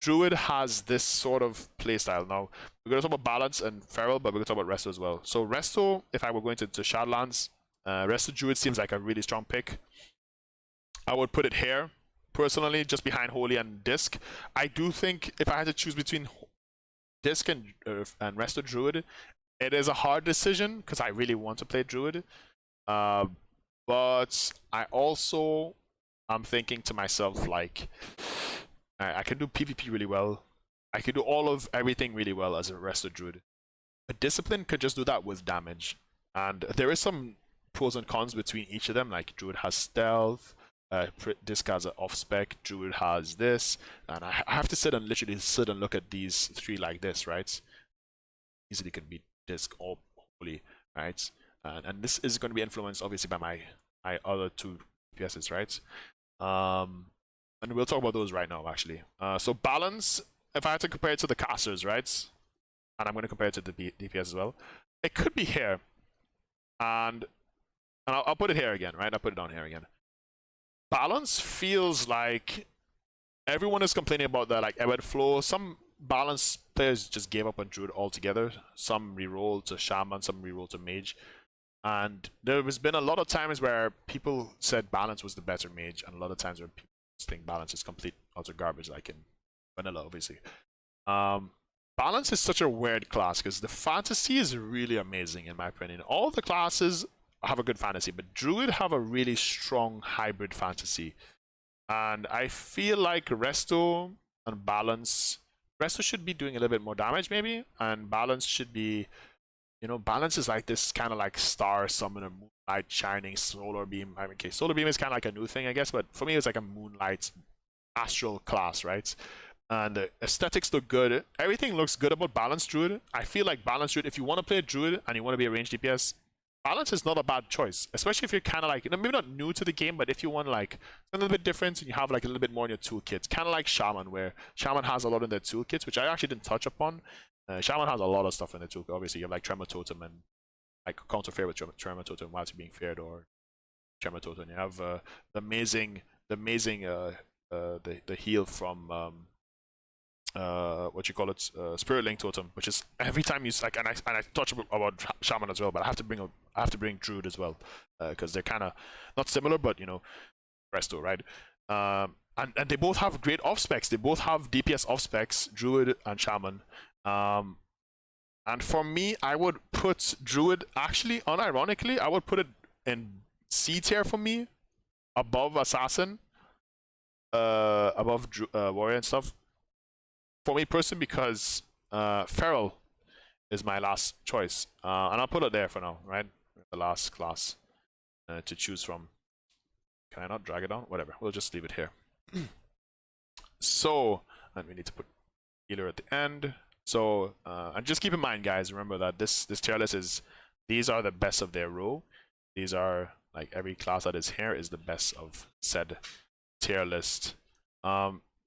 Druid has this sort of playstyle. Now, we're going to talk about Balance and Feral, but we're going to talk about Resto as well. So Resto, if I were going to Shadowlands, Resto Druid seems like a really strong pick. I would put it here, personally, just behind Holy and Disc. I do think if I had to choose between Disc and Resto Druid, it is a hard decision because I really want to play Druid. But I also am thinking to myself, like, I can do PvP really well. I can do everything really well as a Resto Druid. A Discipline could just do that with damage. And there is some pros and cons between each of them. Like, Druid has stealth. Disc has an off-spec, Druid has this, and I have to literally sit and look at these three like this, right? Easily could be Disc or Holy, right? And this is going to be influenced obviously by my other two DPSs, right? And we'll talk about those right now, actually. So Balance, if I had to compare it to the casters, right? And I'm going to compare it to the DPS as well. It could be here, and I'll put it here again, right? I'll put it on here again. Balance feels like everyone is complaining about the ebb flow. Some Balance players just gave up on Druid altogether. Some reroll to Shaman, some reroll to Mage. And there has been a lot of times where people said Balance was the better Mage, and a lot of times where people think Balance is complete utter garbage, like in Vanilla, obviously. Balance is such a weird class because the fantasy is really amazing, in my opinion. All the classes have a good fantasy, but Druid have a really strong hybrid fantasy, and I feel like Resto and Balance, Resto should be doing a little bit more damage maybe, and Balance should be, Balance is like this kind of like star summoner, moonlight shining, solar beam. I mean, okay, solar beam is kind of like a new thing, I guess, but for me it's like a moonlight astral class, right? And the aesthetics look good. Everything looks good about Balance Druid. I feel like Balance Druid, if you want to play Druid and you want to be a ranged DPS, Balance is not a bad choice, especially if you're kind of like, maybe not new to the game, but if you want like a little bit different and you have like a little bit more in your toolkit, kind of like Shaman, where Shaman has a lot in their toolkits, which I actually didn't touch upon. Shaman has a lot of stuff in their toolkit. Obviously, you have like Tremor Totem and like counter fear with Tremor Totem while it's being feared, or Tremor Totem. You have the amazing the heal from what you call it, Spirit Link Totem, which is every time you like, and I touch about Shaman as well, but I have to bring Druid as well, because they're kind of not similar, but Resto, right? And they both have great off specs. They both have DPS off specs, Druid and Shaman. And for me, I would put Druid, actually, unironically, I would put it in C tier for me, above Assassin, above Warrior and stuff. For me personally, because Feral is my last choice, and I'll put it there for now, right? The last class to choose from. Can I not drag it down? Whatever, we'll just leave it here. So, and we need to put healer at the end. So, and just keep in mind, guys, remember that this tier list is, these are the best of their row. These are, like, every class that is here is the best of said tier list.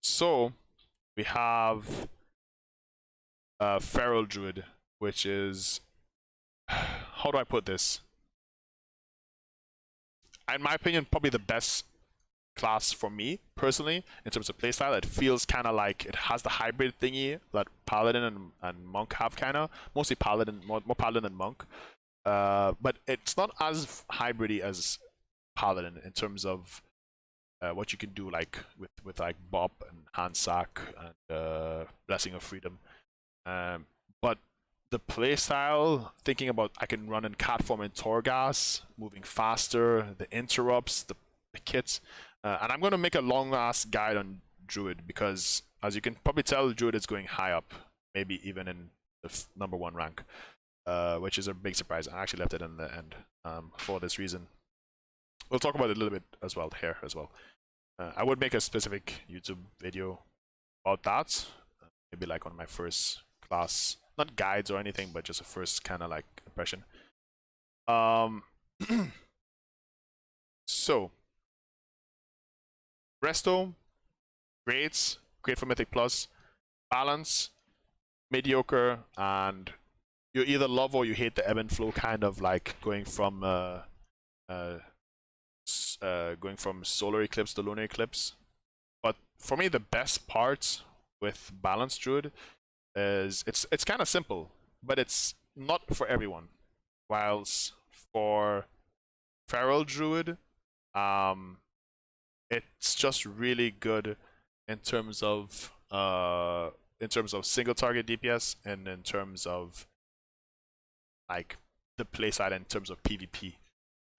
So we have Feral Druid, which is, how do I put this? In my opinion, probably the best class for me personally in terms of playstyle. It feels kind of like it has the hybrid thingy that Paladin and Monk have, kind of mostly Paladin, more Paladin than Monk. But it's not as hybridy as Paladin in terms of what you can do, like with like Bop and Handsack and Blessing of Freedom. But the playstyle, thinking about I can run in cat form in Torghast, moving faster, the interrupts, the kits, and I'm gonna make a long ass guide on Druid because, as you can probably tell, Druid is going high up, maybe even in the #1 rank, which is a big surprise. I actually left it in the end for this reason. We'll talk about it a little bit as well here as well. I would make a specific YouTube video about that, maybe like on my first class, not guides or anything, but just a first kind of like impression. So Resto, great for Mythic Plus, balance, mediocre, and you either love or you hate the ebb and flow, kind of like going from solar eclipse to lunar eclipse. But for me, the best part with Balanced Druid is it's kind of simple, but it's not for everyone. Whilst for Feral Druid, it's just really good in terms of single target DPS and in terms of like the playside in terms of PvP.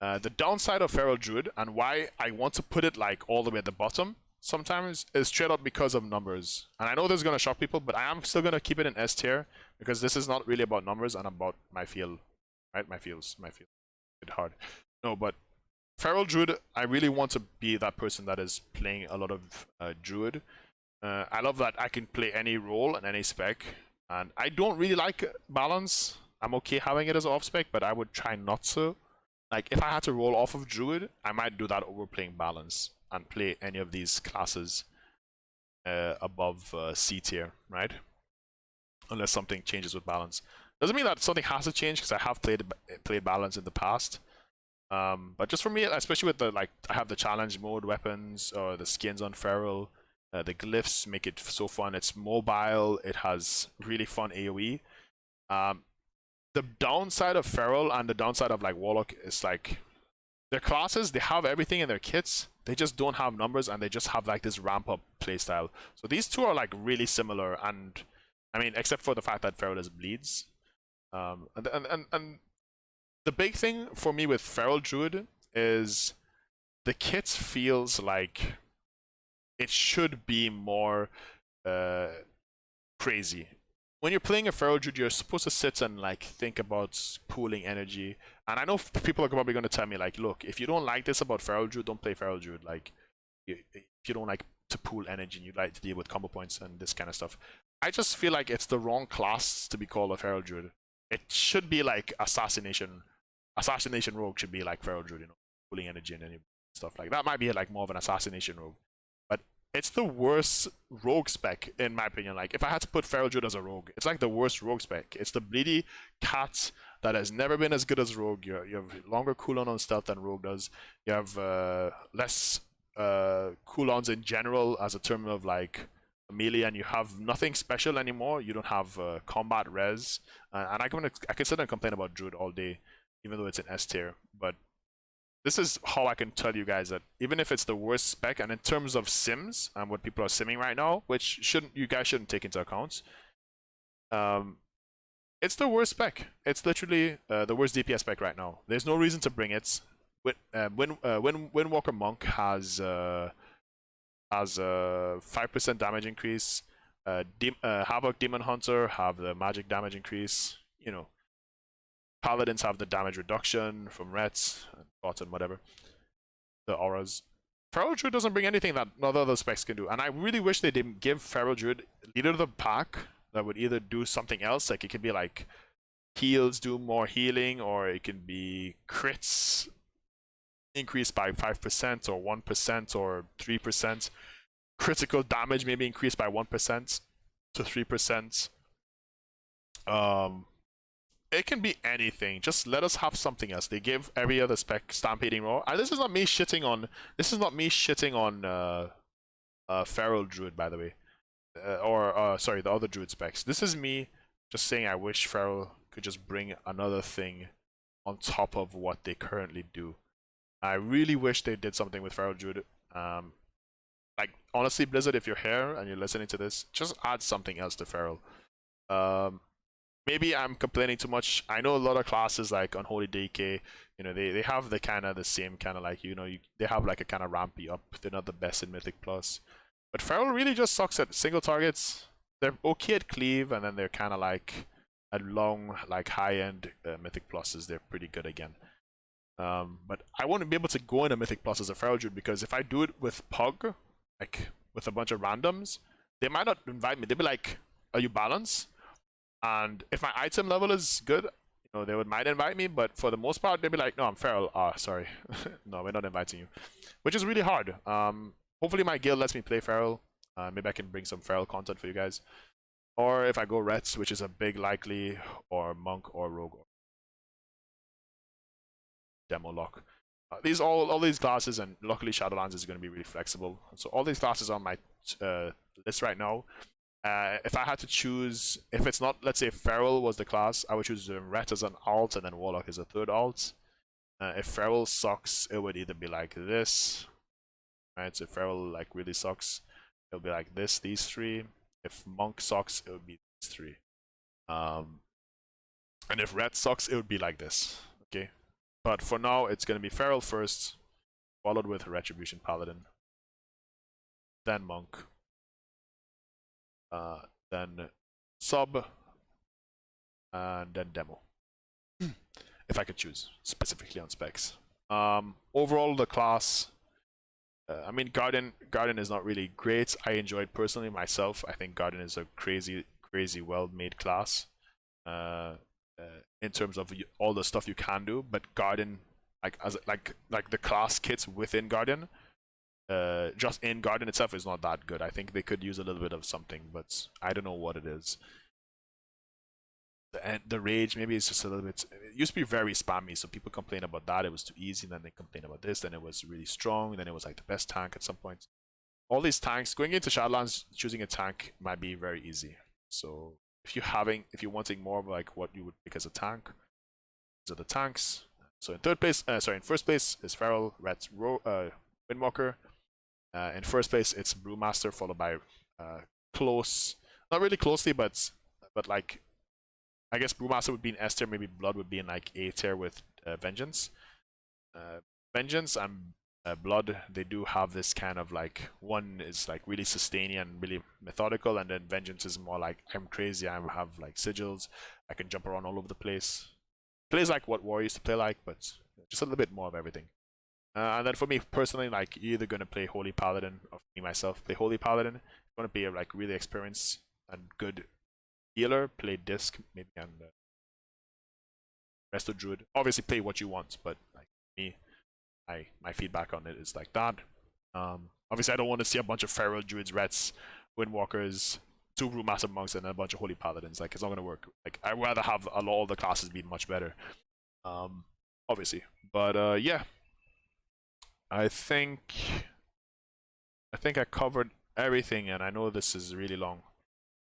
The downside of Feral Druid, and why I want to put it like all the way at the bottom sometimes, is straight up because of numbers. And I know this is gonna shock people, but I am still gonna keep it in S tier because this is not really about numbers and about my feel, right? My feels, a bit hard. No, but Feral Druid, I really want to be that person that is playing a lot of Druid. I love that I can play any role and any spec, and I don't really like balance. I'm okay having it as off spec, but I would try not to. Like, if I had to roll off of Druid, I might do that over playing balance and play any of these classes above C tier, right? Unless something changes with balance. Doesn't mean that something has to change, because I have played balance in the past. But just for me, especially with the I have the challenge mode weapons or the skins on Feral, the glyphs make it so fun. It's mobile. It has really fun AOE. The downside of Feral and the downside of like Warlock is like their classes, they have everything in their kits, they just don't have numbers, and they just have like this ramp up playstyle. So these two are like really similar, and I mean, except for the fact that Feral is bleeds. And the big thing for me with Feral Druid is the kit feels like it should be more crazy. When you're playing a Feral Druid, you're supposed to sit and like think about pooling energy. And I know people are probably going to tell me like, look, if you don't like this about Feral Druid, don't play Feral Druid. Like, if you don't like to pool energy and you like to deal with combo points and this kind of stuff. I just feel like it's the wrong class to be called a Feral Druid. It should be like Assassination Rogue should be like Feral Druid, you know, pooling energy and any stuff like that. Might be like more of an Assassination Rogue. But it's the worst rogue spec, in my opinion. Like, if I had to put Feral Druid as a rogue, it's like the worst rogue spec. It's the bleedy cat that has never been as good as rogue. You have longer cooldown on stealth than rogue does. You have less cooldowns in general as a term of like melee, and you have nothing special anymore. You don't have combat res, and I can sit and complain about Druid all day, even though it's an S tier. But this is how I can tell you guys that even if it's the worst spec, and in terms of sims and what people are simming right now, which you guys shouldn't take into account, it's the worst spec. It's literally the worst DPS spec right now. There's no reason to bring it. Windwalker Monk has a 5% damage increase. Havoc Demon Hunter have the magic damage increase. You know, Paladins have the damage reduction from Rets and bots and whatever. The auras. Feral Druid doesn't bring anything that none other specs can do. And I really wish they didn't give Feral Druid leader of the pack that would either do something else. Like, it could be like heals do more healing, or it can be crits increased by 5% or 1% or 3%. Critical damage maybe increased by 1% to 3%. It can be anything. Just let us have something else. They give every other spec Stampeding Roar. This is not me shitting on Feral Druid, by the way. Sorry, the other Druid specs. This is me just saying I wish Feral could just bring another thing on top of what they currently do. I really wish they did something with Feral Druid. Like, honestly, Blizzard, if you're here and you're listening to this, just add something else to Feral. Maybe I'm complaining too much. I know a lot of classes like Unholy DK, you know, they have the kind of the same kind of like, you know, they have like a kind of rampy up. They're not the best in Mythic Plus. But Feral really just sucks at single targets. They're okay at cleave, and then they're kind of like at long, like high-end Mythic Pluses, they're pretty good again. But I won't be able to go into Mythic Plus as a Feral Druid because if I do it with Pug, like with a bunch of randoms, they might not invite me. They'll be like, "Are you balanced?" And if my item level is good, you know, they might invite me. But for the most part, they'll be like, "No, I'm Feral. Ah, sorry, no, we're not inviting you," which is really hard. Hopefully my guild lets me play Feral. Maybe I can bring some Feral content for you guys. Or if I go Rets, which is a big likely, or Monk or Rogue or Demo Lock. All these classes, and luckily Shadowlands is going to be really flexible. So all these classes are on my list right now. If I had to choose, if it's not, let's say Feral was the class, I would choose Ret as an alt and then Warlock as a third alt. If Feral sucks, it would either be like this, right? So if Feral like really sucks, it'll be like this, these three. If Monk sucks, it would be these three. And if Ret sucks, it would be like this. Okay, but for now, it's gonna be Feral first, followed with Retribution Paladin, then Monk, then Sub, and then Demo. If I could choose specifically on specs. Overall, the class. I mean, Guardian is not really great. I enjoyed personally myself. I think Guardian is a crazy well-made class. In terms of all the stuff you can do, but Guardian, like the class kits within Guardian, just in Guardian itself is not that good. I think they could use a little bit of something, but I don't know what it is. The rage maybe it's just a little bit. It used to be very spammy, so people complain about that. It was too easy, and then they complain about this. Then it was really strong, and then it was like the best tank at some point. All these tanks going into Shadowlands, choosing a tank might be very easy. So if you're wanting more of like what you would pick as a tank, these are the tanks. So in first place is Feral, Rats, Windwalker. In first place it's Brewmaster, followed by close, not really closely, but like I guess Brewmaster would be in S tier, maybe Blood would be in like A tier with Vengeance. Vengeance and Blood, they do have this kind of like, one is like really sustaining and really methodical, and then Vengeance is more like, I'm crazy, I have like sigils, I can jump around all over the place. Plays like what War used to play like, but just a little bit more of everything. And then for me personally, like, you're either gonna play Holy Paladin, or me myself play Holy Paladin. If you wanna be a like really experienced and good healer, play Disc maybe, and Resto Druid. Obviously play what you want, but like me, my feedback on it is like that. Obviously I don't want to see a bunch of Feral Druids, Rets, Windwalkers, 2 Brewmaster Monks, and a bunch of Holy Paladins. Like, it's not gonna work. Like, I'd rather have all the classes be much better. Obviously. But yeah. I think I covered everything, and I know this is really long,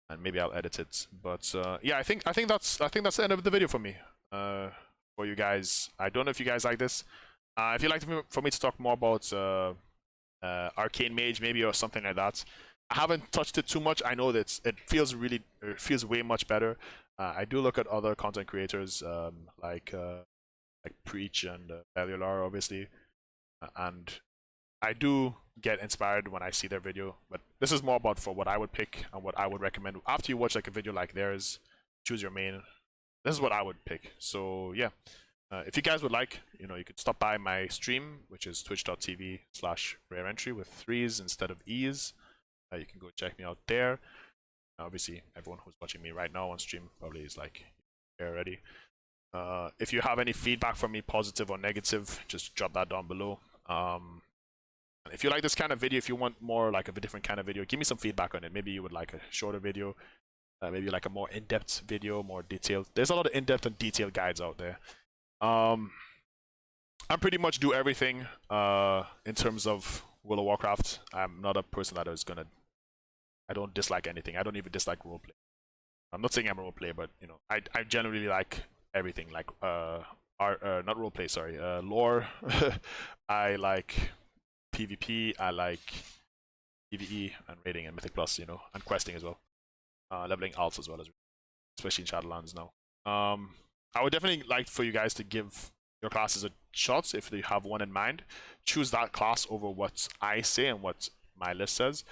and maybe I'll edit it. But yeah, I think that's the end of the video for me. For you guys, I don't know if you guys like this. If you'd like for me to talk more about Arcane Mage maybe, or something like that, I haven't touched it too much. I know that it feels way much better. I do look at other content creators like Preach and Bellular, obviously, and I do get inspired when I see their video. But this is more about for what I would pick and what I would recommend after you watch like a video like theirs. Choose your main. This is what I would pick. So yeah. If you guys would like, you know, you could stop by my stream, which is twitch.tv/rareentry with 3s instead of E's. You can go check me out there. Obviously, everyone who's watching me right now on stream probably is like there already. If you have any feedback from me, positive or negative, just drop that down below. If you like this kind of video, if you want more like a different kind of video, give me some feedback on it. Maybe you would like a shorter video, maybe like a more in-depth video, more detailed. There's a lot of in-depth and detailed guides out there. I pretty much do everything in terms of World of Warcraft. I'm not a person that is gonna. I don't dislike anything. I don't even dislike roleplay. I'm not saying I'm a roleplay, but you know, I generally like everything. Like not roleplay, sorry, lore. I like PvP. I like PvE and raiding and Mythic Plus, you know, and questing as well. Leveling alts as well, especially in Shadowlands now. I would definitely like for you guys to give your classes a shot if you have one in mind. Choose that class over what I say and what my list says,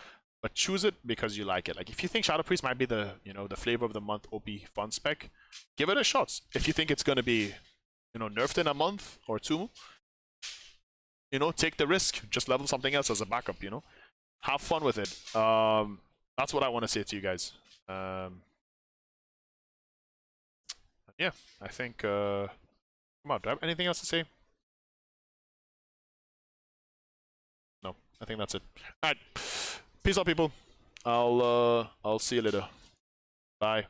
but choose it because you like it. Like if you think Shadow Priest might be the the flavor of the month OP fun spec, give it a shot. If you think it's gonna be nerfed in a month or two, take the risk. Just level something else as a backup. Have fun with it. That's what I want to say to you guys. Yeah, I think. Come on, do I have anything else to say? No, I think that's it. All right, peace out, people. I'll see you later. Bye.